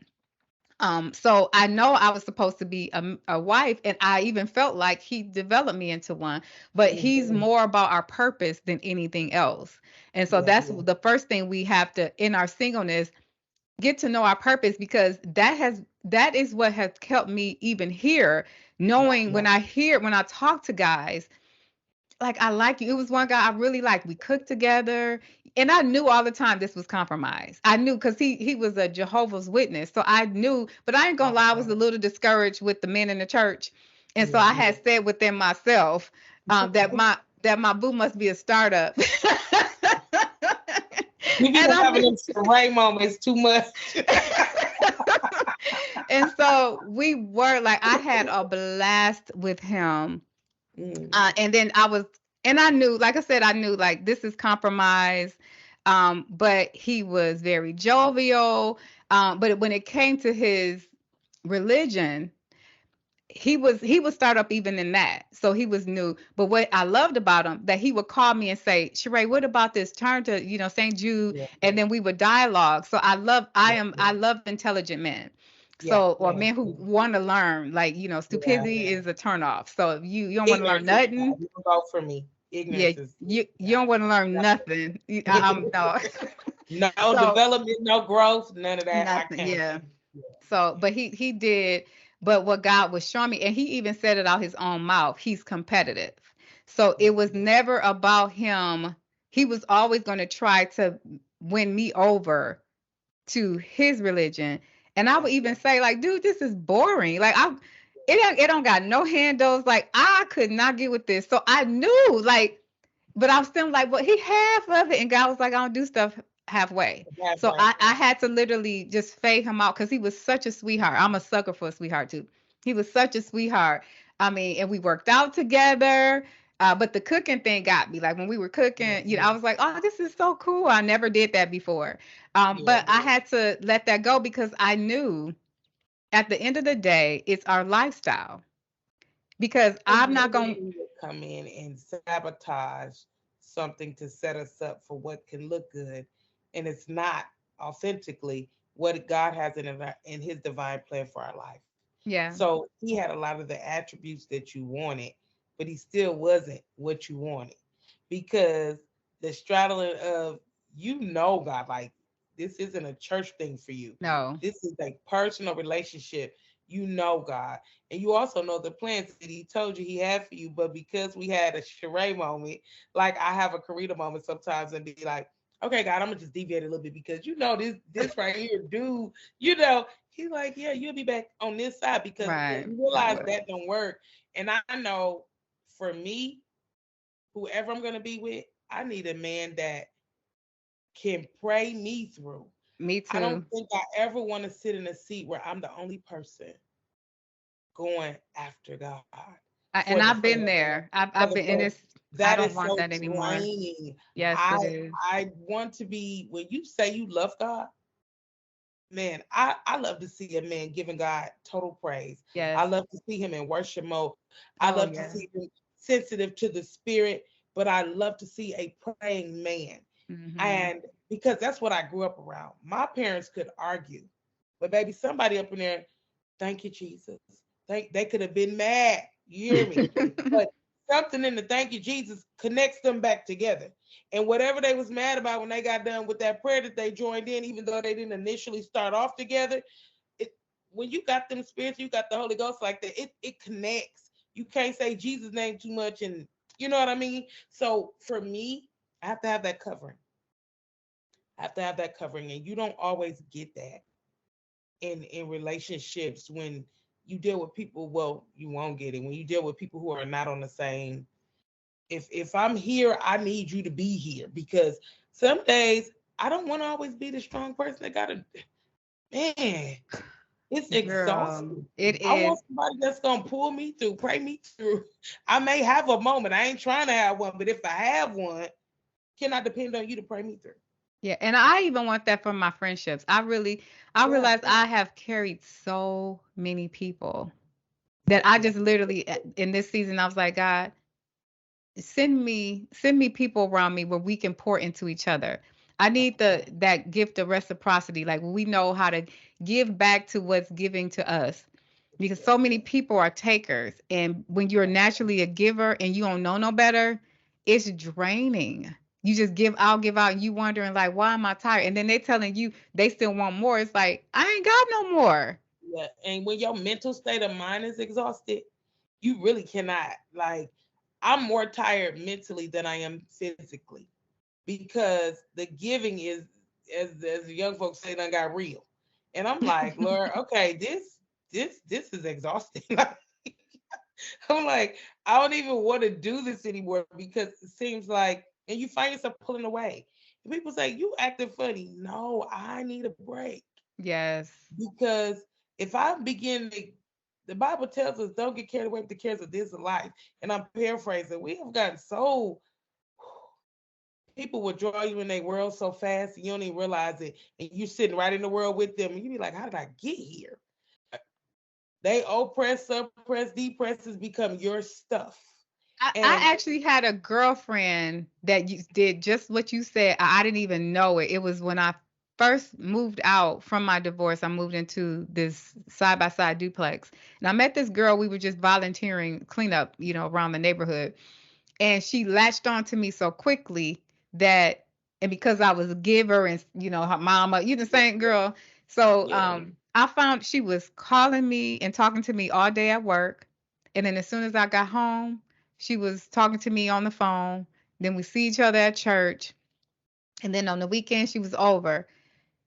So I know I was supposed to be a wife, and I even felt like he developed me into one, but he's Hmm. more about our purpose than anything else. And so Yeah, that's the first thing we have to, in our singleness, get to know our purpose because that is what has kept me even here, knowing yeah. when I talk to guys like I like you. It was one guy I really liked. We cooked together, and I knew all the time this was compromise. I knew because he was a Jehovah's Witness, so I knew. But I ain't gonna lie, I was a Okay. little discouraged with the men in the church, and so Yeah. I had said within myself that my boo must be a startup. You be And I having knew. them Ray moments too much. And so we were like, I had a blast with him. Mm. And then and I knew, like I said, I knew like this is compromise. But he was very jovial. But when it came to his religion, he would start up even in that. So he was new. But what I loved about him that he would call me and say, Sheree, what about this? Turn to, St. Jude, Yeah, and then we would dialogue. So yeah, I love intelligent men. yeah, So or yeah, men who want to learn, like, yeah. stupidity is a turn off. So if you don't want to learn Ignorance is bad. nothing, You can go for me. yeah, Ignorance is you don't want to learn nothing. No. no So development, no growth, none of that. I nothing, can't. yeah. Yeah, So, yeah, but he did, but what God was showing me, and he even said it out his own mouth, he's competitive. So yeah, it was never about him. He was always going to try to win me over to his religion. And I yeah, would even say, like, dude, this is boring. Like it don't got no handles. Like I could not get with this. So I knew, like, but I was still like, well, he half of it. And God was like, I don't do stuff halfway. that's So right. I had to literally just fade him out because he was such a sweetheart. I'm a sucker for a sweetheart too. He was such a sweetheart. I mean, and we worked out together. But the cooking thing got me. Like when we were Yeah, cooking, I was like, oh, this is so cool. I never did that before. yeah, But I had to let that go because I knew. At the end of the day, it's our lifestyle. Because And I'm the not going enemy will come in and sabotage something to set us up for what can look good, and it's not authentically what God has in His divine plan for our life. yeah. So He had a lot of the attributes that you wanted, but He still wasn't what you wanted because the straddling of God, like this isn't a church thing for you. No. This is a personal relationship. God, and you also know the plans that He told you He had for you. But because we had a charade moment, like I have a Karita moment sometimes, and be like, "Okay, God, I'm gonna just deviate a little bit because this right here, dude, He's like, yeah, you'll be back on this side because Right. you realize that don't work. And I know for me, whoever I'm gonna be with, I need a man that can pray me through. Me I don't too. think I ever want to sit in a seat where I'm the only person going after God And I've for been there. I've for the been in first. this. I That don't is want so that anymore. draining. Yes, I it is. I want to be when you say you love God, man, I love to see a man giving God total praise. I Yes. love to see him in worship mode. I Oh love to yeah. see him sensitive to the spirit, but I love to see a praying man. Hmm. And because that's what I grew up around. My parents could argue, but baby, somebody up in there, thank you, Jesus. They could have been mad. You hear me? But something in the thank you, Jesus connects them back together. And whatever they was mad about when they got done with that prayer that they joined in, even though they didn't initially start off together, it when you got them spirits, you got the Holy Ghost like that, it connects. You can't say Jesus' name too much, and you know what I mean? So for me, I have to have that covering. I have to have that covering. And you don't always get that in relationships when you deal with people. Well, you won't get it when you deal with people who are not on the same. If I'm here, I need you to be here because some days I don't want to always be the strong person that gotta, man, it's Girl, exhausting. it I want is. somebody that's gonna pull me through, pray me through. I may have a moment. I ain't trying to have one, but if I have one, can I depend on you to pray me through? Yeah, and I even want that from my friendships. I Yeah. realize I have carried so many people that I Yeah. just literally in this season I was like, God, send me people around me where we can pour into each other. I need the that gift of reciprocity, like we know how to give back to what's giving to us. Because so many people are takers, and when you're naturally a giver and you don't know no better, it's draining. You just give out, and you wondering like, why am I tired? And then they telling you they still want more. It's like I ain't got no more. Yeah. And when your mental state of mind is exhausted, you really cannot. Like, I'm more tired mentally than I am physically because the giving is, as the young folks say, done got real. And I'm like, Lord, okay, this is exhausting. I'm like, I don't even want to do this anymore because it seems like, and you find yourself pulling away. And people say, you acting funny. No, I need a break Yes. because if I begin to, the Bible tells us, don't get carried away with the cares of this life. And I'm paraphrasing. We have gotten so, people will draw you in their world so fast, you don't even realize it. And you're sitting right in the world with them, and you be like, how did I get here? They oppress, suppress, depress has become your stuff. I And actually had a girlfriend that did just what you said. I didn't even know it. It was when I first moved out from my divorce. I moved into this side by side duplex, and I met this girl. We were just volunteering cleanup, around the neighborhood, and she latched on to me so quickly that, and because I was a giver and her mama, you the same girl. So yeah, I found she was calling me and talking to me all day at work, and then as soon as I got home, she was talking to me on the phone. Then we see each other at church, and then on the weekend she was over,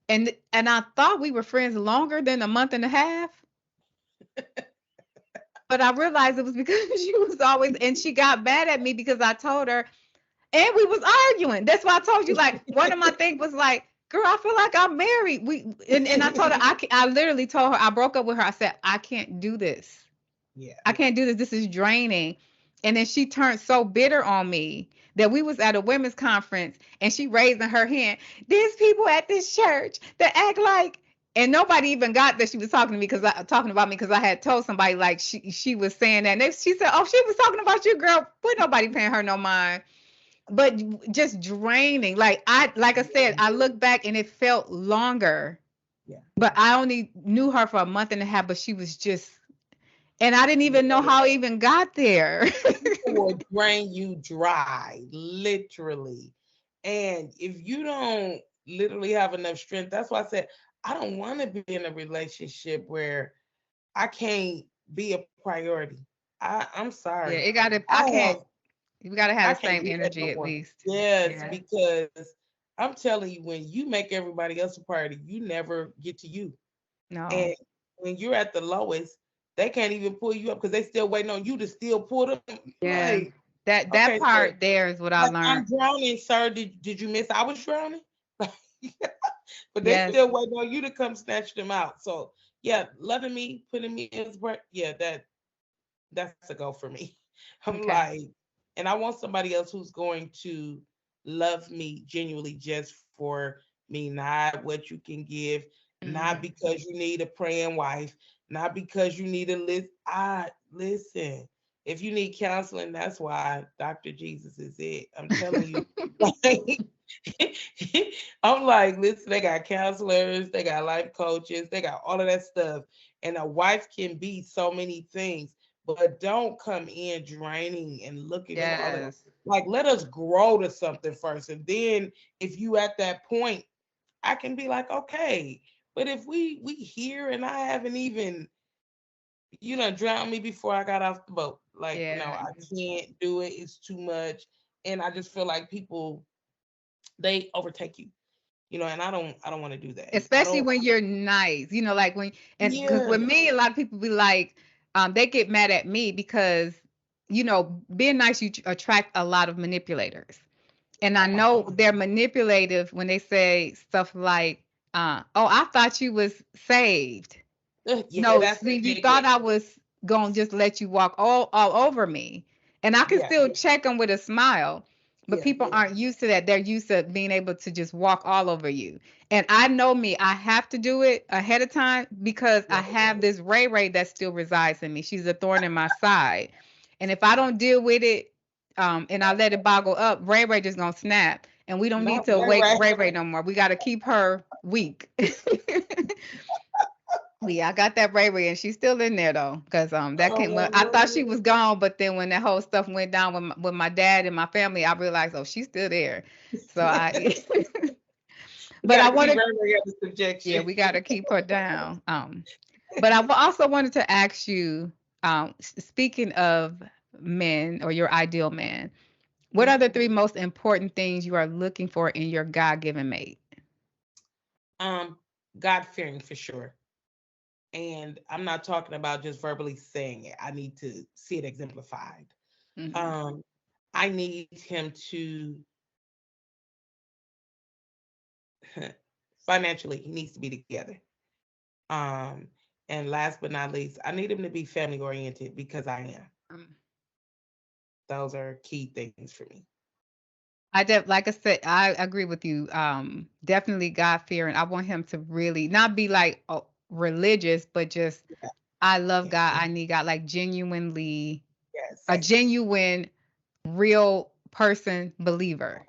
and I thought we were friends longer than a month and a half. But I realized it was because she was always, and she got mad at me because I told her. And we was arguing. That's why I told you, like, one of my things was like, girl, I feel like I'm married. And I told her, I literally told her, I broke up with her. I said, I can't do this. yeah, I can't do this. This is draining. And then she turned so bitter on me that we was at a women's conference and she raising her hand. There's people at this church that act like And nobody even got that she was talking to me talking about me because I had told somebody like she was saying that. And she said, "Oh, she was talking about you, girl." But nobody paying her no mind. But just draining. Like I said, I look back and it felt longer. Yeah. But I only knew her for a month and a half. But she was just, and I didn't even know how I even got there. People will drain you dry, literally. And if you don't literally have enough strength, that's why I said I don't want to be in a relationship where I can't be a priority. I'm Yeah, sorry. it gotta. I I have can't. You gotta have I the can't same do that no energy at more. least. Yes, Yeah. because I'm telling you, when you make everybody else a priority, you never get to you. No. And when you're at the lowest, they can't even pull you up because they still waiting on you to still pull them. Yeah. Like, That okay, sir, part there is what I like I'm learned. drowning, sir. Did you miss? I was drowning. But they Yes. still waiting on you to come snatch them out. So yeah, loving me, putting me in his part, yeah, that's a go for me. I'm Okay. like, and I want somebody else who's going to love me genuinely just for me, not what you can give, not Hmm. because you need a praying wife, not because you need a list. Listen. If you need counseling, that's why Dr. Jesus is it. I'm telling you. Like, I'm like, listen, they got counselors, they got life coaches, they got all of that stuff. And a wife can be so many things, but don't come in draining and looking for all of that. Yes. Like, let us grow to something first. And then if you at that point, I can be like, okay. But if we here and I haven't even, you know, drowned me before I got off the boat. Like, no, Yeah. I can't do it. It's too much. And I just feel like people, they overtake you, you know, and I don't want to do that. I Especially don't. when you're nice, like when, and because Yeah. with me, a lot of people be like, they get mad at me because, being nice, you attract a lot of manipulators. And I Oh my know God. they're manipulative when they say stuff like, oh, I thought you was saved. Yeah, No, that's see, you thought ridiculous. I was gonna just let you walk all over me, and I can Yeah, still check them with a smile. But yeah, people aren't used to that. They're used to being able to just walk all over you. And I know me, I have to do it ahead of time because I yeah. have this Ray Ray that still resides in me. She's a thorn in my side, and if I don't deal with it, and I let it boggle up, Ray Ray just gonna snap, and we don't need Not to right, wake right. Ray Ray no more. We got to keep her weak. Yeah, I got that bravery, and she's still in there though, because that came. Well, Oh I thought she no. was gone, but then when that whole stuff went down with my dad and my family, I realized, oh, she's still there. So I, We but got I to keep wanted, everybody under yeah, subjection. we got to keep her down. But I also wanted to ask you, speaking of men or your ideal man, what are the three most important things you are looking for in your God-given mate? Um, God fearing for sure. And I'm not talking about just verbally saying it. I need to see it exemplified. Hmm. Um, I need him to financially, he needs to be together. Um, and last but not least, I need him to be family oriented because I am. Those are key things for me. Like I said, I agree with you. Definitely God fearing. I want him to really not be like religious, but just I love Yeah. God. I need God, like genuinely a Yes. genuine, real person believer,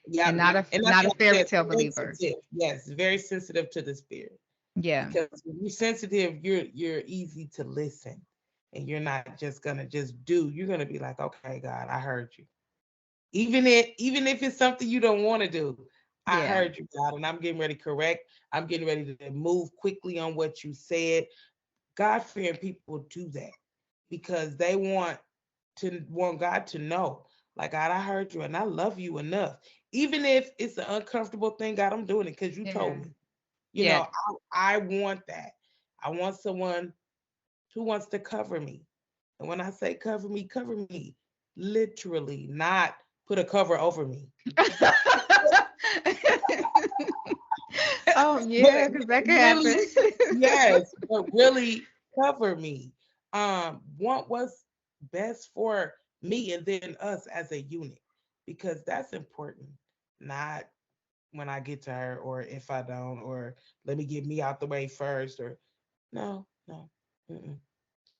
and Yep. And that's not a what I fairy said, tale believer. sensitive. Yes, very sensitive to the spirit. Yeah, Because when you're sensitive, you're easy to listen. And you're not just gonna just do. You're gonna be like, okay, God, I heard you. Even if it's something you don't want to do, I yeah, heard you, God, and I'm getting ready to correct. I'm getting ready to move quickly on what you said. God fearing people do that because they want God to know, like, God, I heard you and I love you enough. Even if it's an uncomfortable thing, God, I'm doing it because you told yeah, me. You yeah, know, I want that. I want someone who wants to cover me. And when I say cover me literally, not put a cover over me. oh But yeah, because that could really, happen. yes, but really cover me. Want what's best for me and then us as a unit, because that's important. Not when I get to her, or if I don't, or let me get me out the way first, or no, no, mm-mm,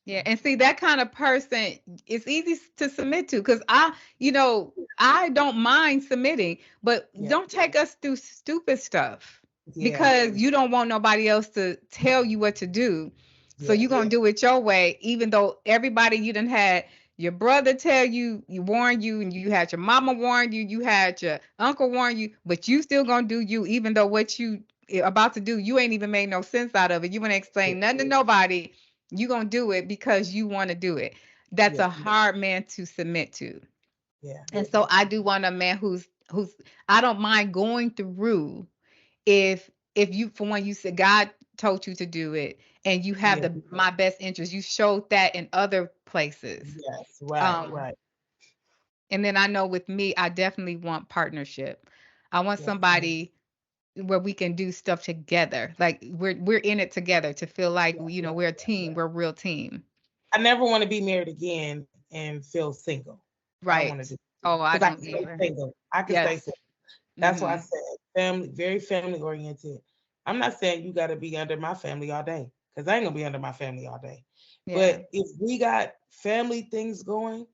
Yeah, no. and see that kind of person, it's easy to submit to because I don't mind submitting, but Yeah, don't take us through stupid stuff yeah, because you don't want nobody else to tell you what to do. So yeah, you're gonna do it your way, even though everybody you done had your brother tell you, you warned you, and you had your mama warn you, you had your uncle warn you, but you still gonna do you, even though what you about to do, you ain't even made no sense out of it. You wanna yeah, explain nothing to nobody, you gonna do it because you want to do it. That's yeah, a hard man to submit to. yeah, And so I do want a man who's I don't mind going through if you, for one, you said God told you to do it and you have yeah. the my best interest. You showed that in other places. Yes, right, Um, right. and then I know with me, I definitely want partnership. I want Yeah, somebody where we can do stuff together. Like we're in it together to feel like yeah, we're a team, we're a real team. I never want to be married again and feel single. I don't want to Right. do Oh, I because I can don't stay either. single. I can stay Yes. single. That's why I Mhm. said family, very family oriented. I'm not saying you got to be under my family all day because I ain't gonna be under my family all day. Yeah. But if we got family things going,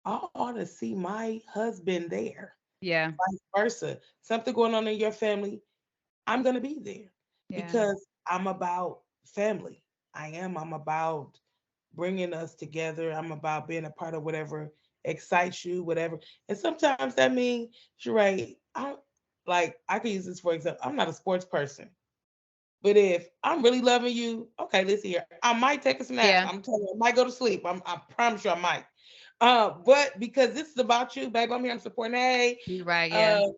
I ought to see my husband there. Yeah. Vice versa. Something going on in your family, I'm gonna be there Yeah. because I'm about family. I am. I'm about bringing us together. I'm about being a part of whatever excites you, whatever. And sometimes that means, Sheree, I can use this for example. I'm not a sports person, but if I'm really loving you, okay, listen here. I might take a snap. Yeah. I'm telling you, I might go to sleep. I promise you, I might. But because this is about you, babe, I'm here. I'm supporting. Hey, You're right. Yeah. uh,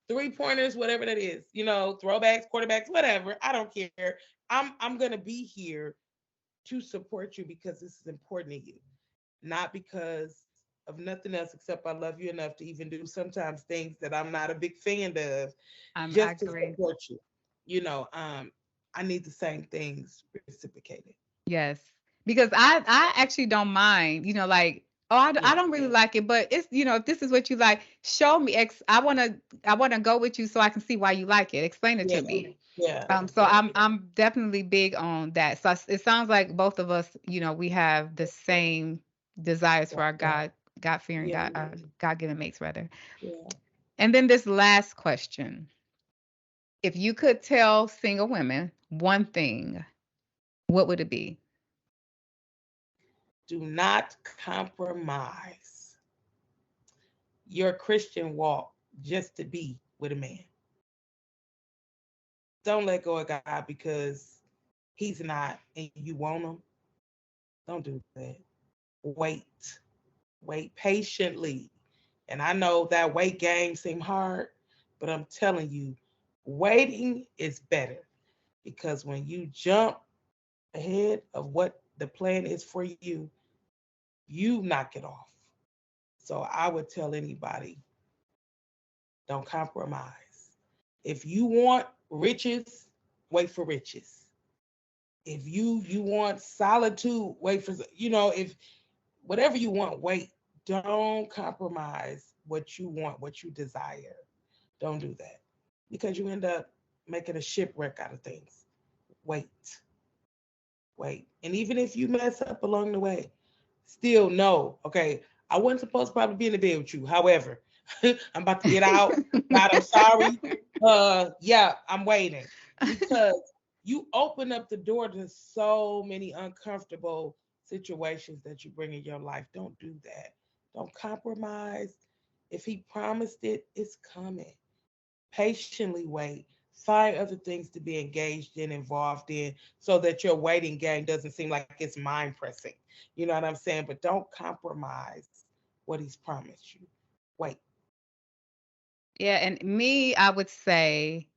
3 pointers, whatever that is, throwbacks, quarterbacks, whatever. I don't care. I'm gonna be here to support you because this is important to you, not because of nothing else except I love you enough to even do sometimes things that I'm not a big fan of, I just to agree. support you. You know, I need the same things reciprocated. Yes. Because I actually don't mind, like, oh, I Yeah, don't really like it, but it's, if this is what you like, show me. I want to go with you so I can see why you like it. Explain it yeah, to me. yeah, So I'm definitely big on that. So it sounds like both of us, we have the same desires for our God fearing, yeah, God given mates rather. yeah. And then this last question. If you could tell single women one thing, what would it be? Do not compromise your Christian walk just to be with a man. Don't let go of God because he's not and you want him. Don't do that. Wait. Wait patiently. And I know that wait game seem hard, but I'm telling you, waiting is better because when you jump ahead of what the plan is for you, you knock it off. So I would tell anybody, don't compromise. If you want riches, wait for riches. If you want solitude, wait for if whatever you want, wait. Don't compromise what you want, what you desire. Don't do that because you end up making a shipwreck out of things. Wait, wait. And even if you mess up along the way, still know, okay, I wasn't supposed to probably be in the bed with you. However, I'm about to get out. God, I'm sorry. Yeah, I'm waiting because you open up the door to so many uncomfortable situations that you bring in your life. Don't do that. Don't compromise. If he promised it, it's coming. Patiently wait. Find other things to be engaged in, involved in, so that your waiting game doesn't seem like it's mind pressing. You know what I'm saying? But don't compromise what he's promised you. Wait. Yeah, and me, I would say,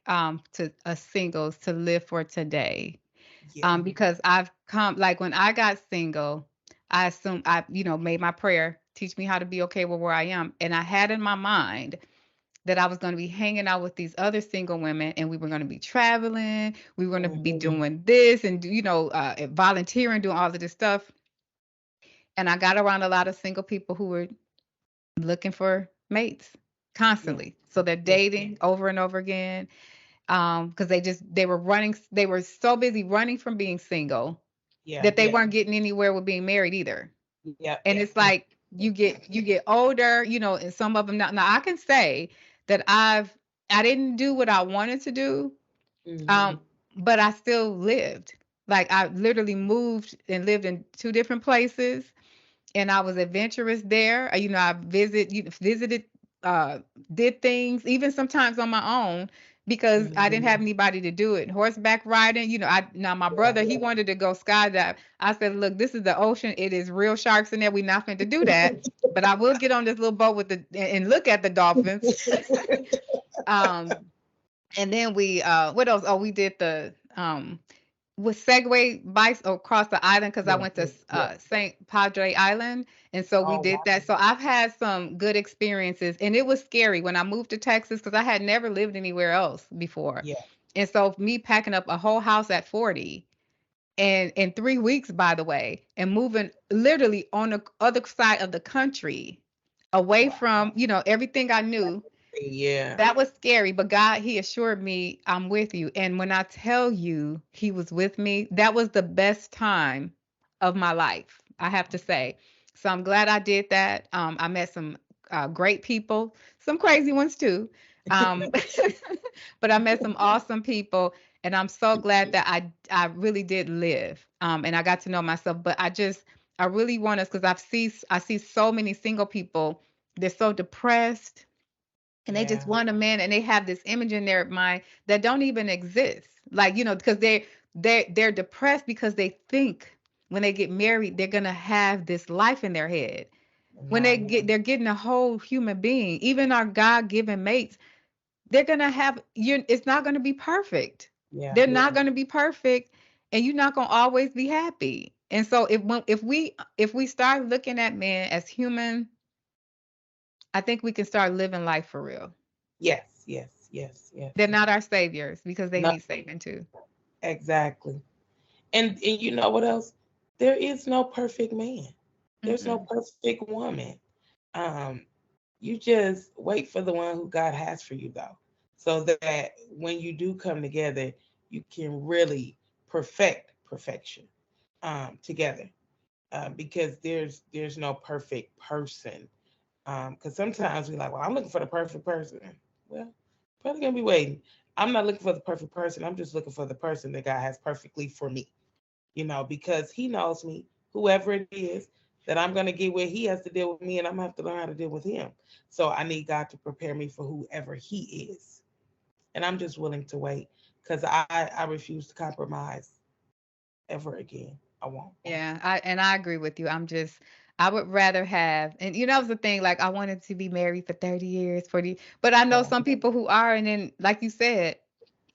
to singles to live for today. Yeah. Because I've come, like when I got single, I assumed I, made my prayer, teach me how to be okay with where I am. And I had in my mind that I was going to be hanging out with these other single women and we were going to be traveling, we were going to be Mhm. doing this and, volunteering, doing all of this stuff. And I got around a lot of single people who were looking for mates. Yeah. constantly. So they're Yeah. dating over and over again. Because they were so busy running from being single Yeah. that they weren't getting anywhere with being married either. Yeah. And it's like you get older, and some of them now I can say that I didn't do what I wanted to do, Mm-hmm. um, but I still lived. Like I literally moved and lived in two different places, and I was adventurous there. I visited, uh, did things even sometimes on my own because I didn't have Mm-hmm. anybody to do it. Horseback riding, now my Yeah. brother he wanted to go skydive. I said, look, this is the ocean. It is real sharks in there. We're not going to do that. But I will get on this little boat with and look at the dolphins. um, and then we what else? Oh, we did the with Segway bikes across the island because I Yeah. went to Yeah. St. Padre Island, and so we Oh did wow. that. So I've had some good experiences, and it was scary when I moved to Texas because I had never lived anywhere else before, Yeah. and so me packing up a whole house at 40, and in 3 weeks, by the way, and moving literally on the other side of the country, away Wow. from everything I knew. Yeah. That was scary, but God, He assured me, I'm with you. And when I tell you He was with me, that was the best time of my life, I have to say. So I'm glad I did that. I met some great people, some crazy ones too. Um, but I met some awesome people, and I'm so glad that I really did live. And I got to know myself. But I really want us because I see so many single people. They're so depressed and they just Yeah. want a man and they have this image in their mind that don't even exist, like because they're depressed because they think when they get married they're gonna have this life in their head. When No. Yeah. they're getting a whole human being, even our god-given mates, they're gonna have it's not gonna be perfect. Yeah. They're not gonna be perfect, and you're not gonna always be happy. And so if we start looking at men as human, I think we can start living life for real. Yes. Yes. Yes. They're Yes. not our saviors because they No. need saving too. Exactly. And you know what else? There is no perfect man. There's no Mm-mm. perfect woman. Um, you just wait for the one who God has for you, though, so that when you do come together, you can really perfect perfection together. Because there's no perfect person. Because sometimes we're like, well, I'm looking for the perfect person. Well, probably gonna be waiting. I'm not looking for the perfect person. I'm just looking for the person that God has perfectly for me. Because He knows me, whoever it is, that I'm gonna get where He has to deal with me, and I'm gonna have to learn how to deal with Him. So I need God to prepare me for whoever He is, and I'm just willing to wait because I refuse to compromise ever again. I won't. Yeah, I agree with you. I would rather have, and that was the thing, like I wanted to be married for 30 years, 40, but I know Yeah. some people who are, and then like you said,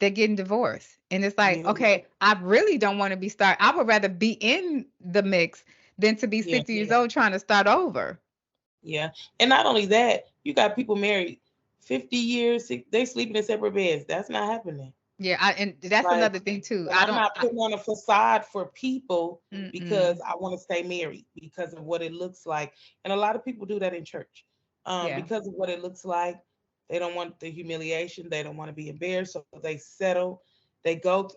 they're getting divorced. And it's like, Yeah. okay, I really don't want to I would rather be in the mix than to be Yeah. 60 years old trying to start over. Yeah. And not only that, you got people married 50 years, they sleeping in separate beds. That's not happening. Yeah, and that's Like, another thing too. and I'm not putting on a facade for people because Mm-mm. I want to stay married because of what it looks like. And a lot of people do that in church. Yeah. Because of what it looks like. They don't want the humiliation. They don't want to be embarrassed. So they settle. They go,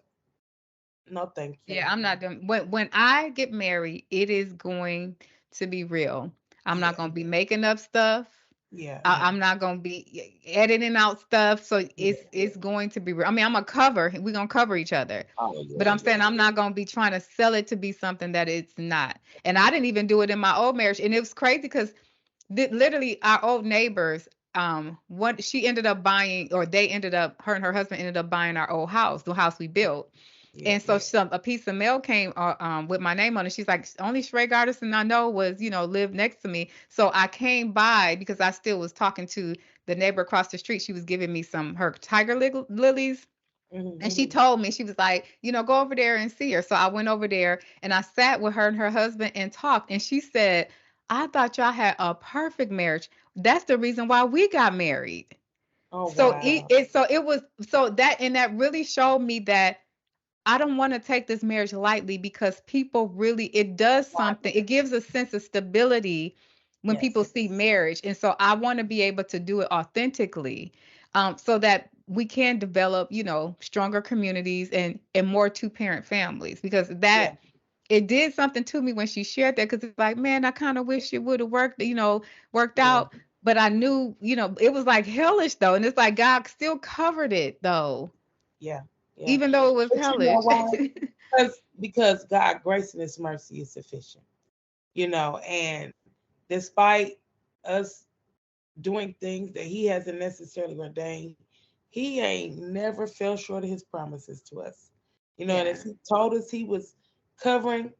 no, thank you. Yeah, I'm not doing when I get married, it is going to be real. I'm not Yeah. gonna be making up stuff. Yeah. Yeah. I'm not gonna be editing out stuff. So Yeah. it's going to be real. I mean, we're gonna cover each other. Oh, But yeah. I'm saying I'm not gonna be trying to sell it to be something that it's not. And I didn't even do it in my old marriage. And it was crazy because literally our old neighbors, what she ended up buying, or they ended up, her and her husband ended up buying our old house, the house we built. Yeah. And so a piece of mail came with my name on it. She's like, only Shrey Gardison I know was, lived next to me. So I came by because I still was talking to the neighbor across the street. She was giving me her tiger lilies. And she Hmm. told me, she was like, go over there and see her. So I went over there and I sat with her and her husband and talked. And she said, I thought y'all had a perfect marriage. That's the reason why we got married. Oh, So wow. it was so that, and that really showed me that I don't want to take this marriage lightly because people really, it does something. It gives a sense of stability when people see marriage. And so I want to be able to do it authentically, so that we can develop, stronger communities and more two-parent families, because Yeah. that it did something to me when she shared that, because it's like, man, I kind of wish it would have worked Yeah. out. But I knew, it was like hellish though. And it's like God still covered it though, Yeah. Yeah. even though it was But you know hellish. why? Because God grace and his mercy is sufficient. And despite us doing things that he hasn't necessarily ordained, he ain't never fell short of his promises to us. And Yeah. if he told us he was covering,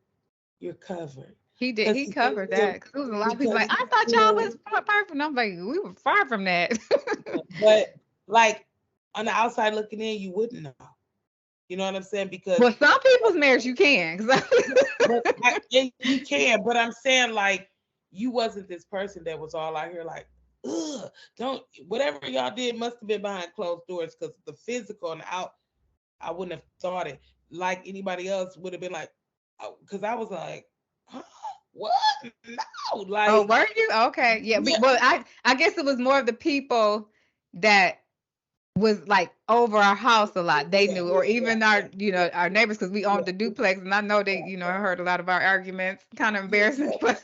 you're covered. He did. Because He covered that. Because there was a lot of people because like, I thought y'all was perfect. And I'm like, we were far from that. but like on the outside looking in, you wouldn't know. You know what I'm saying? Because Well, some people's marriage you can. you can, but I'm saying like you wasn't this person that was all out here like, ugh, don't whatever y'all did must have been behind closed doors because the physical and out, I wouldn't have thought it like anybody else would have been like, because I was like, huh? What? No, Oh, like, were you? Okay. Yeah. yeah, Well, I guess it was more of the people that was like over our house a lot. They yeah, knew, or yeah, even our neighbors, because we yeah, owned the duplex, and I know they, heard a lot of our arguments. Kind of embarrassing, but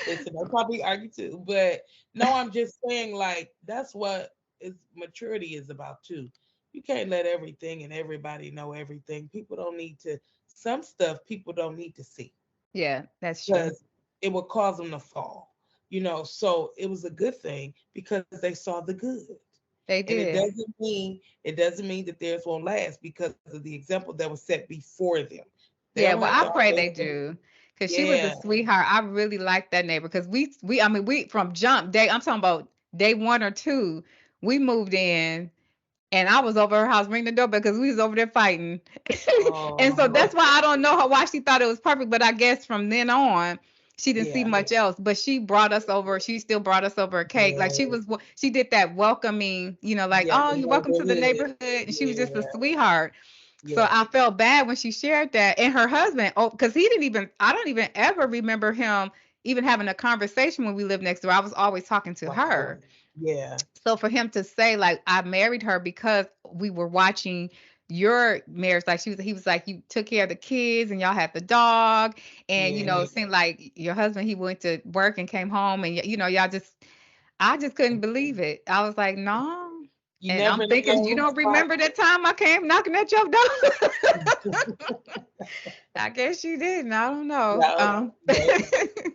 listen, I probably argue too, but no, I'm just saying like that's what is maturity is about too. You can't let everything and everybody know everything. People don't need to. Some stuff people don't need to see yeah, that's true. because it will cause them to fall. So it was a good thing because they saw the good, They and it did. doesn't mean that theirs won't last because of the example that was set before them. They Yeah, don't well, have to I pray always. they do. Cause she was a Yeah, sweetheart. I really liked that neighbor. Cause I mean, we from jump day. I'm talking about day one or two. We moved in, and I was over her house ringing the doorbell because we was over there fighting. And so oh that's why I don't know why she thought it was perfect. But I guess from then on, she didn't see yeah, much else. But she brought us over. She still brought us over a cake. Like yeah. she did that welcoming, like, Yeah, oh, the you're welcome to the neighborhood. neighborhood. And she was just a Yeah, sweetheart. So yeah. I felt bad when she shared that. And her husband, oh, because I don't even ever remember him even having a conversation when we lived next door. I was always talking to Wow. her. Yeah, So for him to say, like, I married her because we were watching your marriage, like he was like, you took care of the kids and y'all had the dog, and yeah. it seemed like your husband, he went to work and came home, and y'all just, I just couldn't believe it. I was like, no. You And I'm never thinking, you know don't remember that time I came knocking at your door? I guess you didn't. I don't know. no, but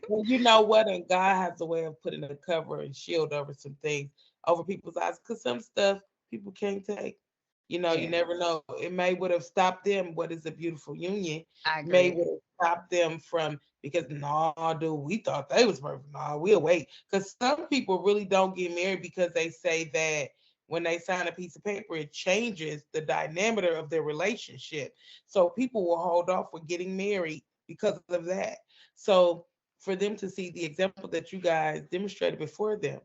well, you know what? And God has a way of putting a cover and shield over some things over people's eyes because some stuff people can't take. You Yeah, never know. It may would have stopped them. What is a beautiful union? I May agree. would have stopped them from because no, dude, we thought they was perfect. No, we'll wait. Because some people really don't get married because they say that when they sign a piece of paper, it changes the dynamic of their relationship. So people will hold off with getting married because of that. So for them to see the example that you guys demonstrated before them,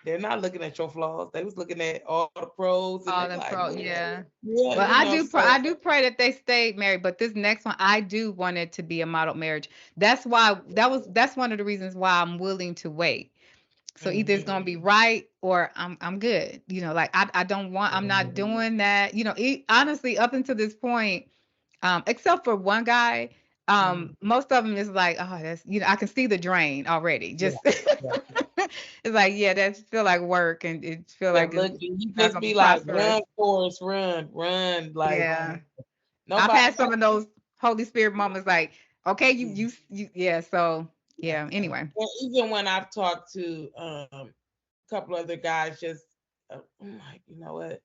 they're not looking at your flaws. They was looking at all the pros, and All they them like, pro, yeah. yeah, Well, So I do pray that they stay married, but this next one, I do want it to be a model marriage. That's why that's one of the reasons why I'm willing to wait. So either it's mhm, gonna be right or I'm good. Like I don't want, I'm not mhm, doing that. Honestly, up until this point, except for one guy, mhm. most of them is like, oh, that's, I can see the drain already. Yeah, Just yeah, it's like, yeah, that feel like work, and it feel yeah. like it's Look, you not just gonna be be like, prosperous. run, Forrest, run, run. Like Yeah. I've nobody. had some of those Holy Spirit moments like, okay, yeah, so Yeah. yeah, anyway. And even when I've talked to a couple other guys, just I'm like, you know what?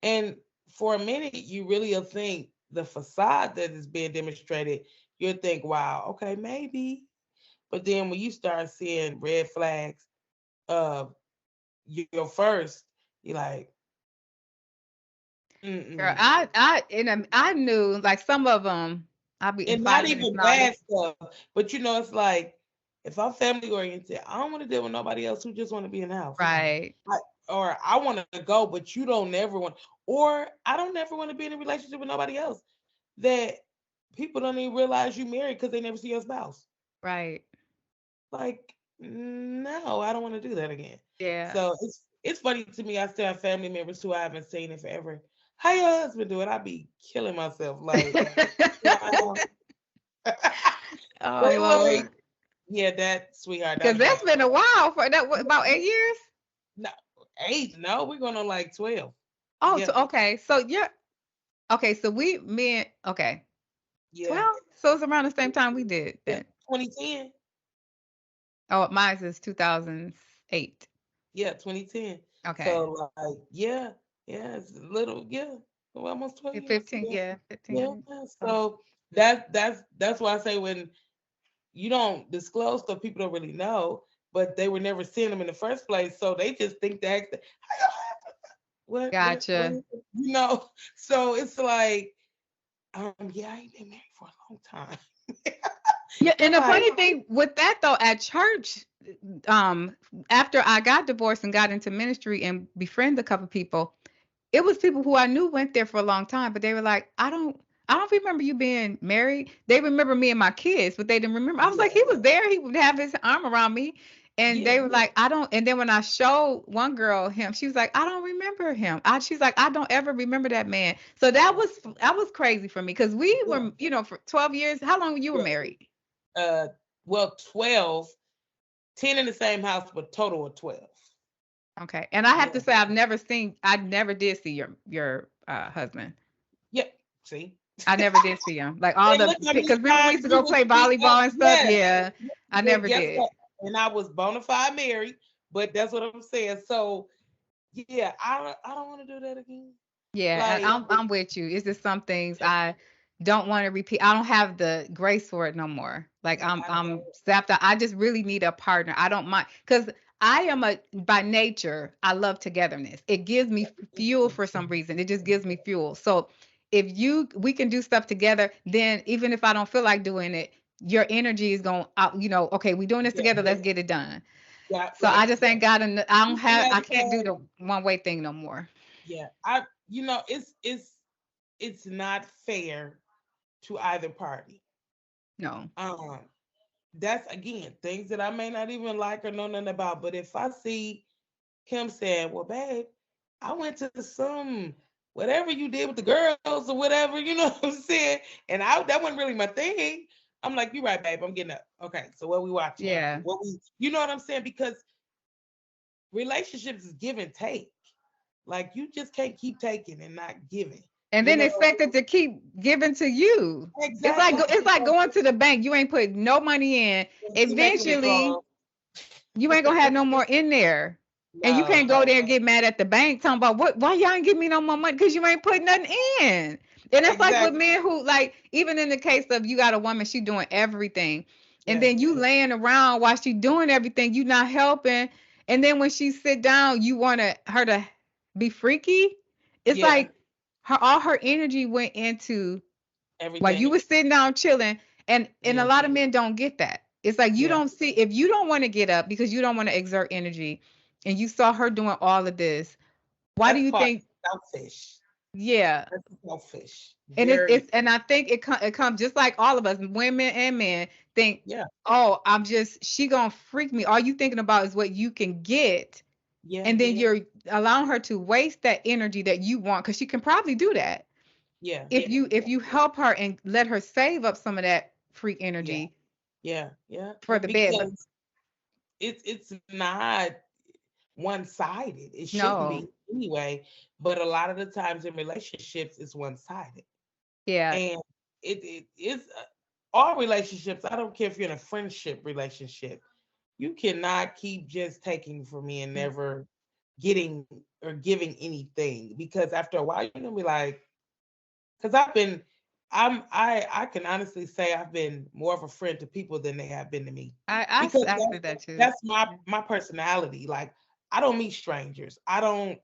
And for a minute, you really will think the facade that is being demonstrated, you'll think, wow, okay, maybe. But then when you start seeing red flags of your first, you're like, Girl, mm-mm. I knew like some of them I'll be in And not 5 minutes even and all this. bad stuff, but it's like if I'm family oriented, I don't want to deal with nobody else who just want to be in the house. Right, I, or I want to go, but you don't never want, or I don't never want to be in a relationship with nobody else that people don't even realize you married because they never see your spouse. right. Like, no, I don't want to do that again. Yeah. So it's funny to me. I still have family members who I haven't seen in forever. How your husband doing? I be killing myself. Like, wow. Oh They like, Lord. yeah, that sweetheart. Because That's that's right. been a while for that. What, about 8 years? No, 8. No, we're going on like 12. Oh, Yeah, okay. So you're okay. So we, me, and okay, yeah, 12. So it's around the same time we did yeah. that. 2010. Oh, mine is 2008. Yeah, 2010. Okay. So like, yeah, yeah, it's a little, yeah, well, almost 12 years. 15. Yeah, Yeah, yeah. 15. So So that's why I say when you don't disclose stuff, people don't really know, but they were never seeing them in the first place, so they just think that what gotcha. you know. So it's like, yeah, I ain't been married for a long time. Yeah, and I'm the like, funny thing with that though, at church, um, after I got divorced and got into ministry and befriended a couple people, it was people who I knew went there for a long time, but they were like, I don't remember you being married. They remember me and my kids, but they didn't remember. I was like, yeah, he was there. He would have his arm around me. And yeah, they were like, I don't. And then when I showed one girl him, she was like, I don't remember him. She's like, I don't ever remember that man. So that was crazy for me because we yeah, were, for 12 years. How long you were yeah. married? Uh, well, 12, 10 in the same house, but total of 12. Okay. And I have Yeah, to say, I never did see your husband. yeah. See, I never did see him. Like all and the look how many because remember we times used to we go would play speak up. volleyball and stuff. Yes, Yeah, I but never guess did. what? And I was bona fide married, but that's what I'm saying. So yeah, I don't want to do that again. Yeah, and Like, I'm with you. It's just some things I don't want to repeat. I don't have the grace for it no more. Like I I'm know. sapped out. I just really need a partner. I don't mind because I am a by nature, I love togetherness. It gives me fuel for some reason. It just gives me fuel. So if we can do stuff together, then even if I don't feel like doing it, your energy is going out, okay, we're doing this Yeah, together, let's get it done. yeah, So I right. just ain't got I don't And have that's I can't do the one way thing no more. yeah. It's not fair to either party. No. Um, that's again things that I may not even like or know nothing about. But if I see him saying, "Well, babe, I went to some whatever you did with the girls or whatever," you know what I'm saying, and I that wasn't really my thing. I'm like, "You're right, babe. I'm getting up. Okay, so what we watching? Yeah. You know what I'm saying? Because relationships is give and take. Like you just can't keep taking and not giving. And You then know expect it to keep giving to you. It's like exactly. going to the bank. You ain't put no money in. Keep making Eventually, withdrawals. you ain't gonna have no more in there. And you No, can't go there and get mad at the bank talking about why y'all ain't give me no more money because you ain't put nothing in. And it's like with exactly. men who like even in the case of you got a woman, she doing everything. And Yeah, then you laying around while she doing everything, you not helping. And then when she sit down, you want her to be freaky. It's yeah. like all her energy went into while you Everything. was sitting down chilling, and a Yeah, lot of men don't get that. It's like you yeah. don't see if you don't want to get up because you don't want to exert energy, and you saw her doing all of this. Why do That's you part think? selfish. Yeah, That's selfish. and it's Very. it's and I think it comes just like all of us, women and men think, Yeah, oh, she gonna freak me. All you thinking about is what you can get, yeah, and then you're allowing her to waste that energy that you want because she can probably do that yeah, if you help her and let her save up some of that freak yeah, energy yeah, yeah. for the bed. But Because it's not one sided. It shouldn't no, be anyway. But a lot of the times in relationships, it's one sided, yeah, and it is all relationships. I don't care if you're in a friendship relationship. You cannot keep just taking from me and never getting or giving anything because after a while you're gonna be like, because I can honestly say I've been more of a friend to people than they have been to me I because I said that too. that's my personality. Like I don't meet strangers. I don't,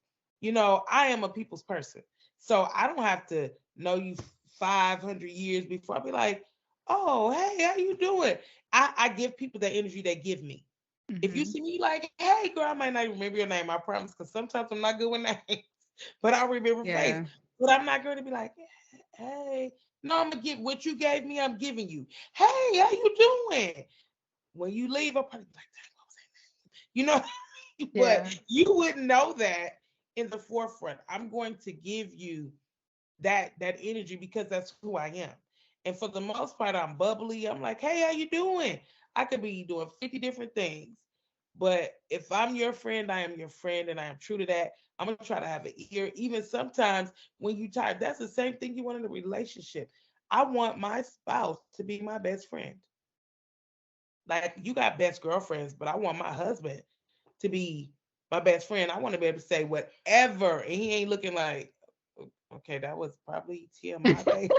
I am a people's person. So I don't have to know you 500 years before I'll be like, oh, hey, how you doing? I give people the energy they give me. If you Hmm. see me like, hey, girl, I might not even remember your name, I promise, because sometimes I'm not good with names, but I'll remember face. Yeah, But I'm not going to be like, hey, no, I'm gonna give what you gave me. I'm giving you. Hey, how you doing? when you leave, I'll probably be like, "Dang, what was that?" You know, but Yeah. you wouldn't know that in the forefront. I'm going to give you that energy because that's who I am. And for the most part, I'm bubbly. I'm like, "Hey, how you doing?" I could be doing 50 different things. But if I'm your friend, I am your friend and I am true to that. I'm gonna try to have an ear. Even sometimes when you tired, that's the same thing you want in a relationship. I want my spouse to be my best friend. Like you got best girlfriends, but I want my husband to be my best friend. I want to be able to say whatever, and he ain't looking like, okay, that was probably TMI, babe.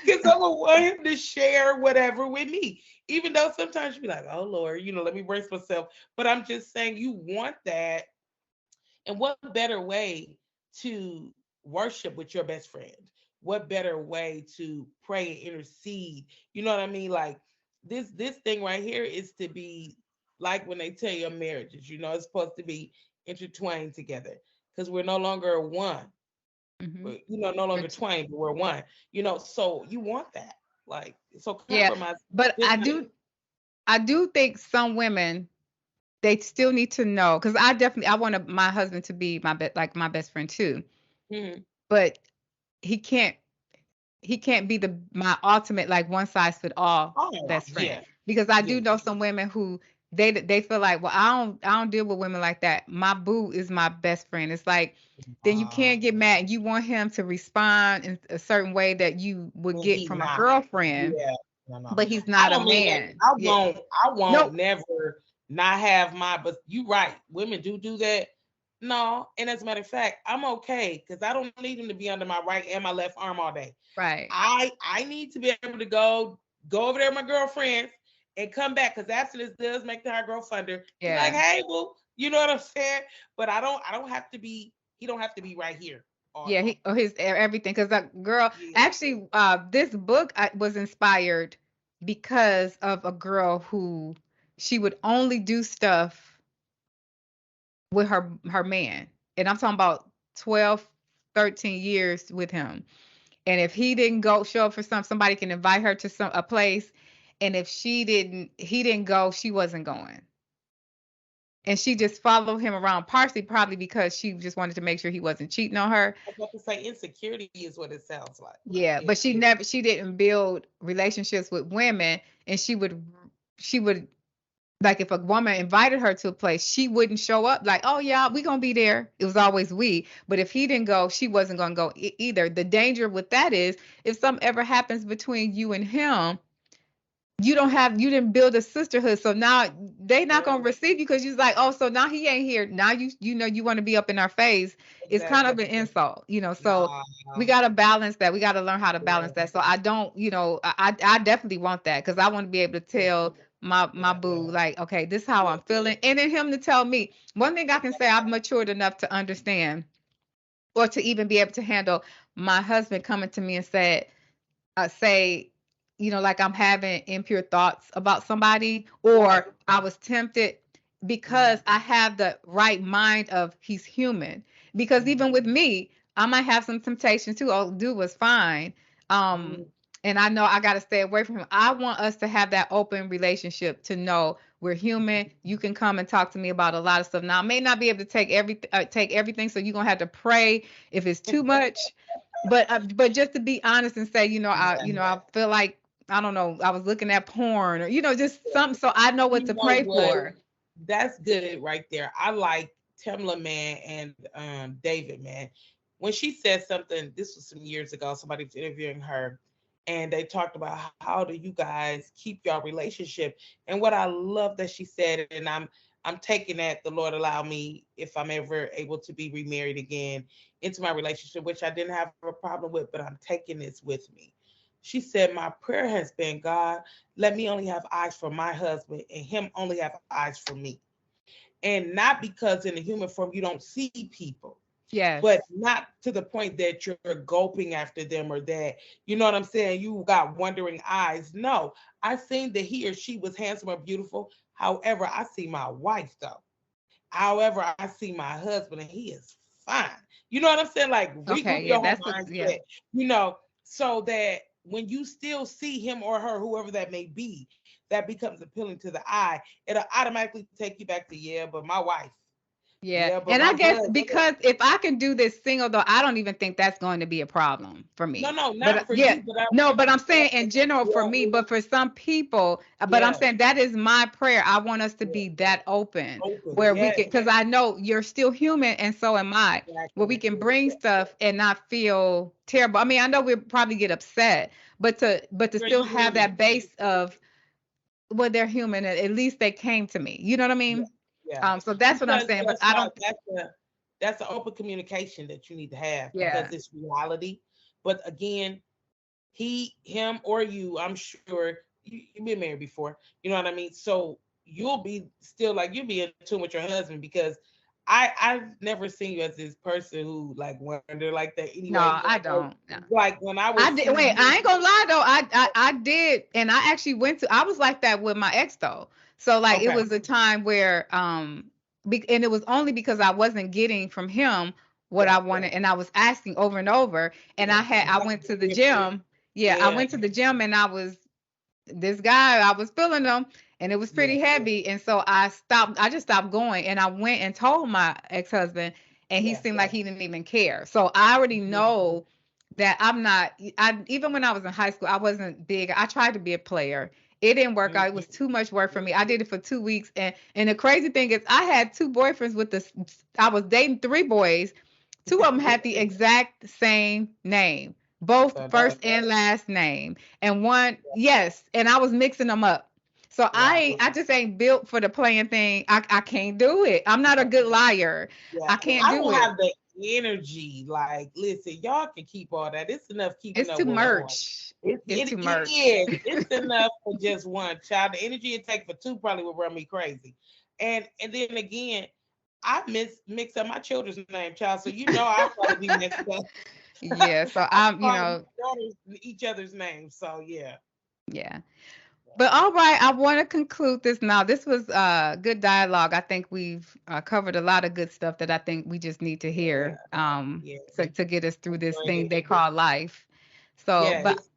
Because I would want him to share whatever with me. Even though sometimes you be like, oh Lord, let me brace myself. But I'm just saying you want that. And what better way to worship with your best friend? What better way to pray and intercede? You know what I mean? Like this thing right here is to be like when they tell you marriages, it's supposed to be intertwined together because we're no longer one. Hmm. No longer But twain, but we're one. So you want that. Like so yeah, compromise. but Just I do think some women, they still need to know, because I want my husband to be like my best friend too, mhm. but he can't he can't be the my ultimate, like, one size fit all Oh best friend, yeah, because I yeah. do know some women who they feel like, well, I don't deal with women like that. My boo is my best friend. It's like, then you Uh, can't get mad and you want him to respond in a certain way that you would when get he's from a not. girlfriend, Yeah. No, no. but he's I not a don't mean that. man. I Yeah. won't. I won't Nope. never not have my. But you right. Women do that. No, and as a matter of fact, I'm okay because I don't need him to be under my right and my left arm all day. Right. I need to be able to go over there with my girlfriends and come back because after this does make the heart grow fonder. Be like, Yeah. hey, boo, you know what I'm saying? But I don't have to be. He don't have to be right here. Yeah, his everything. Because that girl, Yeah. actually, this book was inspired because of a girl who she would only do stuff with her man. And I'm talking about 12, 13 years with him. And if he didn't go show up for somebody can invite her to a place. And if he didn't go, she wasn't going. And she just followed him around, partially probably because she just wanted to make sure he wasn't cheating on her. I was about to say insecurity is what it sounds like. Yeah, Yeah. but she didn't build relationships with women, and she would like, if a woman invited her to a place, she wouldn't show up like, oh yeah, we gonna be there. It was always we. But if he didn't go, she wasn't gonna go either. The danger with that is, if something ever happens between you and him, you didn't build a sisterhood, so now they not Yeah. gonna receive you, because you're like, oh, so now he ain't here, now you want to be up in our face. It's kind Exactly. of an insult, so Nah. we got to balance that. We got to learn how to balance Yeah. that. So I don't, I definitely want that, because I want to be able to tell my Yeah. boo, like, okay, this is how I'm feeling, and then him to tell me. One thing I can say, I've matured enough to understand, or to even be able to handle my husband coming to me and say, like I'm having impure thoughts about somebody, Right. or I was tempted, Mm, because I have the right mind of he's human. Because mm, even with me, I might have some temptations too. Oh, dude was fine. Um, mm. and I know I got to stay away from him. I want us to have that open relationship, to know we're human. You can come and talk to me about a lot of stuff. Now, I may not be able to take everything, so you're gonna have to pray if it's too much. But just to be honest and say, I feel like, I don't know, I was looking at porn, or just something, so I know what You to know pray what? for. That's good right there. I like Tamla man and David man. When she said something, this was some years ago, somebody was interviewing her and they talked about how do you guys keep your relationship. And what I love that she said, and I'm taking that, the Lord allow me, if I'm ever able to be remarried again, into my relationship, which I didn't have a problem with, but I'm taking this with me. She said, my prayer has been, God, let me only have eyes for my husband and him only have eyes for me. And not because in the human form you don't see people, but Yes. not to the point that you're gulping after them or that, you know what I'm saying? You got wondering eyes. No, I seen that he or she was handsome or beautiful. However, I see my wife though. However, I see my husband and he is fine. You know what I'm saying? Like Okay. regroup Yeah. your whole That's what. Yeah. mindset, you know, so that when you still see him or her, whoever that may be, that becomes appealing to the eye, it'll automatically take you back to, yeah, but my wife. Yeah. Yeah, but And my I guess blood. because if I can do this single though, I don't even think that's going to be a problem for me. No, But not for yeah, you, but I, no, but I'm saying in general for yeah, me, but for some people, but I'm yeah, saying that is my prayer. I want us to yeah, be that open open, where we yes, can, because I know you're still human and so am I, where we exactly. can bring stuff and not feel terrible. I mean, I know we'll probably get upset, but to Girl, still you have human. that base of, well, they're human. At least they came to me. You know what I Yeah, mean? yeah. So that's what I'm Because saying. But guess I what? don't. That's the open communication that you need to have because Yeah. it's reality. But again, him, or you, I'm sure you've been married before. You know what I mean? So you'll be still like you'll be in tune with your husband because I've never seen you as this person who like wonder like that No, anyway. I Like, don't. No. like when I I would did. see Wait, you, I ain't gonna lie though. I did, and I actually went to. I was like that with my ex though. So like it okay, was a time where and it was only because I wasn't getting from him what yeah, I wanted, and I was asking over and over. And yeah, I went to the gym. Yeah, I yeah, went to the gym, and I was this guy, I was feeling him, and it was yeah, pretty heavy. And so I just stopped going, and I went and told my ex-husband, and he yeah. seemed like he didn't even care. So I already Mhm. know that I'm not, even when I was in high school, I wasn't big. I tried to be a player. It didn't work out. It was Mhm. too much work for me. I did it for 2 weeks. And the crazy thing is I had two boyfriends with this. I was dating three boys. Two of them had the exact same name, both So first that's and last name. And one, yes, and I was mixing them up. So yeah, I just ain't built for the playing thing. I can't do it. I'm not a good liar. yeah. I can't I do don't it. have the energy. Like, listen, y'all can keep all that. It's enough keeping It's up too with one. much. It, It's it, too it much. is. It's enough for just one child. The energy it takes for two probably would run me crazy. And then again, I mix up my children's name, child. So you know I'll probably be mixed up. Yeah. So I'm I'm, calling my daughters each other's names. So yeah. yeah. But all right, I want to conclude this now. This was good dialogue. I think we've covered a lot of good stuff that I think we just need to Yeah. hear Yeah. to get us through this Enjoyed thing it. they call life. So, Yes.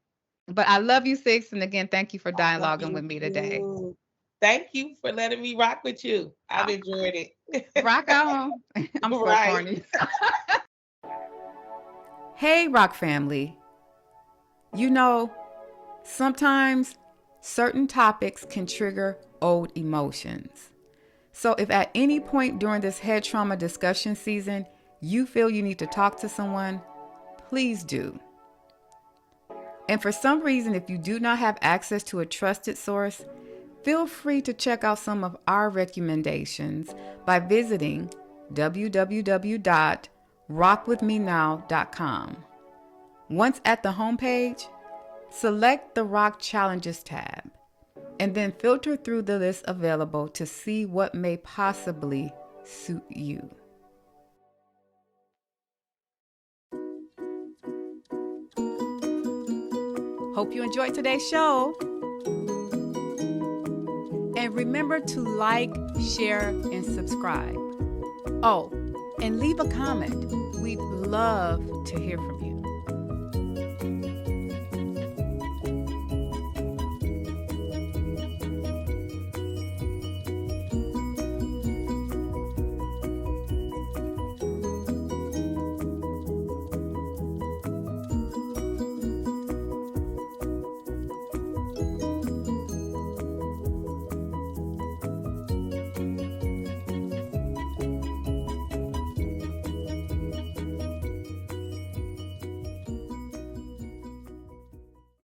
but I love you, Six, and again, thank you for I love dialoguing you with me today. too. Thank you for letting me rock with you. I've Oh, enjoyed it. rock on. I'm so Right. corny. Hey, Rock family. You know, sometimes certain topics can trigger old emotions. So if at any point during this head trauma discussion season you feel you need to talk to someone, please do. And for some reason, if you do not have access to a trusted source, feel free to check out some of our recommendations by visiting www.rockwithmenow.com. Once at the homepage, select the Rock Challenges tab, and then filter through the list available to see what may possibly suit you. Hope you enjoyed today's show. And remember to like, share, and subscribe. Oh, and leave a comment. We'd love to hear from you.